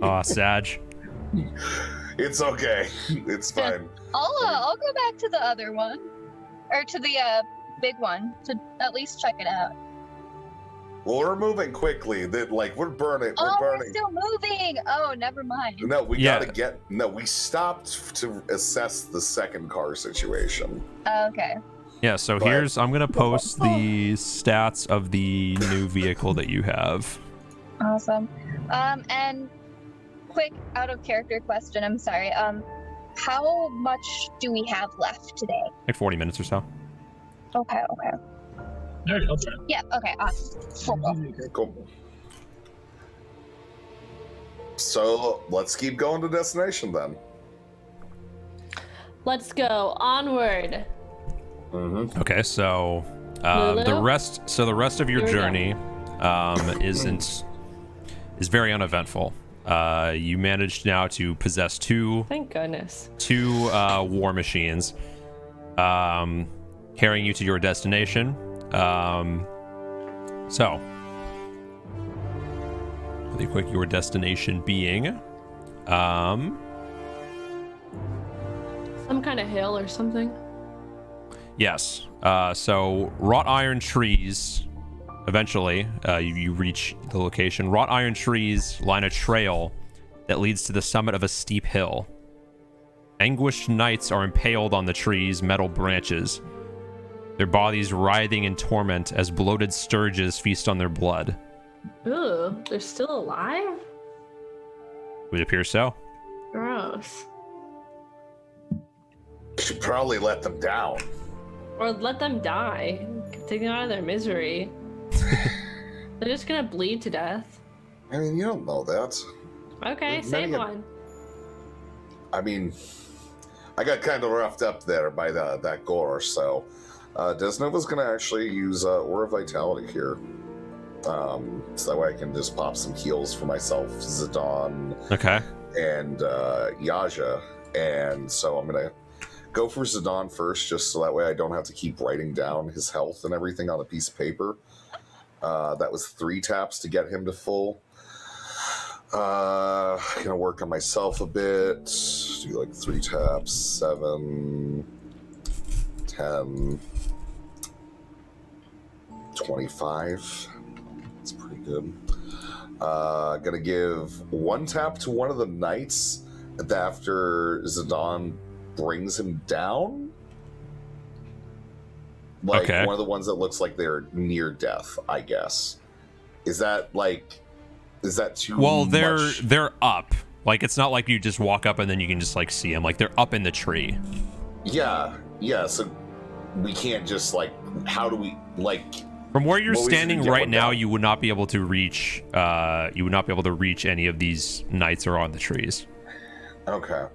A: Oh, Sag.
E: It's okay. It's fine.
D: I'll go back to the other one, or to the big one to at least check it out.
E: Well, we're moving quickly. We're burning.
D: Oh,
E: We're
D: we're
E: burning.
D: still moving. Oh, never mind.
E: No, we
A: Yeah.
E: gotta get. No, we stopped to assess the second car situation.
D: Okay.
A: Yeah, so
E: But-
A: I'm gonna post the stats of the new vehicle that you have.
D: Awesome. And quick out of character question. I'm sorry. How much do we have left today?
A: Like 40 minutes or so.
D: Okay.
H: Alright, I'll try.
D: Yeah. Okay. Awesome. Cool.
E: Cool. So let's keep going to destination then.
C: Let's go onward.
E: Mm-hmm.
A: Okay, so
C: Lulu?
A: the rest of your
C: Here we go.
A: journey is very uneventful. You managed now to possess two
C: Thank goodness.
A: war machines, carrying you to your destination. So, really quick, your destination being,
C: Some kind of hill or something.
A: yes. So wrought iron trees. Eventually, you reach the location. Wrought iron trees line a trail that leads to the summit of a steep hill. Anguished knights are impaled on the trees' metal branches, their bodies writhing in torment as bloated sturges feast on their blood.
C: Ooh, they're still alive?
A: Would appear so.
C: Gross.
E: Should probably let them down.
C: Or let them die. Take them out of their misery. They're just gonna bleed to death.
E: I mean, you don't know that.
C: Okay,
E: Many
C: save
E: of-
C: one.
E: I mean, I got kind of roughed up there by that gore, so Desnova's gonna actually use Aura Vitality here. So that way I can just pop some heals for myself, Zidane,
A: Okay.
E: and Yaja. And so I'm gonna go for Zidane first, just so that way I don't have to keep writing down his health and everything on a piece of paper. That was 3 taps to get him to full. Gonna work on myself a bit. Do like 3 taps, 7, 10, 25. That's pretty good. Gonna give one tap to one of the knights after Zidane brings him down. Like
A: Okay.
E: one of the ones that looks like they're near death, I guess. Is that too
A: Well,
E: much?
A: they're up. Like, it's not like you just walk up and then you can just like see them. Like, they're up in the tree.
E: Yeah. So we can't just like. How do we like?
A: From where you're
E: Well, we should
A: standing
E: get
A: right
E: one
A: now,
E: down.
A: you would not be able to reach. You would not be able to reach any of these knights or on the trees.
E: Okay.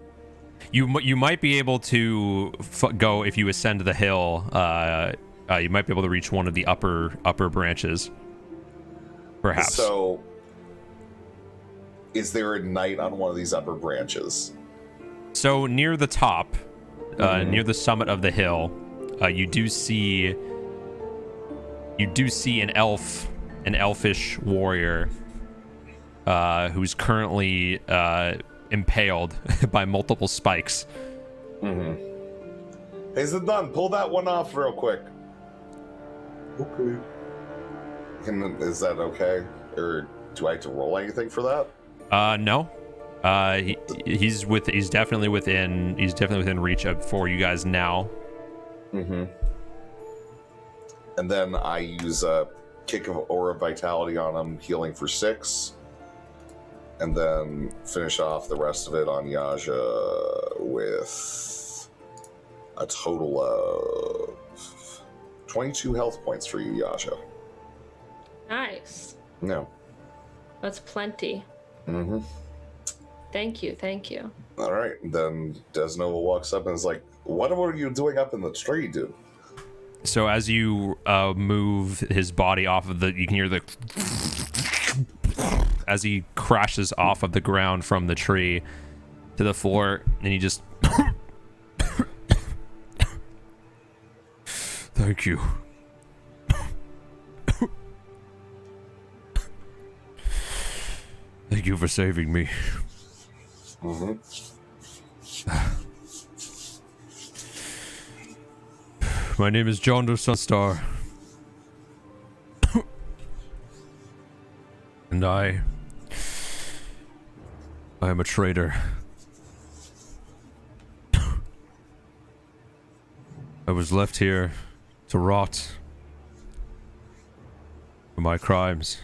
A: You might be able to go if you ascend the hill. You might be able to reach one of the upper branches. Perhaps.
E: So, is there a knight on one of these upper branches?
A: So near the top, near the summit of the hill, you do see an elfish warrior, who's currently impaled by multiple spikes.
E: Mm-hmm. Hey, Zidane, pull that one off real quick. Okay. Is that okay? Or do I have to roll anything for that?
A: No. He's definitely within reach for you guys now.
E: Mm-hmm. And then I use a kick of Aura Vitality on him, healing for 6. And then finish off the rest of it on Yaja with a total of 22 health points for you, Yaja.
C: Nice.
E: No.
C: That's plenty.
E: Mm-hmm.
C: Thank you.
E: All right. Then Desnova walks up and is like, "What are you doing up in the tree, dude?"
A: So as you move his body off of you can hear the as he crashes off of the ground from the tree to the floor, and he just thank you. Thank you for saving me.
E: Mm-hmm.
A: My name is John Sunstar. And I am a traitor. I was left here to rot for my crimes.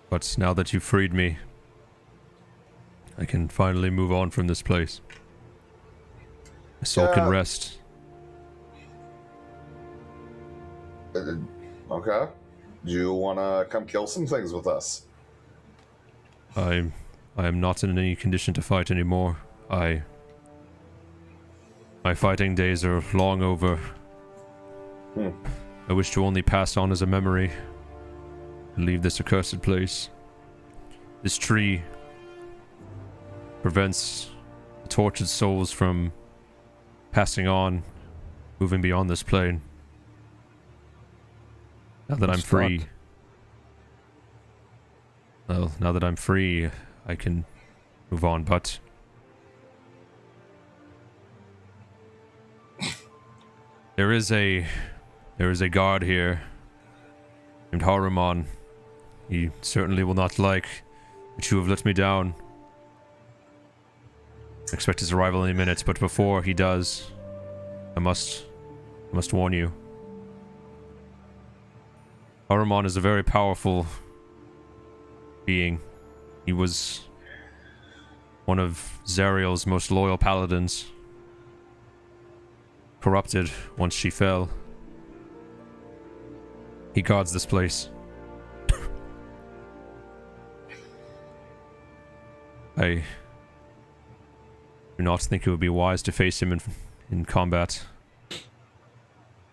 A: But now that you freed me, I can finally move on from this place. My soul can rest.
E: Okay. Do you want to come kill some things with us?
A: I am not in any condition to fight anymore. My fighting days are long over. I wish to only pass on as a memory and leave this accursed place. This tree prevents the tortured souls from passing on, moving beyond this plane. Now that I'm free. Well, now that I'm free, I can move on, but there is a guard here named Haruman. He certainly will not like that you have let me down. I expect his arrival any minute, but before he does, I must warn you. Haruman is a very powerful being. He was one of Zariel's most loyal paladins. Corrupted once she fell. He guards this place. I do not think it would be wise to face him in combat.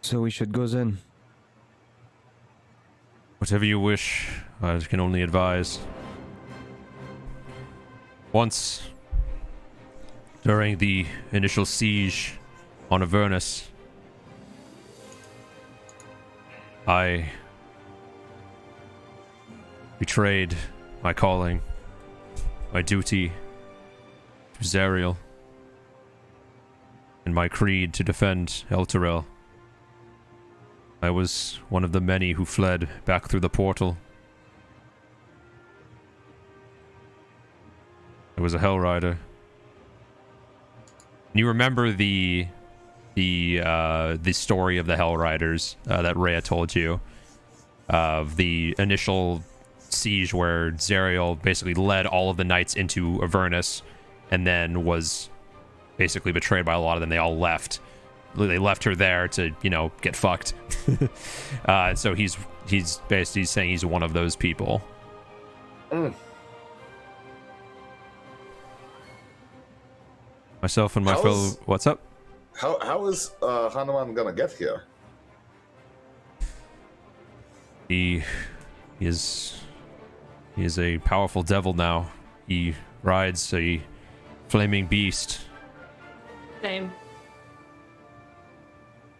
B: So we should go then.
A: Whatever you wish, I can only advise. Once, during the initial siege on Avernus, I betrayed my calling, my duty to Zariel, and my creed to defend Elturel. I was one of the many who fled back through the portal. I was a Hell Rider. You remember the story of the Hell Riders that Rhea told you, of the initial siege where Zariel basically led all of the knights into Avernus and then was basically betrayed by a lot of them. They all left. They left her there to, you know, get fucked. So he's basically saying he's one of those people. Myself and my fellow... What's up?
E: How is Hanuman gonna get here?
A: He is a powerful devil now. He rides a flaming beast.
C: Same.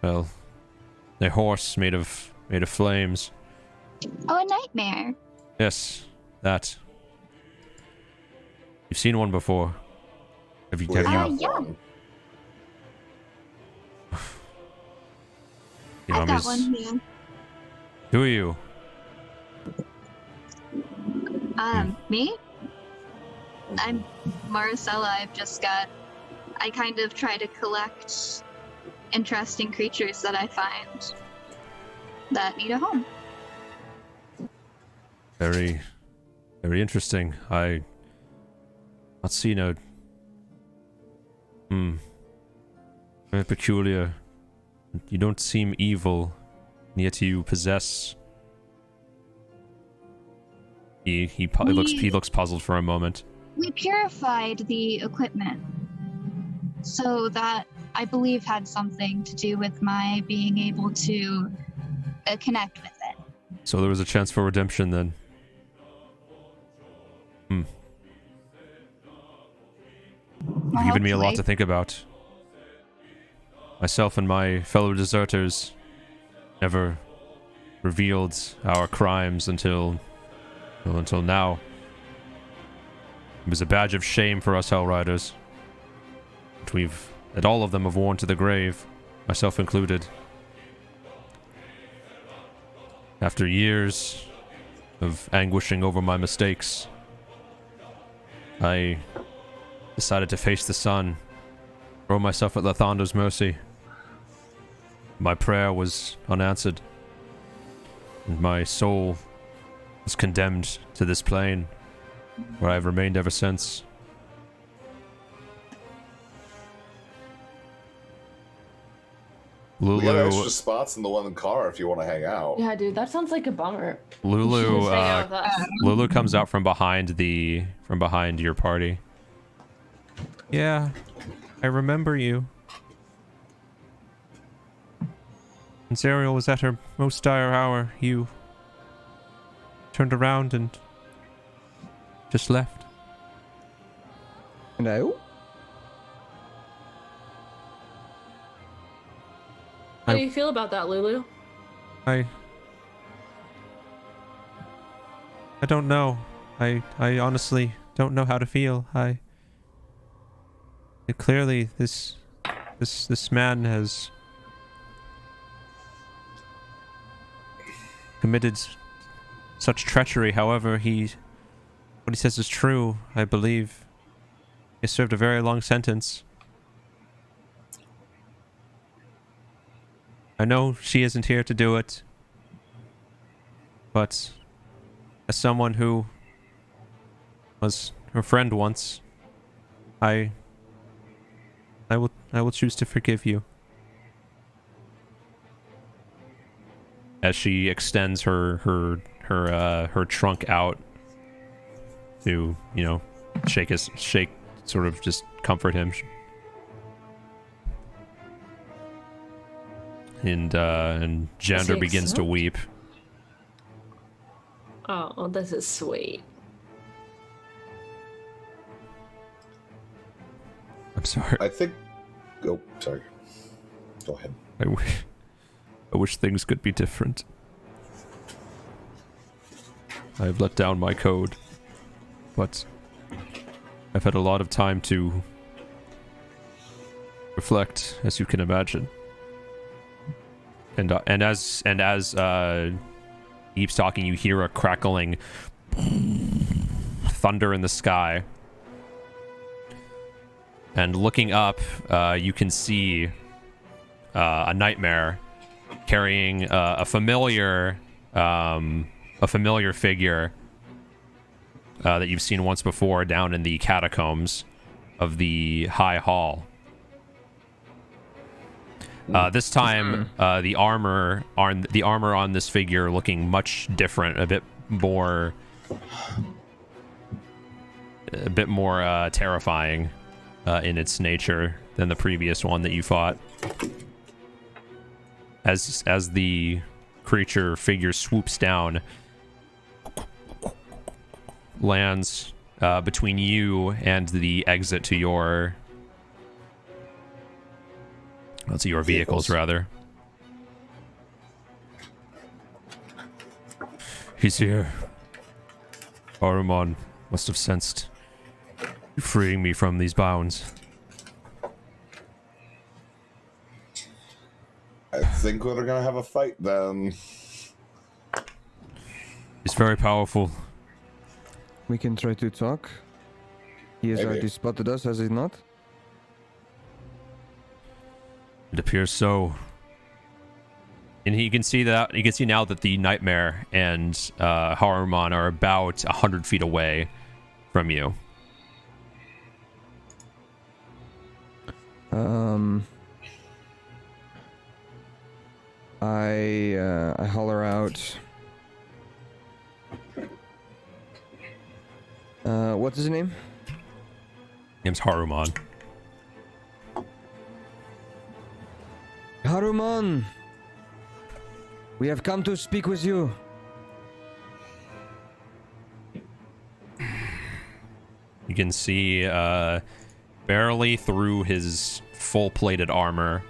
A: Well, a horse made of flames.
D: Oh, a nightmare.
A: Yes, that. You've seen one before. Have you?
D: Yeah.
A: You know,
D: I've got one here.
A: Who are you?
D: Me? I'm Maricela. I kind of try to collect interesting creatures that I find that need a home.
A: Very, very interesting. I not seen a very peculiar. You don't seem evil, and yet you possess. He looks puzzled for a moment.
D: We purified the equipment, so that I believe had something to do with my being able to connect with it.
A: So there was a chance for redemption then. You've given me a lot to think about. Myself and my fellow deserters never revealed our crimes until now. It was a badge of shame for us Hell Riders. That all of them have worn to the grave, myself included. After years of anguishing over my mistakes, I decided to face the sun, throw myself at Lathander's mercy. My prayer was unanswered, and my soul was condemned to this plane, where I have remained ever since.
E: We got extra
A: Lulu,
E: spots in the one car if you want to hang out.
C: Yeah, dude, that sounds like a bummer.
A: Lulu,
C: Just hang out with us.
A: Lulu comes out from behind your party. Yeah, I remember you. When Zariel was at her most dire hour, you turned around and just left.
B: No?
C: How do you feel about that, Lulu?
A: I don't know. I honestly don't know how to feel. Clearly this man has committed such treachery. However, what he says is true. I believe he served a very long sentence. I know she isn't here to do it, but as someone who was her friend once, I will choose to forgive you. As she extends her trunk out to, you know, sort of just comfort him. And Jander begins to weep.
C: Oh, this is sweet.
A: I'm sorry.
E: I think... Oh, sorry. Go ahead.
A: I wish things could be different. I have let down my code, but I've had a lot of time to reflect, as you can imagine. And as keeps talking, you hear a crackling thunder in the sky. And looking up, you can see a nightmare carrying a familiar figure that you've seen once before down in the catacombs of the High Hall. This time, the armor on this figure looking much different, a bit more terrifying in its nature than the previous one that you fought. As the creature figure swoops down, lands between you and the exit to your vehicles, rather. He's here. Oromon must have sensed you freeing me from these bounds.
E: I think we're gonna have a fight then.
A: He's very powerful.
B: We can try to talk. He has
E: Maybe.
B: already spotted us, has he not?
A: It appears so. And you can see now that the Nightmare and Haruman are about 100 feet away from you.
B: I holler out. What's his name?
A: Name's Haruman.
B: Haruman! We have come to speak with you.
A: You can see barely through his full-plated armor,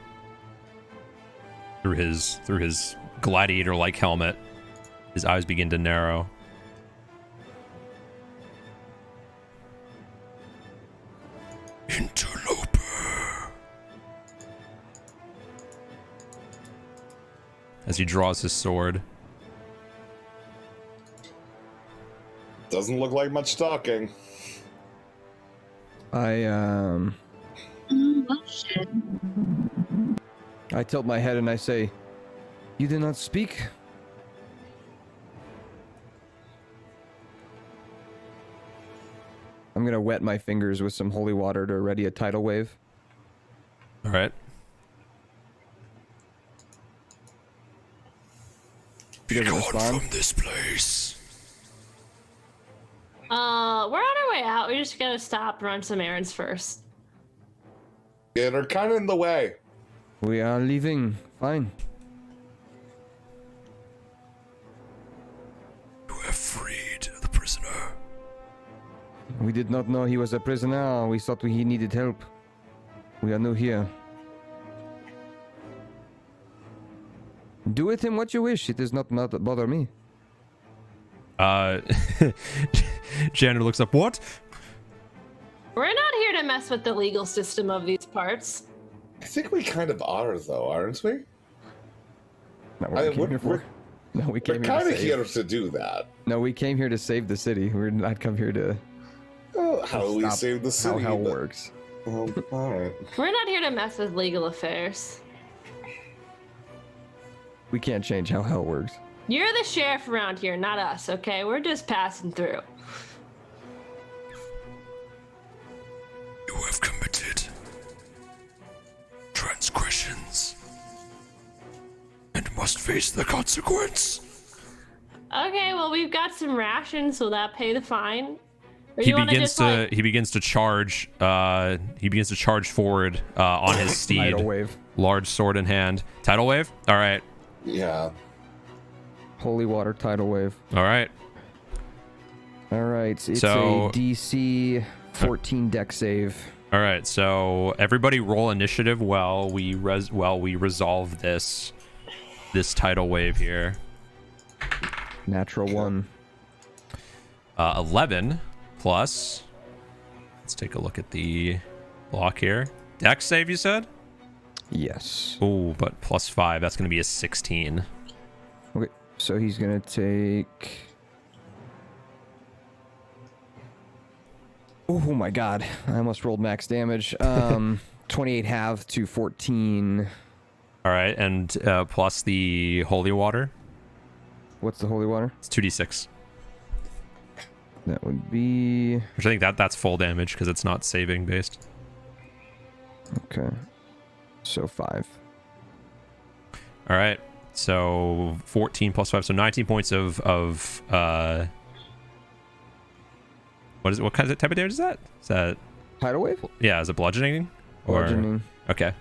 A: through his gladiator-like helmet, his eyes begin to narrow. Interloper. As he draws his sword.
E: Doesn't look like much talking.
D: Oh, shit.
B: I tilt my head and I say, "You did not speak?" I'm gonna wet my fingers with some holy water to ready a tidal wave.
A: All right.
B: He doesn't respond.
A: From this place.
C: We're on our way out. We just gotta stop, run some errands first.
E: Yeah, they're kind of in the way.
B: We are leaving. Fine.
A: You have freed the prisoner.
B: We did not know he was a prisoner. We thought he needed help. We are new here. Do with him what you wish. It does not bother me.
A: Janet looks up. What?
C: We're not here to mess with the legal system of these parts.
E: I think we kind of are, though, aren't we?
B: Not what we came here for. No, we
E: We're
B: came here
E: kind
B: to
E: of
B: save.
E: here to do that.
B: No, we came here to save the city. We're not come here to
E: Oh, how do we
B: stop
E: save the city?
B: how hell
E: but-
B: works.
E: Oh, all right.
C: We're not here to mess with legal affairs.
B: We can't change how hell works.
C: You're the sheriff around here, not us, okay? We're just passing through.
A: You have committed transgressions and must face the consequence.
C: Okay, well, we've got some rations. Will that pay the fine? Or
A: He
C: you wanna
A: begins
C: just,
A: to
C: like-
A: he begins to charge. He begins to charge forward on his steed,
B: Tidal wave.
A: large sword in hand. Tidal wave. All right.
E: Yeah.
B: Holy water tidal wave.
A: All right.
B: All right. It's
A: So-
B: a DC 14 deck save.
A: All right. So everybody roll initiative while we resolve this tidal wave here.
B: Natural 1.
A: 11 plus. Let's take a look at the block here. Dex save, you said?
B: Yes.
A: Oh, but +5. That's going to be a 16.
B: Okay, so he's gonna take. Oh my god, I almost rolled max damage. 28 half to 14.
A: All right, and plus the holy water.
B: What's the holy water?
A: It's 2d6.
B: That would be.
A: Which I think that's full damage because it's not saving based.
B: Okay. So 5.
A: All right, so 14 plus 5, so 19 points of what is it? What kind of type of damage is that? Is that
B: Tidal wave?
A: yeah? Is it bludgeoning? Or
B: Bludgeoning.
A: okay.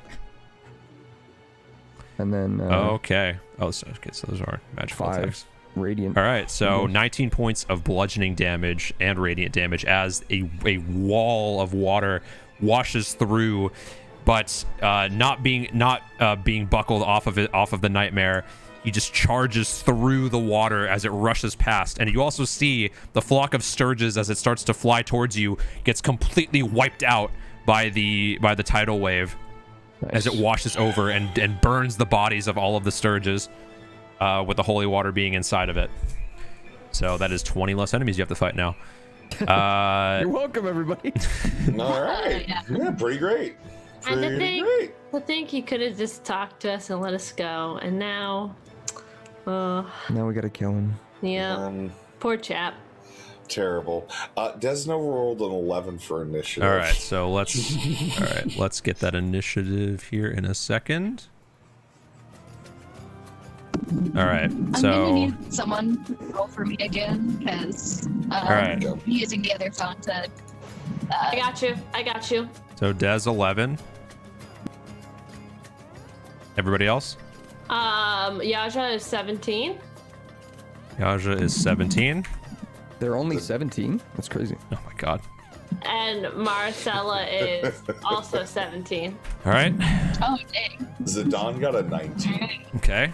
B: And then.
A: Okay. Oh, so those are magical
B: 5
A: attacks.
B: radiant.
A: All right, so 19 points of bludgeoning damage and radiant damage as a wall of water washes through, but not being buckled off of the nightmare. He just charges through the water as it rushes past, and you also see the flock of sturges as it starts to fly towards you gets completely wiped out by the tidal wave.
B: Nice.
A: As it washes over and burns the bodies of all of the sturges, with the holy water being inside of it. So that is 20 less enemies you have to fight now.
B: You're welcome, everybody.
E: All right. Yeah, pretty great.
C: And
E: Pretty great.
C: I think he could have just talked to us and let us go. And now,
B: Now we gotta kill him.
C: yeah, poor chap.
E: Terrible. Desno rolled an 11 for initiative.
A: All right, so let's get that initiative here in a second. All right,
G: I'm
A: so
G: gonna need someone to roll for me again because
A: right.
G: I'm using the other phone to.
C: I got you.
A: so Des 11. Everybody else?
C: Yaja is 17.
A: Yaja is 17.
B: They're only 17? That's crazy.
A: Oh my god.
C: And Marcella is also 17.
A: All right.
G: Oh dang!
E: Zidane got a 19.
A: Okay.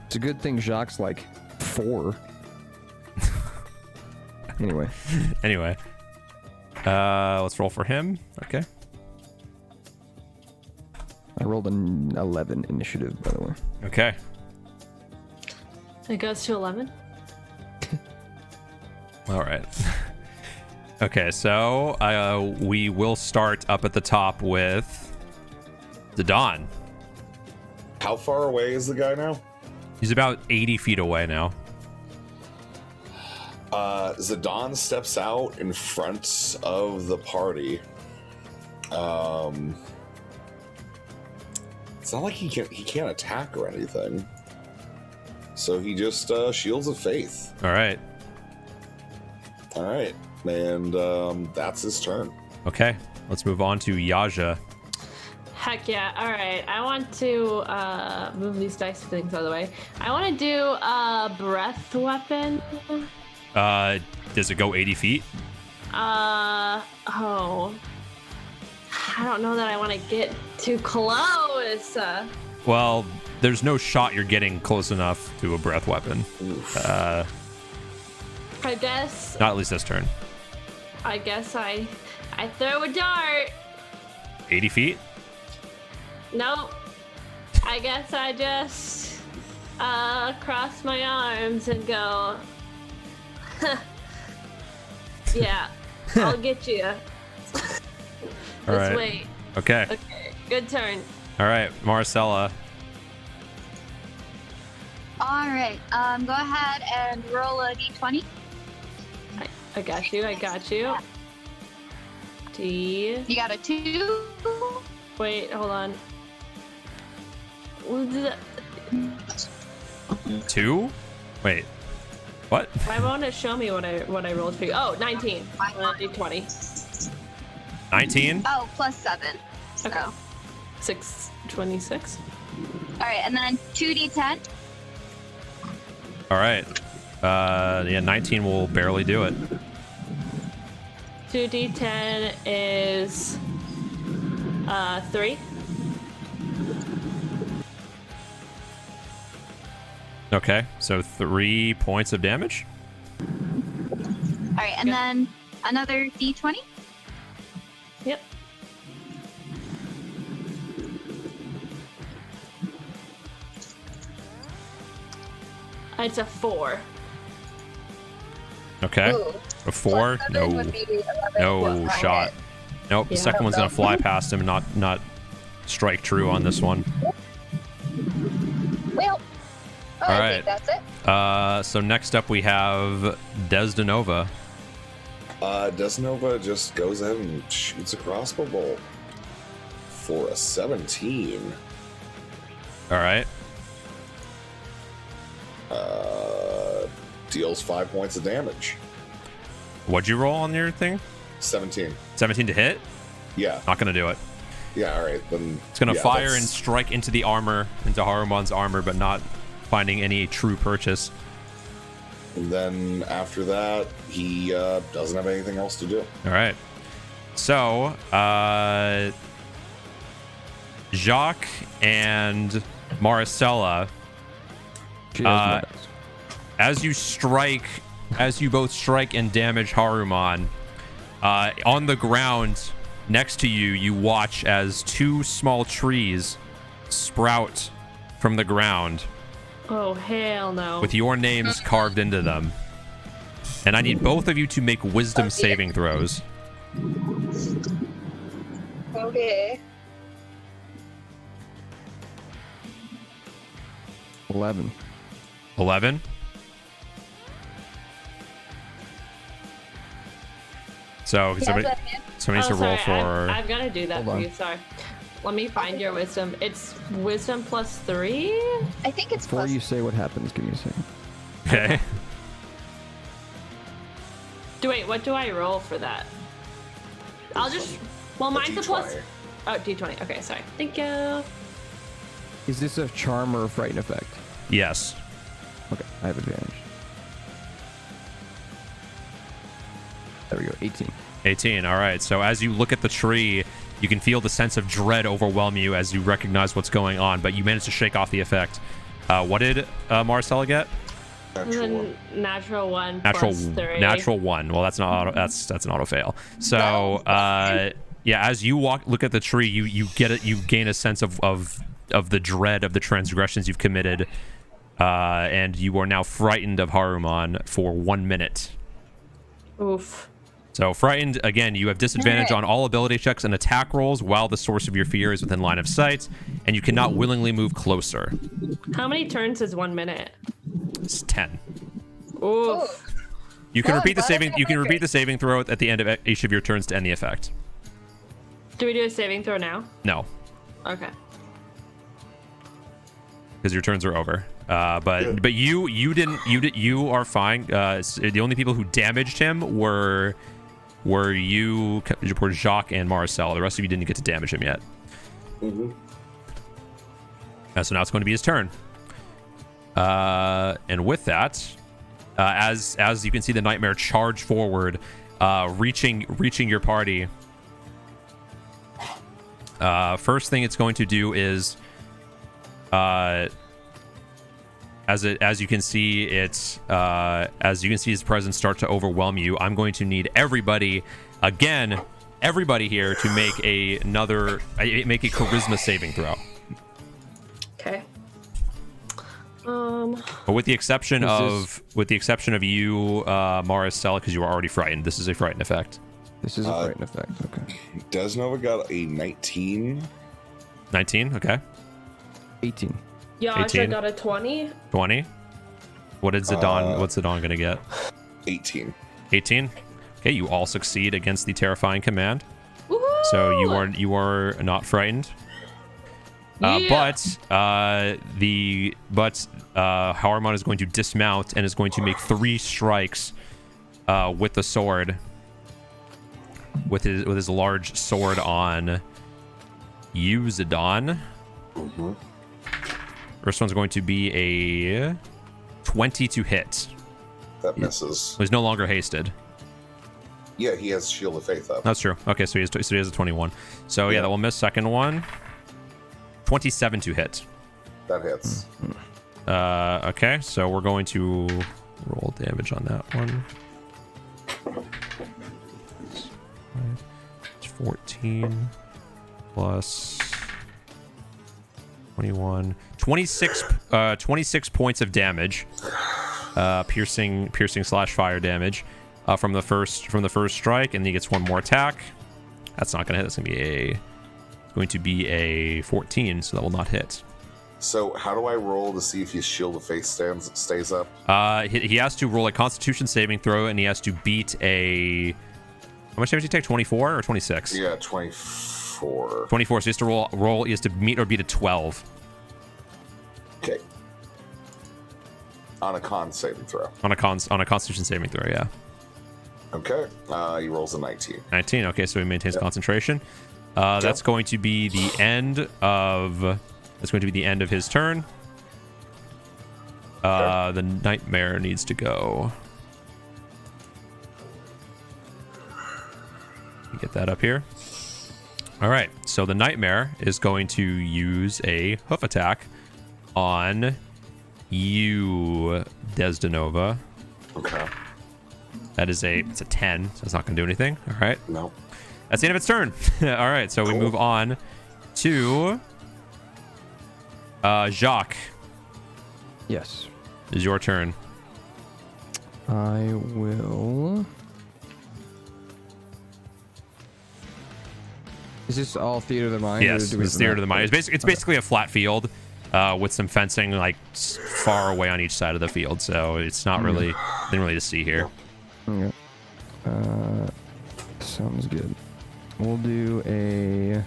B: It's a good thing Jacques like 4. Anyway.
A: Anyway, let's roll for him. Okay.
B: I rolled an 11 initiative, by the way.
A: Okay.
C: It goes to 11.
A: All right. Okay, so we will start up at the top with the Dawn.
E: How far away is the guy now?
A: He's about 80 feet away now.
E: Zidane steps out in front of the party. It's not like he can't attack or anything. So he just shields of faith.
A: All right.
E: All right, and that's his turn.
A: Okay, let's move on to Yaja.
C: Heck yeah. All right. I want to move these dice things out of the way. I want to do a breath weapon.
A: Does it go 80 feet?
C: I don't know that I want to get too close.
A: Well, there's no shot you're getting close enough to a breath weapon.
C: I guess.
A: Not at least this turn.
C: I guess I throw a dart.
A: 80 feet?
C: Nope. I guess I just cross my arms and go. Yeah, I'll get you. Just
A: All right.
C: wait.
A: Okay.
C: Okay, good turn.
A: All right, Marcella.
D: All right. Go ahead and roll a d20.
C: I got you. I got you. D.
D: You got a 2.
C: Wait, hold on.
A: 2? Wait. What?
C: I want to show me what I rolled for you. Oh, 19. D20.
A: 19?
D: Oh, plus 7. So.
C: Okay. 626.
D: All right, and then 2d10.
A: All right. Yeah, 19 will barely do it.
C: 2d10 is 3.
A: Okay, so 3 points of damage.
D: All right, and then another d20.
C: Yep. It's a 4.
A: Okay.
G: Ooh.
A: A 4?
G: Plus
A: No.
G: 7 would be 11
A: No
G: plus one
A: shot.
G: hit.
A: Nope. The
C: Yeah.
A: second one's gonna fly past him and not strike true on this one.
G: Well,
A: All
G: I
A: right.
G: think that's it.
A: So next up we have Desdenova.
E: Desnova just goes ahead and shoots a crossbow bolt for a 17.
A: All right.
E: Deals 5 points of damage.
A: What'd you roll on your thing?
E: 17.
A: 17 to hit?
E: Yeah.
A: Not gonna do it.
E: Yeah. All right. Then
A: It's gonna
E: yeah,
A: fire
E: that's-
A: and strike into the armor, into Harumon's armor, but not finding any true purchase.
E: And then after that, he doesn't have anything else to do.
A: All right. So, Jacques and Maricela,
B: She has no dice.
A: as you both strike and damage Harumon, on the ground next to you, you watch as 2 small trees sprout from the ground
C: Oh, hell no.
A: with your names carved into them. And I need both of you to make wisdom saving throws.
G: Okay.
B: 11.
A: 11. So
G: Yeah,
A: somebody
G: that hit.
A: needs to roll for.
C: I've got to do that
B: Hold
C: for
B: on.
C: you. Sorry. Let me find your wisdom. It's wisdom plus 3.
G: I think it's
B: Before
G: plus.
B: you say what happens, give me a second.
A: Okay.
C: Wait, what do I roll for that? I'll just. Well, mine's a plus.
E: D20.
C: Oh, D20. Okay, sorry. Thank you.
B: Is this a charm or a frighten effect?
A: Yes.
B: Okay, I have advantage. There we go, 18.
A: 18. All right. So as you look at the tree, you can feel the sense of dread overwhelm you as you recognize what's going on, but you manage to shake off the effect. What did Marcella get?
E: Natural one.
C: Natural 1
A: Natural
C: plus 3.
A: Natural 1. Well, that's not auto, that's an auto fail. So yeah, as you look at the tree, you get it. You gain a sense of the dread of the transgressions you've committed, and you are now frightened of Harumon for 1 minute.
C: Oof.
A: So frightened, again, you have disadvantage on all ability checks and attack rolls while the source of your fear is within line of sight, and you cannot willingly move closer.
C: How many turns is 1 minute?
A: It's 10.
C: Oof.
A: You can
G: Oh,
A: repeat the
G: well,
A: saving.
G: that's
A: You can
G: not
A: repeat the saving throw at the end of each of your turns to end the effect.
C: Do we do a saving throw now?
A: No,
C: Okay.
A: because your turns are over. But you are fine. The only people who damaged him were Jacques and Marcel. The rest of you didn't get to damage him yet.
E: Mm-hmm.
A: So now it's going to be his turn. And with that, as you can see the nightmare charge forward, reaching your party. First thing it's going to do is, as you can see its presence start to overwhelm you. I'm going to need everybody here to make a charisma saving throw.
C: Okay.
A: But with the exception
B: Is
A: of you, Maricela, because you were already frightened. This is a frightened effect.
B: This is a frighten effect, okay.
E: Desnova got a 19.
A: 19. Okay.
B: 18.
C: Yasha
A: 18.
C: got a 20.
A: 20. What did Zidane? What's Zidane gonna get?
E: 18.
A: 18. Okay, you all succeed against the terrifying command.
C: Woohoo!
A: So you are not frightened.
C: Yeah.
A: But Harumon is going to dismount and is going to make 3 strikes with the sword, with his large sword on you, Zidane.
E: Mm-hmm.
A: First one's going to be a 20 to hit.
E: That misses.
A: He's no longer hasted.
E: Yeah, he has Shield of Faith up.
A: That's true. Okay, so he has a 21. So yeah, that will miss. Second one, 27 to hit.
E: That hits.
A: Okay, so we're going to roll damage on that one. It's 14 plus 21, 26, 26 points of damage, piercing / fire damage from the first strike, and he gets one more attack. That's not gonna hit. That's going to be a 14, so that will not hit.
E: So how do I roll to see if his shield of faith stays up?
A: He has to roll a Constitution saving throw, and he has to beat a. How much damage did he take? 24 or 26?
E: Yeah, 24.
A: 24. So he has to roll. He has to meet or beat a 12.
E: Okay. On a con saving throw.
A: On a Constitution saving throw, yeah.
E: Okay. He rolls a 19.
A: 19. Okay, so he maintains concentration. That's going to be the end of. That's going to be the end of his turn. The nightmare needs to go. Get that up here. All right, so the nightmare is going to use a hoof attack on you, Desdenova.
E: Okay.
A: That is it's a 10, so it's not going to do anything. All right.
E: No.
A: That's the end of its turn. All right, so we move on to Jacques.
B: Yes.
A: Is your turn.
B: I will. Is this all Theater of the Mind?
A: Yes, it's Theater of the Mind. It's basically a flat field with some fencing like far away on each side of the field, so it's not really nothing really to see here.
B: Okay. Sounds good. We'll do a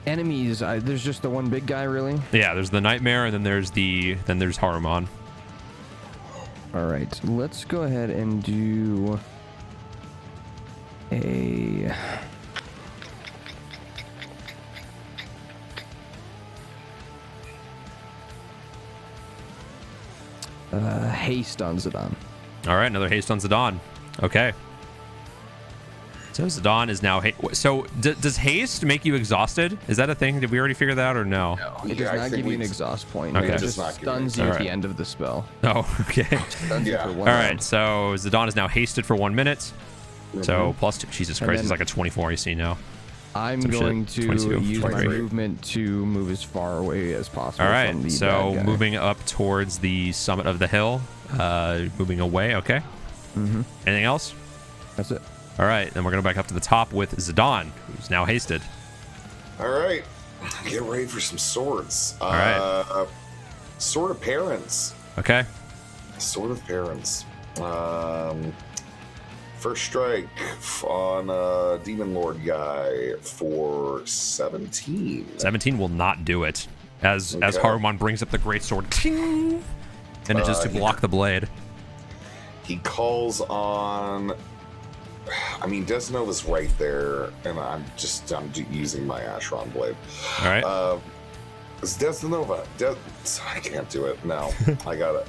B: enemies. There's just the one big guy, really.
A: Yeah, there's the nightmare, and then there's Haruman.
B: All right, let's go ahead and do a haste on Zidane.
A: All right, another haste on Zidane. Okay. So Zidane is now. Does haste make you exhausted? Is that a thing? Did we already figure that out or no?
B: It does not give you an exhaust point.
A: Okay.
B: It just stuns you at the end of the spell.
A: Oh, okay.
B: Stuns you for one
A: All right,
B: round.
A: so Zidane is now hasted for 1 minute. So plus 2. Jesus Christ,
B: then-
A: he's like a 24 AC now.
B: I'm
A: Some shit.
B: going to
A: 22,
B: use my
A: 23.
B: movement to move as far away as possible.
A: All
B: from
A: right,
B: the
A: so
B: bad guy.
A: moving up towards the summit of the hill, moving away. Okay.
B: Mhm.
A: Anything else?
B: That's it.
A: All right, then we're gonna back up to the top with Zidane, who's now hasted.
E: All right. Get ready for some swords.
A: All right.
E: Sword of Parents.
A: Okay.
E: Sword of Parents. First strike on a Demon Lord guy for 17.
A: 17 will not do it. As
E: Okay.
A: Haruman brings up the great sword, ting, and it just to block the blade.
E: He calls on. I mean, Desnova's right there, and I'm using my Ashron blade.
A: All right.
E: It's Desnova. I can't do it. No, I got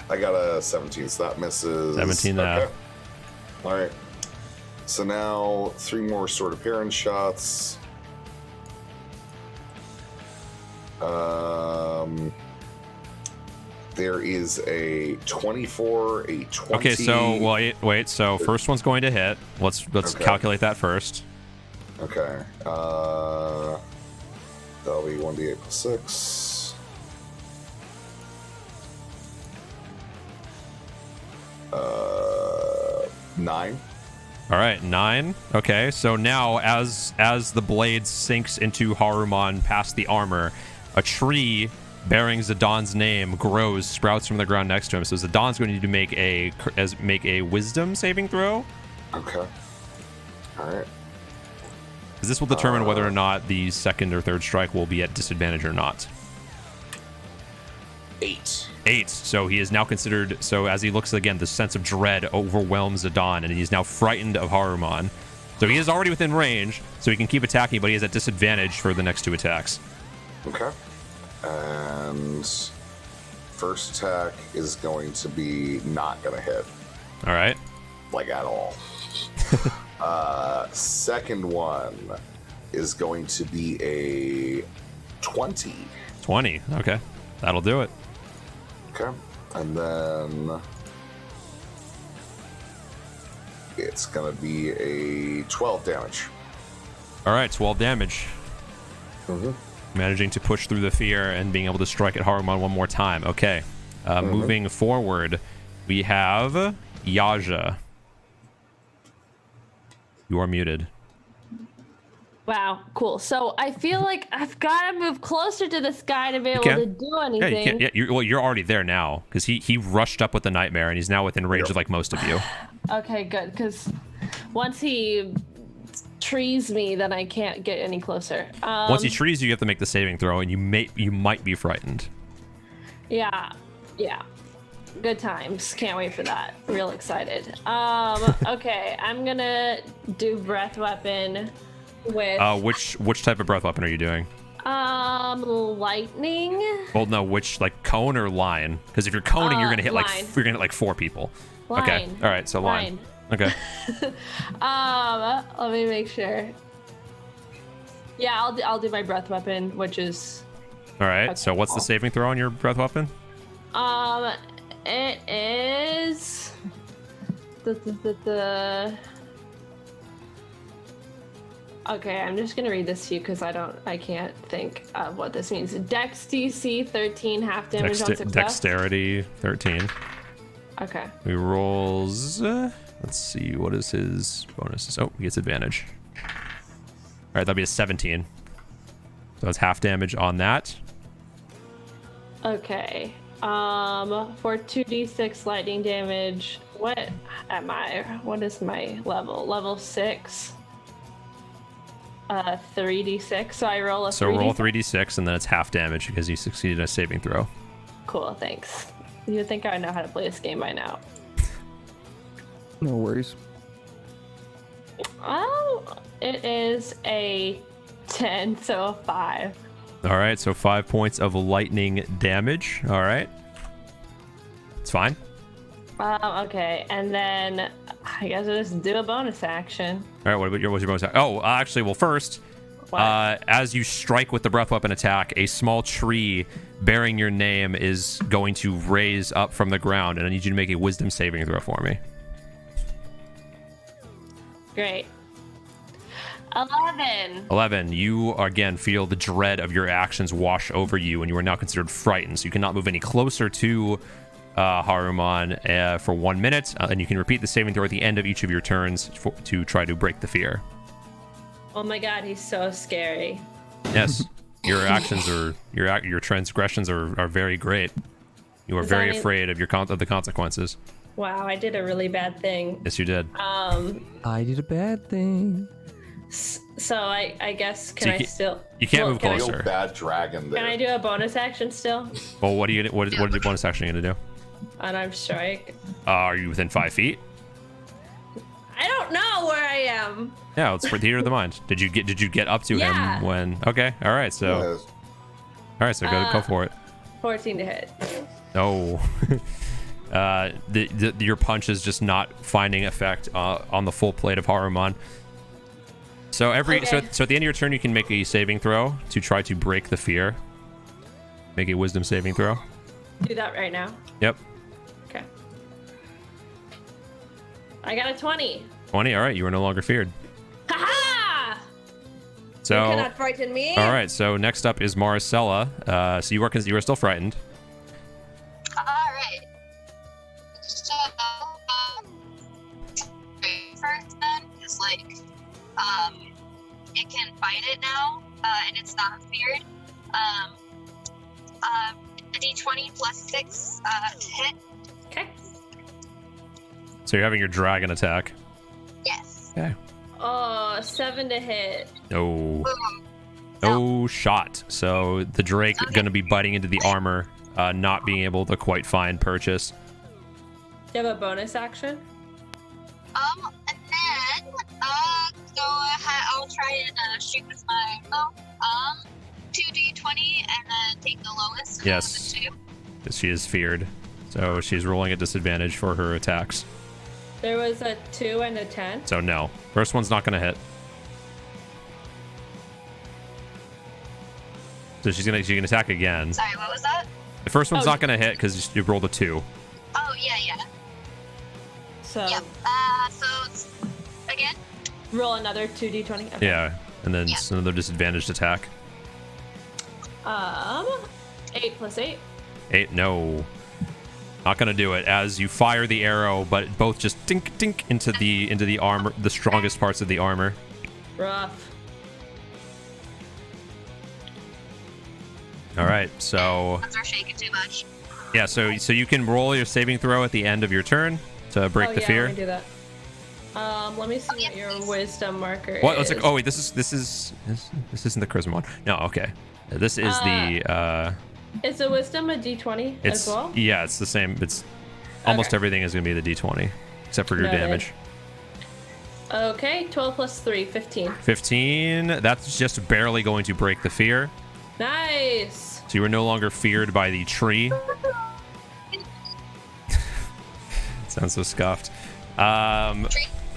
E: a 17, so that misses.
A: 17
E: Okay. All right. So now 3 more Sword of Parents shots. There is a 24, a 20.
A: Okay, so wait. So first one's going to hit. Let's
E: Okay.
A: calculate that first.
E: Okay. That'll be 1d8 plus 6. Uh, 9.
A: All right, 9. Okay, so now as the blade sinks into Haruman past the armor, a tree bearing Zidane's name grows, sprouts from the ground next to him. So Zidane's going to need to make a wisdom saving throw.
E: Okay. All right.
A: 'Cause this will determine whether or not the second or third strike will be at disadvantage or not.
E: 8.
A: 8. So he is now considered. So as he looks again, the sense of dread overwhelms Zidane, and he's now frightened of Haruman. So he is already within range, so he can keep attacking, but he is at disadvantage for the next 2 attacks.
E: Okay. And first attack is going to be not going to hit,
A: All right.
E: like at all. Second one is going to be a 20.
A: 20. Okay. That'll do it.
E: Okay. And then it's going to be a 12 damage.
A: All right. 12 damage. Managing to push through the fear and being able to strike at Harumon one more time. Okay. Moving forward, we have Yaja. You are muted.
C: Wow, cool. So I feel like I've got to move closer to this guy to be able to do anything.
A: Yeah, you can. Yeah, you're already there now because he rushed up with the nightmare and he's now within range of like most of you.
C: Okay, good. Because once he trees me, then I can't get any closer.
A: Once he trees you, you have to make the saving throw, and you might be frightened.
C: Yeah. Good times. Can't wait for that. Real excited. Okay, I'm gonna do breath weapon with.
A: Which type of breath weapon are you doing?
C: Lightning.
A: Well, no, which like cone or line? Because if you're coning, you're gonna hit
C: line.
A: you're gonna hit like 4 people.
C: Line.
A: Okay. All right. So line. Okay.
C: Let me make sure. Yeah, I'll do my breath weapon, which is.
A: All right. So what's the saving throw on your breath weapon?
C: It is Okay, I'm just gonna read this to you because I can't think of what this means. Dex DC 13, half damage on success.
A: Dexterity 13.
C: Okay.
A: He rolls. Let's see, what is his bonuses? Oh, he gets advantage. All right, that'll be a 17. So that's half damage on that.
C: Okay. For 2d6 lightning damage, what am I? What is my level? Level 6. 3d6. So I roll a 3d6.
A: So roll 3d6, and then it's half damage because you succeeded a saving throw.
C: Cool, thanks. You'd think I would know how to play this game by now.
B: No worries.
C: Oh, it is a 10, so a 5.
A: All right, so 5 points of lightning damage. All right. It's fine.
C: Okay, and then I guess I'll just do a bonus action.
A: All right, what's your bonus action? Oh, actually, well, first, as you strike with the breath weapon attack, a small tree bearing your name is going to raise up from the ground, and I need you to make a wisdom saving throw for me.
C: Great. 11.
A: 11. You, again, feel the dread of your actions wash over you, and you are now considered frightened, so you cannot move any closer to Harumon for 1 minute, and you can repeat the saving throw at the end of each of your turns to try to break the fear.
C: Oh my god, he's so scary.
A: Yes. Your actions are your transgressions are very great. You are very afraid of the consequences.
C: Wow, I did a really bad thing.
A: Yes, you did.
B: I did a bad thing.
C: So I guess I still?
A: You can't move closer.
E: Real bad dragon there.
C: Can I do a bonus action still?
A: Well, what is the bonus action you're gonna do?
C: Unarmed strike.
A: Are you within 5 feet?
C: I don't know where I am.
A: Yeah, it's for theater of the mind. Did you get up to him when? Okay, all right. So, go for it.
C: 14 to hit.
A: No. Your punch is just not finding effect on the full plate of Harumon. So so at the end of your turn, you can make a saving throw to try to break the fear. Make a wisdom saving throw.
C: Do that right now.
A: Yep.
C: Okay. I got a 20.
A: 20. All right, you are no longer feared.
C: Ha-ha!
A: So
C: You cannot frighten me.
A: All right. So next up is Maricela. So you are still frightened.
D: All right. So, first then is it can fight it now, and it's not feared. A d20 plus 6 to hit.
C: Okay.
A: So you're having your dragon attack.
D: Yes.
A: Okay.
C: Oh, 7 to hit.
A: No. No shot. So the Drake going to be biting into the armor, not being able to quite find purchase.
C: Do you have a bonus action?
D: And then, I'll try and shoot with my bow. 2d20 and then take the lowest.
A: Yes. She is feared. So she's rolling at disadvantage for her attacks.
C: There was a 2 and a 10.
A: So no. First one's not going to hit. So she's gonna attack again.
D: Sorry, what was that?
A: The first one's not going to hit because you rolled a 2.
D: Oh, yeah.
C: So
D: Yep. So again?
C: roll another 2d20. Okay.
A: Yeah. And then it's another disadvantaged attack.
C: 8 plus 8.
A: 8, no. Not gonna do it. As you fire the arrow, but both just dink dink into the armor, the strongest parts of the armor.
C: Rough.
A: All right, so
D: Hands are shaking too much.
A: yeah, so you can roll your saving throw at the end of your turn to break the fear.
C: Let me do that. Let me see what your wisdom marker
A: What?
C: is.
A: It's like, oh wait, this isn't the charisma one. No, okay. This is the
C: Is the wisdom a d20
A: it's
C: as well?
A: yeah, it's the same. It's almost
C: Okay.
A: everything is gonna be the d20 except for your
C: Noted.
A: damage.
C: Okay, 12 plus 3, 15.
A: 15. That's just barely going to break the fear.
C: Nice.
A: So you are no longer feared by the tree. Sounds so scuffed.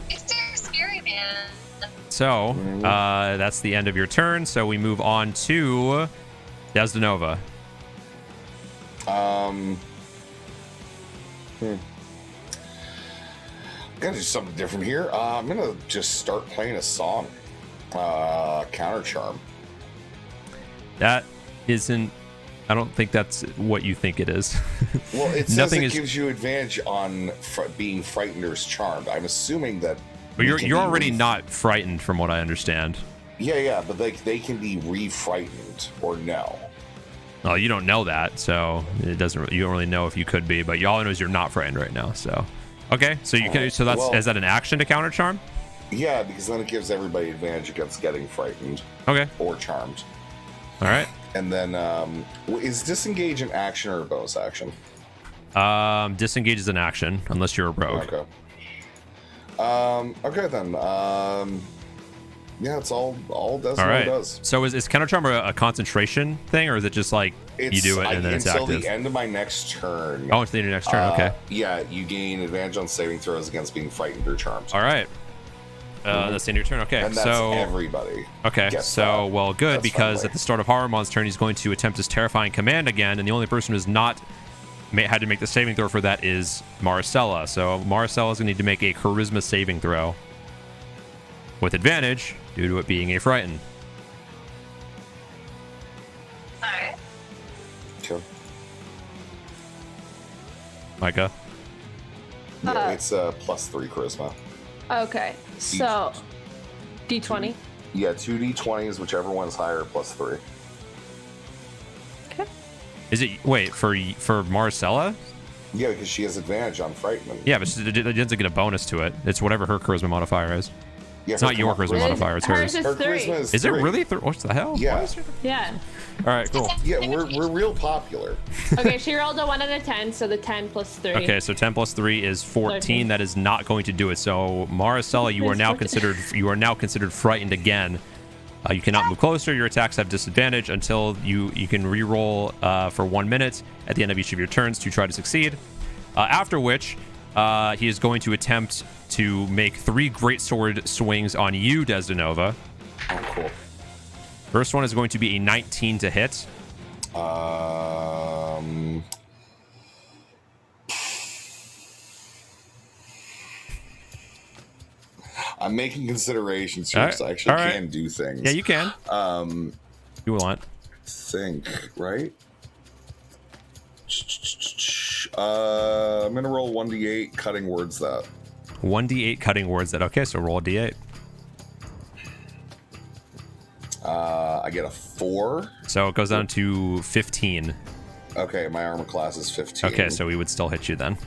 D: It's scary, man.
A: So that's the end of your turn. So we move on to Desdenova.
E: Gotta do something different here. I'm gonna just start playing a song. Counter charm.
A: That isn't. I don't think that's what you think it is.
E: Well, it says
A: Nothing
E: it
A: is-
E: gives you advantage on being frightened or charmed. I'm assuming that.
A: But
E: we can
A: you're
E: be
A: already not frightened, from what I understand.
E: Yeah, but they can be re-frightened or no.
A: Well, you don't know that, so it doesn't. You don't really know if you could be, but all I know is you're not frightened right now. So, okay, so you can. So that's
E: Well-
A: is that an action to counter charm?
E: Yeah, because then it gives everybody advantage against getting frightened
A: Okay,
E: or charmed.
A: all right.
E: And then, is disengage an action or a bonus action?
A: Disengage is an action unless you're a rogue.
E: Okay. Okay then. Yeah, it's all Desmond
A: All right.
E: does.
A: So is counter charm a concentration thing, or is it just like you do it and then it's
E: until
A: active?
E: the end of my next turn.
A: Oh, until your next turn. Okay.
E: Yeah, you gain advantage on saving throws against being frightened or charmed.
A: All right. That's the end of your turn. Okay.
E: And that's
A: so
E: everybody.
A: okay.
E: gets
A: So
E: that.
A: well, good,
E: That's
A: because
E: friendly.
A: at the start of Harumon's turn, he's going to attempt his terrifying command again, and the only person who's not had to make the saving throw for that is Maricela. So Maricella's going to need to make a charisma saving throw with advantage due to it being a frighten.
D: Alright.
E: Okay.
A: Micah.
E: Yeah, it's +3 charisma.
C: Okay, so d20.
E: Yeah, 2d20s, whichever one's higher, +3.
C: Okay.
A: Is it wait for Maricela?
E: Yeah, because she has advantage on frightening.
A: Yeah, but it doesn't get a bonus to it. It's whatever her charisma modifier is.
E: Yeah,
A: It's not your charisma modifier, it's hers.
C: Hers
E: Her
C: is 3.
E: charisma is
A: Is it
E: 3.
A: really? What the hell?
E: Yeah.
A: Why is it-
C: Yeah.
A: All right, cool.
E: Yeah, we're real popular.
C: Okay, she rolled a 1 and a 10, so the 10 plus 3.
A: Okay, so 10 plus 3 is 14.
C: 13.
A: That is not going to do it. So Maricela, you are now considered frightened again. You cannot move closer. Your attacks have disadvantage until you can re-roll for 1 minute at the end of each of your turns to try to succeed. After which, he is going to attempt to make 3 greatsword swings on you, Desdenova.
E: Oh, cool.
A: First one is going to be a 19 to hit.
E: I'm making considerations here,
A: All right,
E: so I actually
A: all right.
E: can do things.
A: Yeah, you can. You want.
E: Think, right? I'm gonna roll 1d8, cutting words that.
A: 1d8 cutting words that. Okay, so roll a d8.
E: I get a 4.
A: So it goes down to 15.
E: Okay, my armor class is 15.
A: Okay, so we would still hit you then.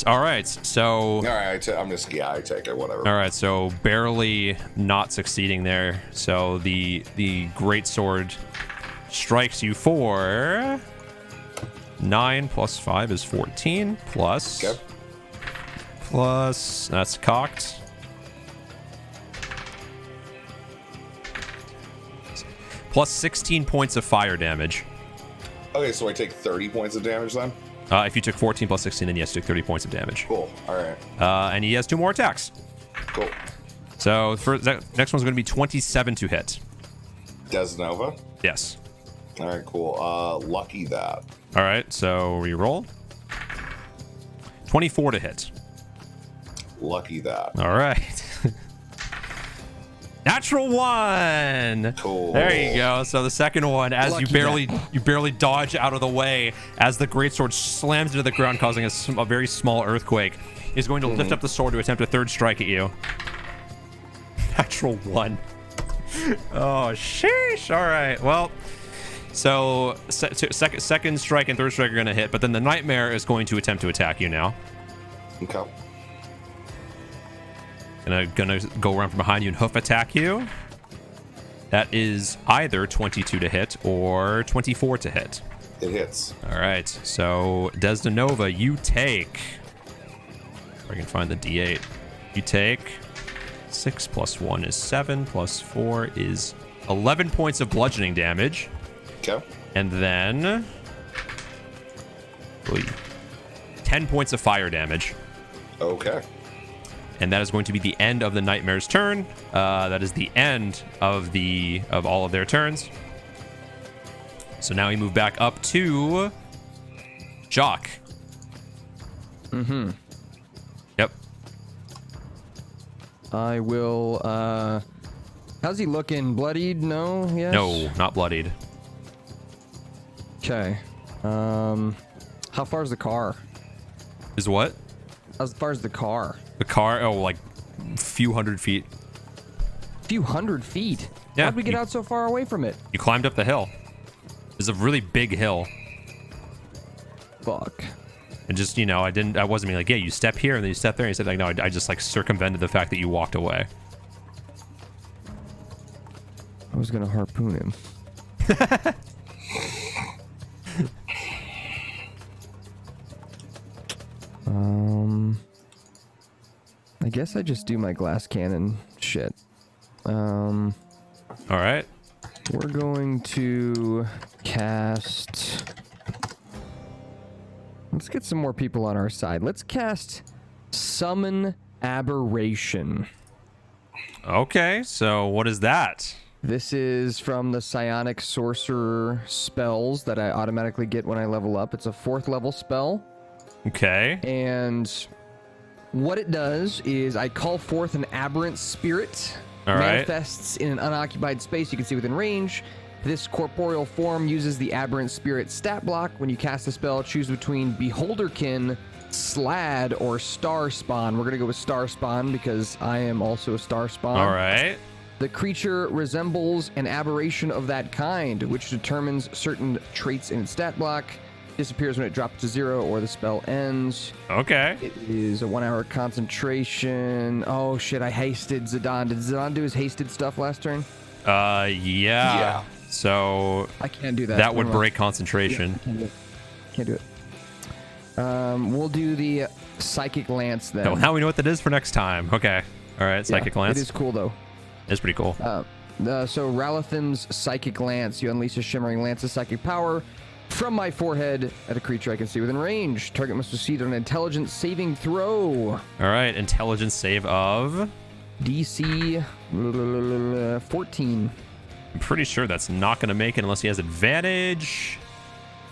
A: All right, so
E: All right, I take it, whatever.
A: all right, so barely not succeeding there. So the great sword strikes you for 9 plus 5 is 14 plus
E: Okay.
A: plus that's cocked. Plus 16 points of fire damage.
E: Okay, so I take 30 points of damage then?
A: If you took 14 plus 16, then yes, you took 30 points of damage.
E: Cool, alright.
A: And he has 2 more attacks.
E: Cool.
A: So for that next one's going to be 27 to hit.
E: Desnova?
A: Yes.
E: Alright, cool. Lucky that.
A: All right, so re-roll. 24 to hit.
E: Lucky that.
A: All right. Natural 1.
E: Cool.
A: There you go. So the second one, as
B: Lucky
A: you barely dodge out of the way as the greatsword slams into the ground, causing a very small earthquake, is going to lift up the sword to attempt a third strike at you. Natural 1. Oh, sheesh. All right. Well, so second strike and third strike are going to hit, but then the nightmare is going to attempt to attack you now.
E: Okay.
A: Gonna go around from behind you and hoof attack you. That is either 22 to hit or 24 to hit.
E: It hits.
A: All right. So Desdenova, you take. If I can find the D8. You take 6 plus 1 is 7 plus 4 is 11 points of bludgeoning damage.
E: Okay.
A: And then 10 points of fire damage.
E: Okay.
A: And that is going to be the end of the nightmare's turn. That is the end of all of their turns. So now we move back up to Jock.
B: Mm-hmm.
A: Yep.
B: I will, how's he looking? Bloodied? No? Yes?
A: No, not bloodied.
B: Okay. How far is the car?
A: Is what?
B: As far as the car?
A: The car? Oh, like a few hundred feet.
B: Few hundred feet?
A: Yeah,
B: How'd we get out so far away from it?
A: You climbed up the hill. It's a really big hill.
B: Fuck.
A: And just, I wasn't being like, yeah, you step here and then you step there. And you said, like, no, I just like circumvented the fact that you walked away.
B: I was gonna harpoon him. I guess I just do my glass cannon shit.
A: All right.
B: We're going to cast... Let's get some more people on our side. Let's cast Summon Aberration.
A: Okay, so what is that?
B: This is from the Psionic Sorcerer spells that I automatically get when I level up. It's a 4th level spell.
A: Okay.
B: And what it does is I call forth an aberrant spirit.
A: All right.
B: Manifests in an unoccupied space you can see within range. This corporeal form uses the aberrant spirit stat block. When you cast a spell, choose between Beholderkin, Slad, or Star Spawn. We're going to go with Star Spawn because I am also a Star Spawn.
A: All right.
B: The creature resembles an aberration of that kind, which determines certain traits in its stat block. Disappears when it drops to 0 or the spell ends.
A: Okay.
B: It is a 1-hour concentration. Oh shit, I hasted Zidane. Did Zidane do his hasted stuff last turn?
A: Yeah. So
B: I can't do that.
A: That would break concentration.
B: Yeah, can't do it. We'll do the Psychic Lance then.
A: Well, now we know what that is for next time. Okay. All right, Psychic Lance.
B: It is cool though.
A: It's pretty cool.
B: So Ralathim's Psychic Lance. You unleash a shimmering lance of psychic power from my forehead at a creature I can see within range. Target must succeed on an intelligence saving throw.
A: All right, intelligence save of
B: DC 14.
A: I'm pretty sure that's not going to make it unless he has advantage.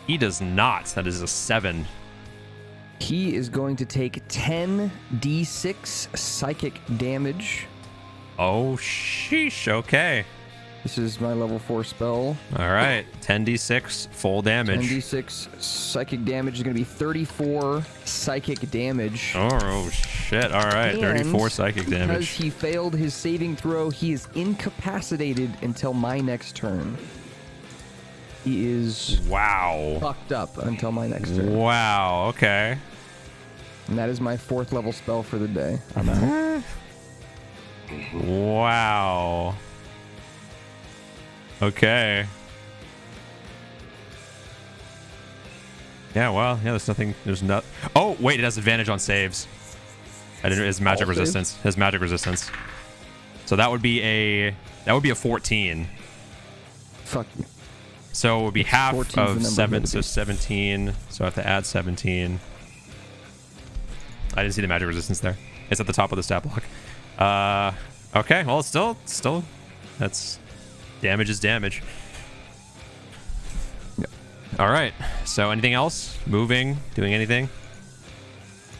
A: He does not. That is a 7.
B: He is going to take 10 D6 psychic damage.
A: Oh, sheesh. Okay.
B: This is my level 4 spell.
A: All right. 10d6 full damage.
B: 10d6 psychic damage is going to be 34 psychic damage.
A: Oh, shit. All right.
B: And
A: 34 psychic
B: because
A: damage.
B: he failed his saving throw, he is incapacitated until my next turn. He is fucked up until my next turn.
A: Wow. Okay.
B: And that is my 4th level spell for the day. I'm out.
A: Wow. Okay. Yeah, well, yeah, there's not. Oh, wait, it has advantage on saves. I didn't, his magic resistance. His magic resistance. So that would be a 14.
B: Fuck you.
A: So it would be half
B: 14's the
A: of
B: number
A: 7, so 17. So I have to add 17. I didn't see the magic resistance there. It's at the top of the stat block. Okay, well, it's still, that's damage is damage.
B: Yep.
A: All right. So anything else? Moving? Doing anything?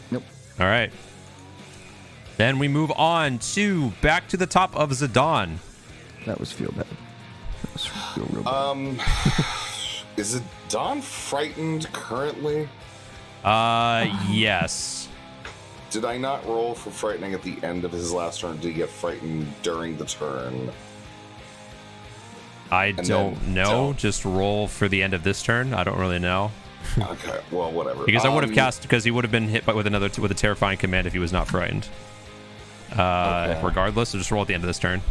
B: Nope.
A: All right. Then we move on to back to the top of Zidane.
B: That was feel bad. That was feel real bad.
E: Is it Don frightened currently?
A: Yes.
E: Did I not roll for frightening at the end of his last turn? Did he get frightened during the turn?
A: I don't know. Just roll for the end of this turn. I don't really know.
E: Okay, well, whatever.
A: Because I would have cast, because he would have been hit with a terrifying command if he was not frightened.
E: Okay.
A: Regardless, so just roll at the end of this turn.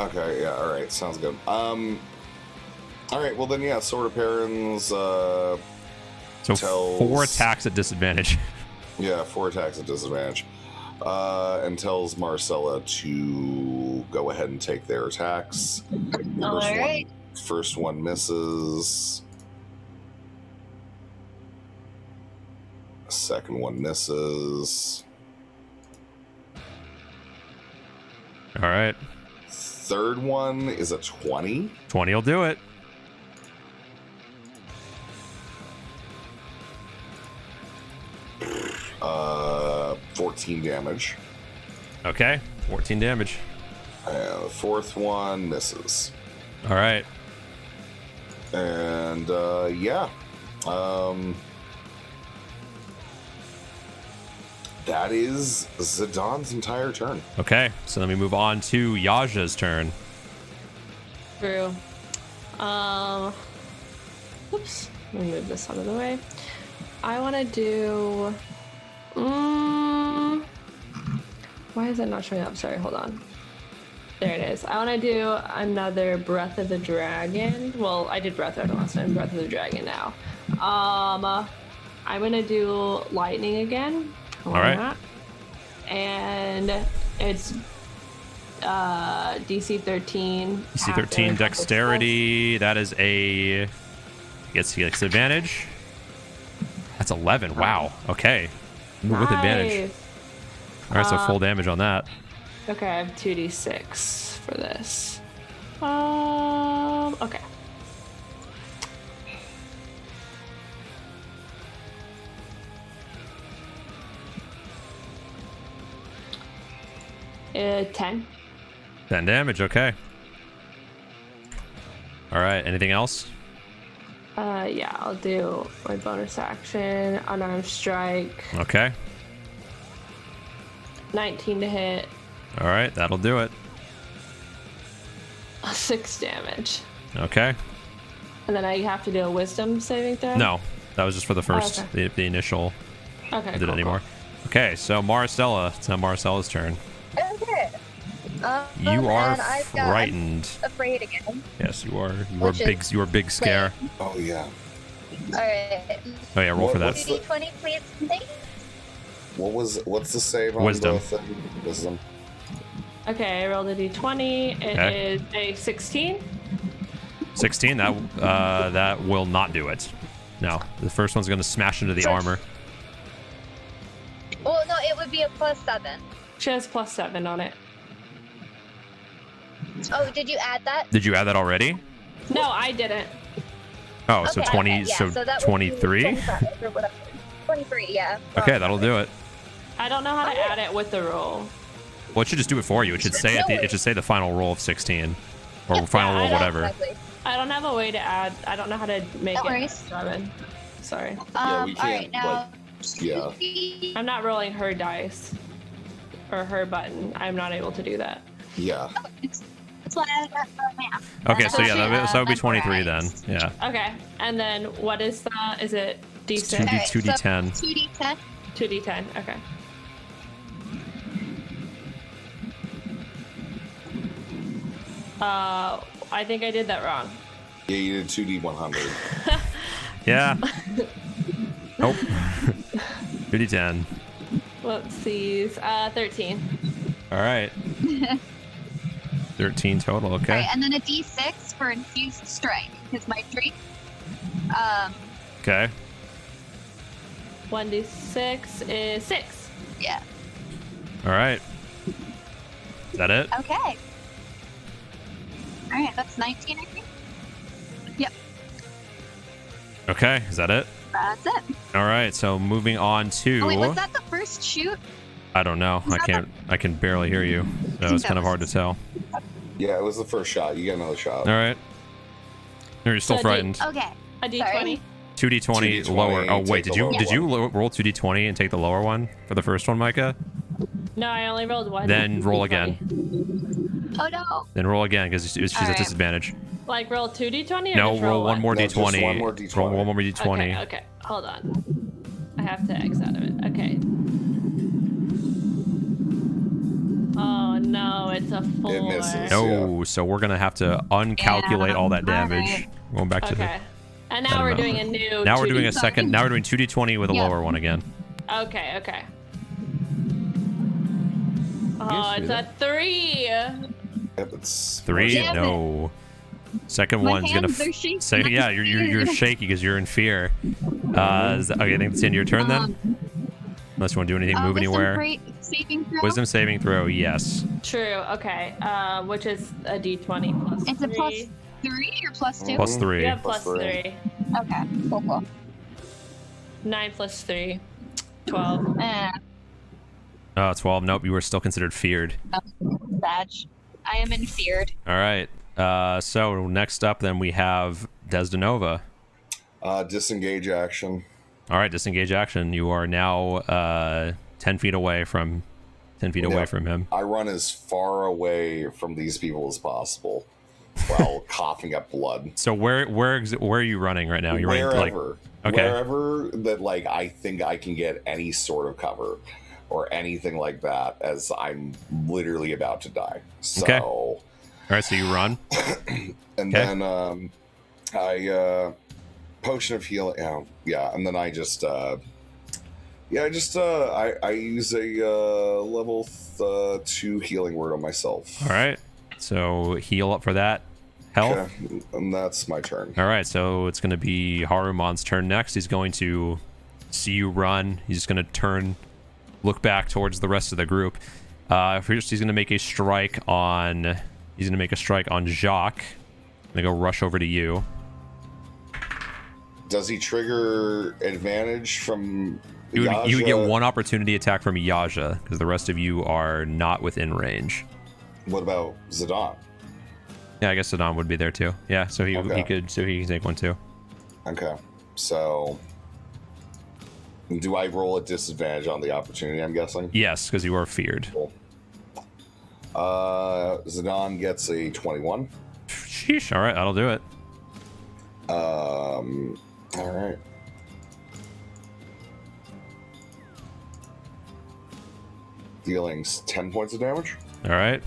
E: Okay, yeah, all right, sounds good. All right, well then, yeah, Sword of Perrin's
A: So
E: tells,
A: 4 attacks at disadvantage.
E: Yeah, 4 attacks at disadvantage, and tells Marcella to go ahead and take their attacks.
D: All right.
E: First one misses. Second one misses.
A: All right.
E: Third one is a 20.
A: 20 will do it.
E: Uh, 14 damage.
A: Okay. 14 damage.
E: And the fourth one misses.
A: All right.
E: And yeah. That is Zidon's entire turn.
A: Okay. So then we move on to Yaja's turn.
C: True. Oops. Let me move this out of the way. I want to do. Why is it not showing up? Sorry, hold on. There it is. I want to do another Breath of the Dragon. Well, I did Breath of the last time. Breath of the Dragon now. I'm gonna do Lightning again.
A: All right.
C: That. And it's DC 13.
A: DC 13 Dexterity. That is a. Gets advantage. That's 11. Wow. Okay. Move with advantage. All right, so full damage on that.
C: Okay, I have 2d6 for this. Okay. Uh, 10.
A: 10 damage. Okay. All right. Anything else?
C: Yeah, I'll do my bonus action, unarmed strike.
A: Okay.
C: 19 to hit.
A: All right. That'll do it.
C: 6 damage.
A: Okay.
C: And then I have to do a wisdom saving throw?
A: No, that was just for the first,
C: okay.
A: the initial.
C: Okay,
A: I did
C: cool,
A: it anymore. Okay, so Maricela. It's now Maricella's turn.
D: Okay.
A: You are
D: and I've got
A: frightened.
D: Afraid again.
A: Yes, you are. You are big. You are big scare.
E: Oh yeah.
D: All right.
A: Oh yeah, roll for that.
E: What's the-
D: 2d20, please. Thank you.
E: What's the save on
A: Wisdom.
E: both? Wisdom.
C: Okay, I rolled a d20. It
A: Okay.
C: is a 16.
A: 16. That will not do it. No, the first one's going to smash into the armor.
D: Well, no, it would be a +7.
C: She has +7 on it.
D: Oh, did you add that?
A: Did you add that already?
C: No, I didn't.
A: Oh, so
D: Okay,
A: 20.
D: okay, yeah,
A: so
D: that would be
A: 23.
D: 25 or whatever. 23, yeah.
A: Okay, that'll do it.
C: I don't know how to add it with the roll.
A: Well, it should just do it for you. It should say it should say the final roll of 16, or final roll
C: I
A: whatever.
D: Exactly.
C: I don't have a way to add. I don't know how to make
D: No
C: it
D: worries.
C: 7. Sorry.
E: Yeah, we
D: All right,
E: can't,
D: now.
E: Yeah.
C: I'm not rolling her dice. Or her button. I'm not able to do that.
E: Yeah.
D: That's what I got for math.
A: Okay, so yeah, that would be
D: Memorized.
A: 23 then. Yeah.
C: Okay. And then what is the. Is it
A: It's
C: D6?
A: 2d10.
D: 2d10.
C: 2d10. Okay. I think I did that wrong.
E: Yeah, you did 2d100.
A: Yeah. Nope. 2d10.
C: Let's see. 13.
A: All right. 13 total. Okay.
D: Right, and then a d6 for infused strike, because my drink.
A: Okay.
C: 1d6 is 6.
D: Yeah.
A: All right. Is that it?
D: Okay. All right, that's 19, I think. Yep,
A: Okay. Is that it?
D: that's it.
A: All right. So moving on to.
D: Oh, wait, was that the first shoot?
A: I don't know.
D: Was that
A: I can barely hear you, so
D: think
A: it's
D: that
A: kind of hard to
D: was-
A: tell.
E: Yeah, it was the first shot. You get another shot.
A: All right. You're still
C: So
A: frightened.
D: Okay.
C: A D20.
A: 2d20
E: 2d20,
A: lower. Oh wait,
E: take the lower
A: did you
E: one.
A: roll 2d20 and take the lower one for the first one, Micah?
C: No, I only rolled one.
A: Then roll
C: D20.
A: again.
D: Oh no.
A: Then roll again because she's
D: All
A: at
D: right.
A: disadvantage.
C: Like roll 2d20 or
A: No,
C: just
A: roll one more
E: No,
A: d20.
E: just one more d20.
A: Roll one more d20.
C: Okay, okay. Hold on. I have to X out of it. Okay. Oh no, it's a 4.
E: It misses.
A: No, so we're gonna have to uncalculate all that damage.
D: Alright.
A: Going back to
C: Okay. And
A: I
C: now
A: don't
C: we're
A: know.
C: doing a new.
A: Now we're doing a
C: 2D20.
A: second. Now we're doing 2d20 with a
D: Yeah.
A: lower one again.
C: Okay, okay.
B: Yes,
C: Oh,
B: do
C: it's
B: that.
C: a 3.
E: Yep, it's
A: 3?
D: Damn it.
A: No. Second
D: My
A: one's gonna.
D: hands are shaking.
A: Say yeah, you're shaky because you're in fear. Okay, I think it's the end of your turn then. Unless you want to do anything, move
D: wisdom
A: anywhere.
D: saving throw.
A: Wisdom saving throw, yes.
C: True. Okay. Which is a D20 plus.
D: It's a
C: 3.
D: plus 3 or plus 2?
A: Plus 3.
C: Yeah,
E: Plus
C: plus
E: three.
C: 3.
D: Okay. Cool.
C: 9 plus 3. 12.
A: Oh, 12. Nope, you were still considered feared.
D: Badge. I am in feared.
A: All right. So next up, then we have Desdenova.
E: disengage action.
A: All right, disengage action. You are now 10 feet away from
E: Yeah.
A: from him.
E: I run as far away from these people as possible while coughing up blood.
A: So where are you running right now? You're running like
E: Wherever,
A: okay.
E: wherever that like I think I can get any sort of cover or anything like that, as I'm literally about to die. So,
A: Okay. All right, so you run.
E: and
A: Okay.
E: then I potion of healing. Yeah, and then I just I use a level 2 healing word on myself.
A: All right. So heal up for that health.
E: Okay, and that's my turn.
A: All right, so it's going to be Harumon's turn next. He's going to see you run. He's just going to look back towards the rest of the group. First, he's going to make a strike on. He's going to make a strike on Jacques. Going to go rush over to you.
E: Does he trigger advantage from?
A: You would get
E: Yaja?
A: one opportunity attack from Yaja because the rest of you are not within range.
E: What about Zidane?
A: Yeah, I guess Saddam would be there too. Yeah, so he
E: Okay.
A: can take one too.
E: Okay, so do I roll a disadvantage on the opportunity? I'm guessing.
A: Yes, because you are feared.
E: Cool. Zidane gets a 21.
A: Sheesh. All right, that'll do it.
E: All right. Dealing 10 points of damage.
A: All right.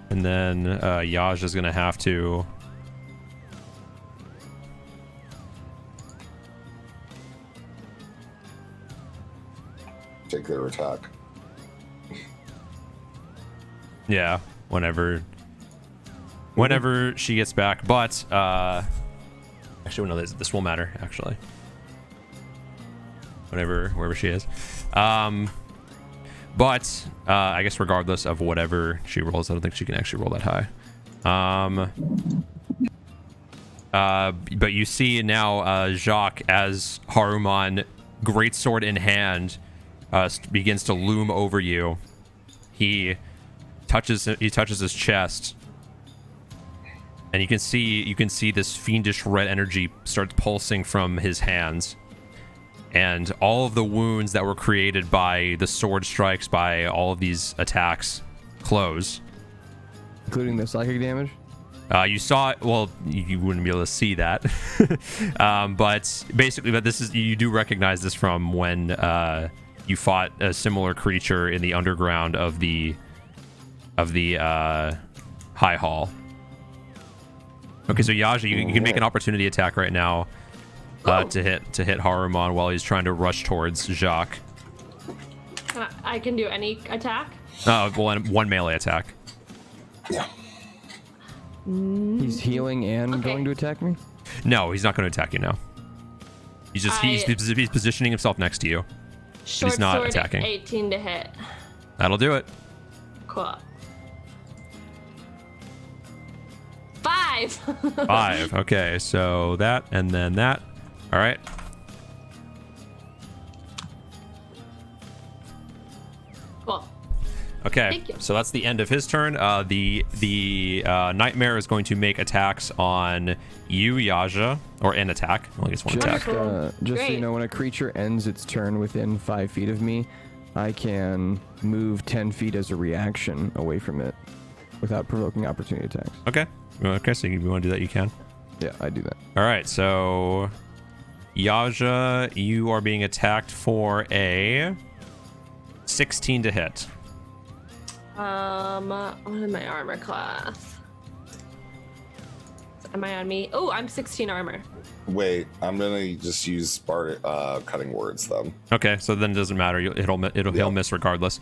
A: And then Yaj is going to have to...
E: Take their attack.
A: Yeah, whenever she gets back. But, actually, no, this will matter, actually. Wherever she is. But I guess regardless of whatever she rolls, I don't think she can actually roll that high. But you see now Jacques as Harumon, greatsword in hand, begins to loom over you. He touches his chest, and you can see this fiendish red energy starts pulsing from his hands. And all of the wounds that were created by the sword strikes, by all of these attacks, close.
B: Including the psychic damage?
A: You saw it. Well, you wouldn't be able to see that. But basically, you do recognize this from when you fought a similar creature in the underground of the High Hall. Okay, so Yaja, you can make an opportunity attack right now. To hit Harumon while he's trying to rush towards Jacques.
C: I can do any attack.
A: One melee attack.
E: Yeah.
B: He's healing and
C: Okay.
B: going to attack me?
A: No, he's not going to attack you now. He's positioning himself next to you.
C: Short
A: not
C: sword,
A: attacking.
C: 18 to hit.
A: That'll do it.
C: Cool. 5.
A: 5. Okay, so that and then that. All right.
C: Cool.
A: Okay,
C: Thank you.
A: so that's the end of his turn. The nightmare is going to make attacks on you, Yaja, or an attack. Only gets one attack.
B: Just so you
C: Great.
B: know, when a creature ends its turn within 5 feet of me, I can move 10 feet as a reaction away from it without provoking opportunity attacks.
A: Okay. Okay, so if you want to do that, you can.
B: Yeah, I do that.
A: All right, so Yaja, you are being attacked for a 16 to hit.
C: What is my armor class? Am I on me? Oh, I'm 16 armor.
E: Wait, I'm gonna just use cutting words then.
A: Okay, so then it doesn't matter. He'll miss regardless.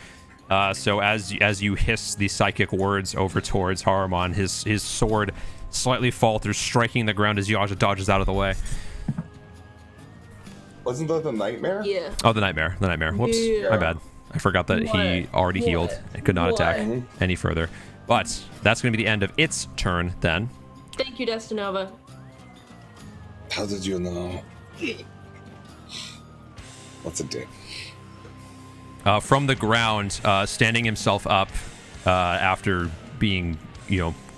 A: So as you hiss the psychic words over towards Haruman, his sword slightly falters, striking the ground as Yaja dodges out of the way.
E: Wasn't that the nightmare?
C: Yeah.
A: Oh, the nightmare. Whoops,
C: Yeah.
A: my bad. I forgot that he already healed and could not attack any further. But that's going to be the end of its turn then.
C: Thank you, Destinova.
E: How did you know? What's a dick?
A: From the ground, standing himself up after being,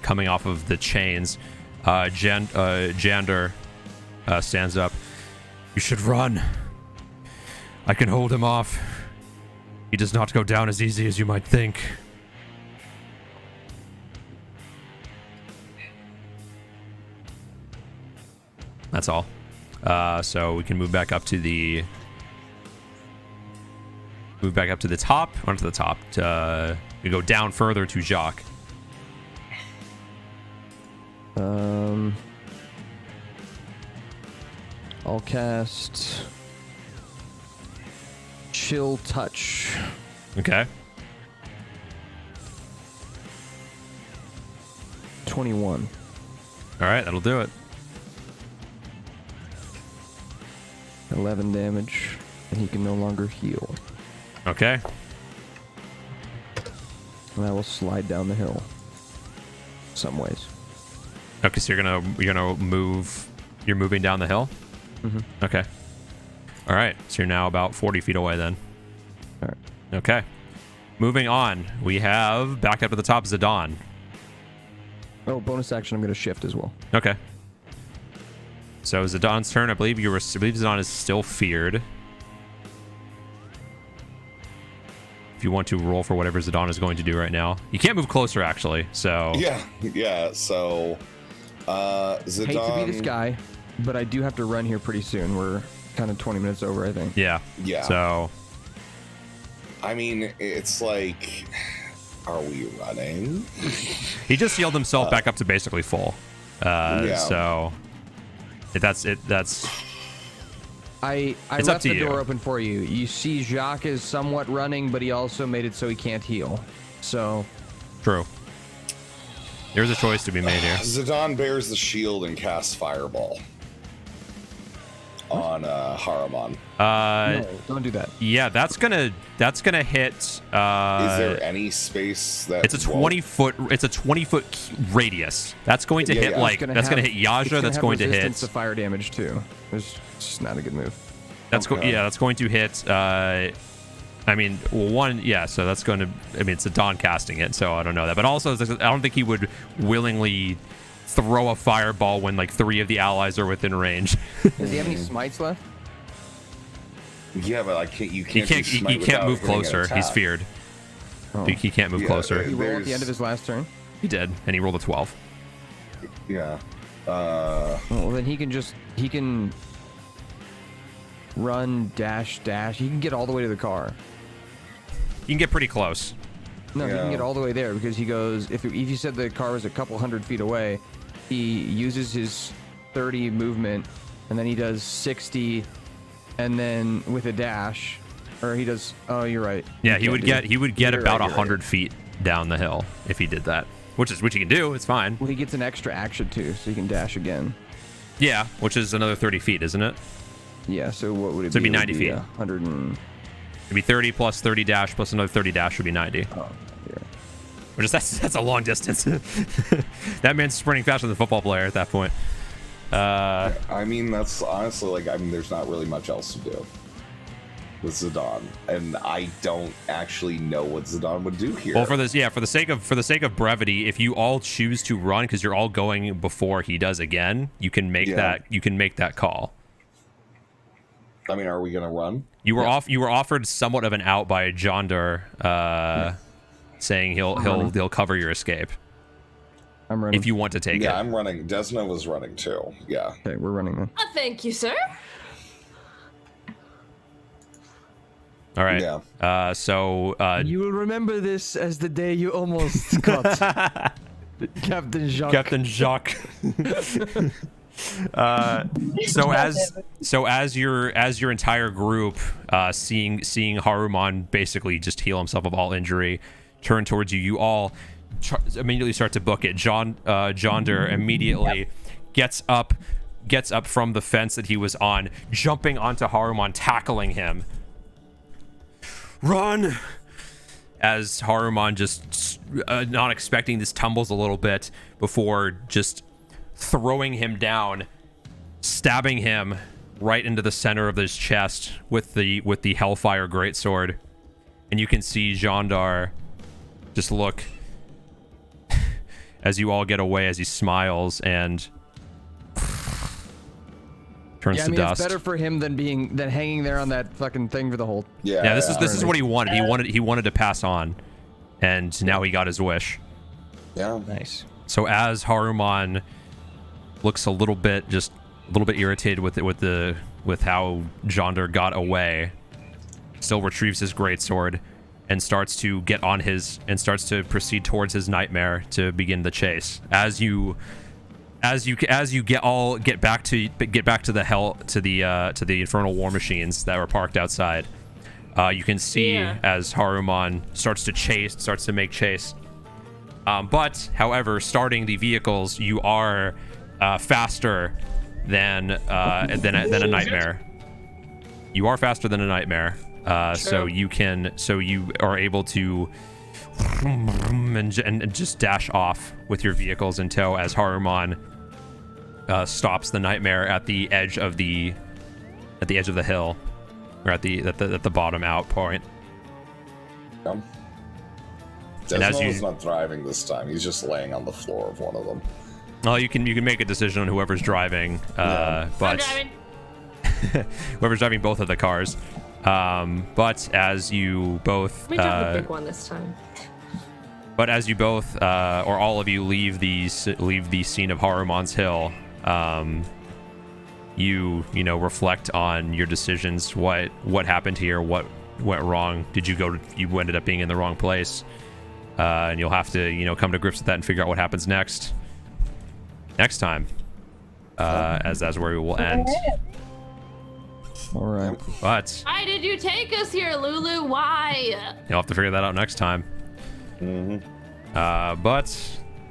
A: coming off of the chains, Jander stands up. You should run. I can hold him off. He does not go down as easy as you might think. That's all. So we can move back up to the top, onto the top. We go down further to Jacques.
B: I'll cast Chill Touch.
A: Okay.
B: 21.
A: All right, that'll do it.
B: 11 damage, and he can no longer heal.
A: Okay.
B: And I will slide down the hill. Some ways.
A: Okay, so you're gonna move. You're moving down the hill.
B: Mm-hmm.
A: Okay. All right. So you're now about 40 feet away then.
B: All right.
A: Okay. Moving on, we have back up at the top Zidane.
B: Oh, bonus action, I'm going to shift as well.
A: Okay. So Zidane's turn. I believe Zidane is still feared. If you want to roll for whatever Zidane is going to do right now, you can't move closer actually. So
E: Yeah. So, Zidane.
B: Hate to be this guy, but I do have to run here pretty soon. We're kind of 20 minutes over, I think.
A: Yeah. So,
E: I mean, it's like, are we running?
A: he just healed himself back up to basically full. So that's it. That's.
B: I
A: It's up
B: left
A: to
B: the
A: you.
B: door open for you. You see Jacques is somewhat running, but he also made it so he can't heal. So,
A: True. There's a choice to be made here.
E: Zidane bears the shield and casts Fireball on Haruman.
B: no, don't do that.
A: Yeah, that's gonna hit.
E: Is there any space that
A: It's a 20-foot. It's a 20-foot radius. That's going to hit
E: yeah.
A: like. That's gonna hit Yaja. That's going to hit.
B: resistance to fire damage too. It's just not a good move.
A: That's
E: Okay.
A: that's going to hit. I mean, so that's going to. I mean, it's a Dawn casting it, so I don't know that. But also, I don't think he would willingly throw a fireball when like 3 of the allies are within range.
B: Does he have any smites left?
E: Yeah, but
A: He can't move closer. He's feared.
B: Oh.
A: He can't move
E: Yeah,
A: closer.
B: He rolled at the end of his last turn.
A: He did, and he rolled a 12.
E: Yeah.
B: Well, then he can run, dash. He can get all the way to the car.
A: You can get pretty close.
B: No, he
E: Yeah.
B: can get all the way there because he goes. If you said the car was a couple 100 feet away, he uses his 30 movement, and then he does 60, and then with a dash, or he does. Oh, you're right.
A: Yeah, he would get
B: You're
A: about
B: right, you're
A: 100 feet down the hill if he did that, which he can do. It's fine.
B: Well, he gets an extra action too, so he can dash again.
A: Yeah, which is another 30 feet, isn't it?
B: Yeah. So what would it
A: So
B: be?
A: it'd be 90 feet.
B: 100 and.
A: It'd be 30 plus 30 dash plus another 30 dash would be 90.
B: Oh, yeah.
A: Which is that's a long distance. That man's sprinting faster than the football player at that point.
E: I mean, that's honestly there's not really much else to do. with Zidane, and I don't actually know what Zidane would do here.
A: Well, for the sake of brevity, if you all choose to run because you're all going before he does again, you can make that call.
E: I mean, are we gonna run?
A: You were offered somewhat of an out by Jonder, saying he'll cover your escape.
B: I'm running.
A: If you want to take it.
E: Yeah, I'm running. Desna was running too. Yeah.
B: Okay, we're running then.
C: Thank you, sir.
A: All right.
E: Yeah.
A: So
B: you will remember this as the day you almost caught Captain Jacques.
A: Captain Jacques. So as your entire group, seeing Haruman basically just heal himself of all injury, turn towards you, you all immediately start to book it. Jonder immediately gets up from the fence that he was on, jumping onto Haruman, tackling him. Run! As Haruman just not expecting this, tumbles a little bit before just throwing him down, stabbing him right into the center of his chest with the Hellfire Greatsword. And you can see Jandar just look as you all get away, as he smiles and turns to dust.
B: It's better for him than hanging there on that fucking thing for the whole.
A: Yeah. This is what he wanted. He wanted to pass on, and now he got his wish.
E: Yeah.
B: Nice.
A: So as Haruman looks a little bit irritated with how Jonder got away, still retrieves his greatsword and starts to proceed towards his nightmare to begin the chase. As you get back to the infernal war machines that were parked outside, you can see as Haruman starts to make chase. But however, starting the vehicles, you are faster than a nightmare. You are faster than a nightmare. So you are able to and just dash off with your vehicles in tow as Haruman stops the nightmare at the edge of the hill, or at the bottom out point.
E: Desmond's not driving this time. He's just laying on the floor of one of them.
A: Well, you can make a decision on whoever's driving, but
C: I'm driving.
A: whoever's driving both of the cars. But as you both,
C: We drive the big one this time.
A: But as you both, or all of you, leave the scene of Haruman's Hill, you reflect on your decisions. What happened here? What went wrong? You ended up being in the wrong place, and you'll have to come to grips with that and figure out what happens next time. As that's where we will end.
B: All right.
A: But
C: why did you take us here, Lulu? Why?
A: You'll have to figure that out next time. But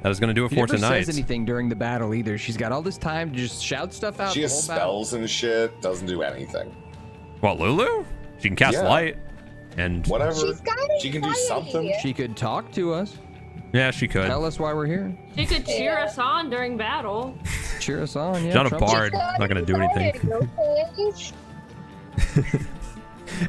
A: that is going to do it for tonight.
B: She never says anything during the battle either. She's got all this time to just shout stuff out.
E: She has spells and shit. Doesn't do anything.
A: What, Lulu? She can cast light and
E: whatever. She can do something.
B: She could talk to us.
A: Yeah, she could.
B: Tell us why we're here.
C: She could cheer us on during battle.
B: Cheer us on, yeah.
A: She's not a bard. Not going to do anything.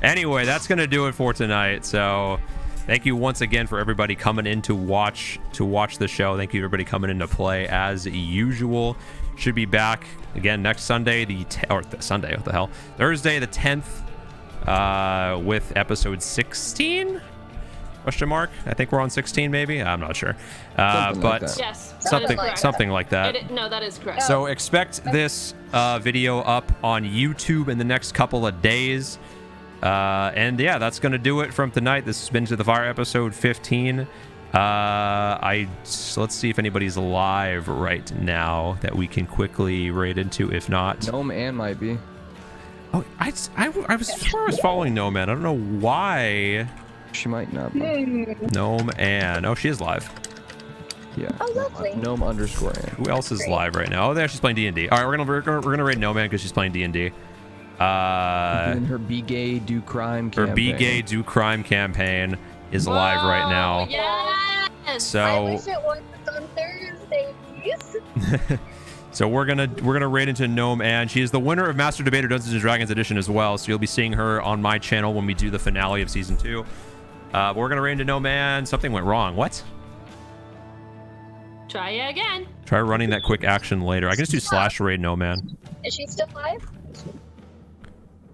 A: Anyway, that's going to do it for tonight. So thank you once again for everybody coming in to watch the show. Thank you everybody coming in to play as usual. Should be back again next Sunday, Sunday, what the hell? Thursday the 10th, with episode 16? Question mark? I think we're on 16 maybe. I'm not sure. But
C: yes,
A: something like that.
C: No, that is correct.
A: So expect this video up on YouTube in the next couple of days. And yeah, that's going to do it from tonight. This has been To the Fire episode 15. Let's see if anybody's live right now that we can quickly raid into. If not,
B: Gnome Ann might be.
A: Oh, I was following Gnome Ann. I don't know why.
B: She might not be.
A: Gnome Ann. Oh, she is live.
B: Yeah.
D: Oh, lovely.
B: Gnome underscore Ann.
A: Who else is live right now? Oh, there, she's playing D&D. All right, we're gonna raid Gnome Ann because she's playing D&D.
B: And her Be Gay Do Crime campaign.
A: Her Be Gay Do Crime campaign is live right now.
C: Yes.
A: So
D: I wish it was on Thursdays.
A: So we're gonna raid into Gnome, and she is the winner of Master Debater Dungeons and Dragons edition as well. So you'll be seeing her on my channel when we do the finale of season 2. We're gonna raid into Gnome, and something went wrong. What?
C: Try it again.
A: Try running that quick action later. I can just do slash raid Gnome Man.
D: Is she still live?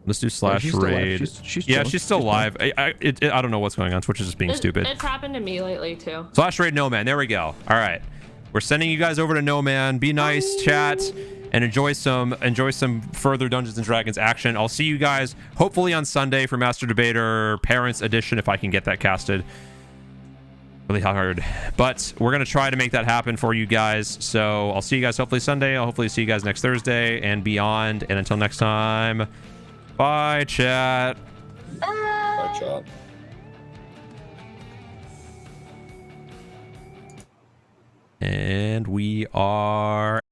A: Let's do slash
B: she's still live.
A: raid.
B: She's
A: She's still live. I don't know what's going on. Twitch is just being stupid.
C: It's happened to me lately too.
A: Slash raid Gnome Man. There we go. All right. We're sending you guys over to Gnome Man. Be nice, chat, and enjoy some further Dungeons and Dragons action. I'll see you guys hopefully on Sunday for Master Debater Parents Edition if I can get that casted. Really hard, but we're gonna try to make that happen for you guys. So I'll see you guys hopefully Sunday. I'll hopefully see you guys next Thursday and beyond. And until next time, bye, chat.
E: Bye, chat.
A: And we are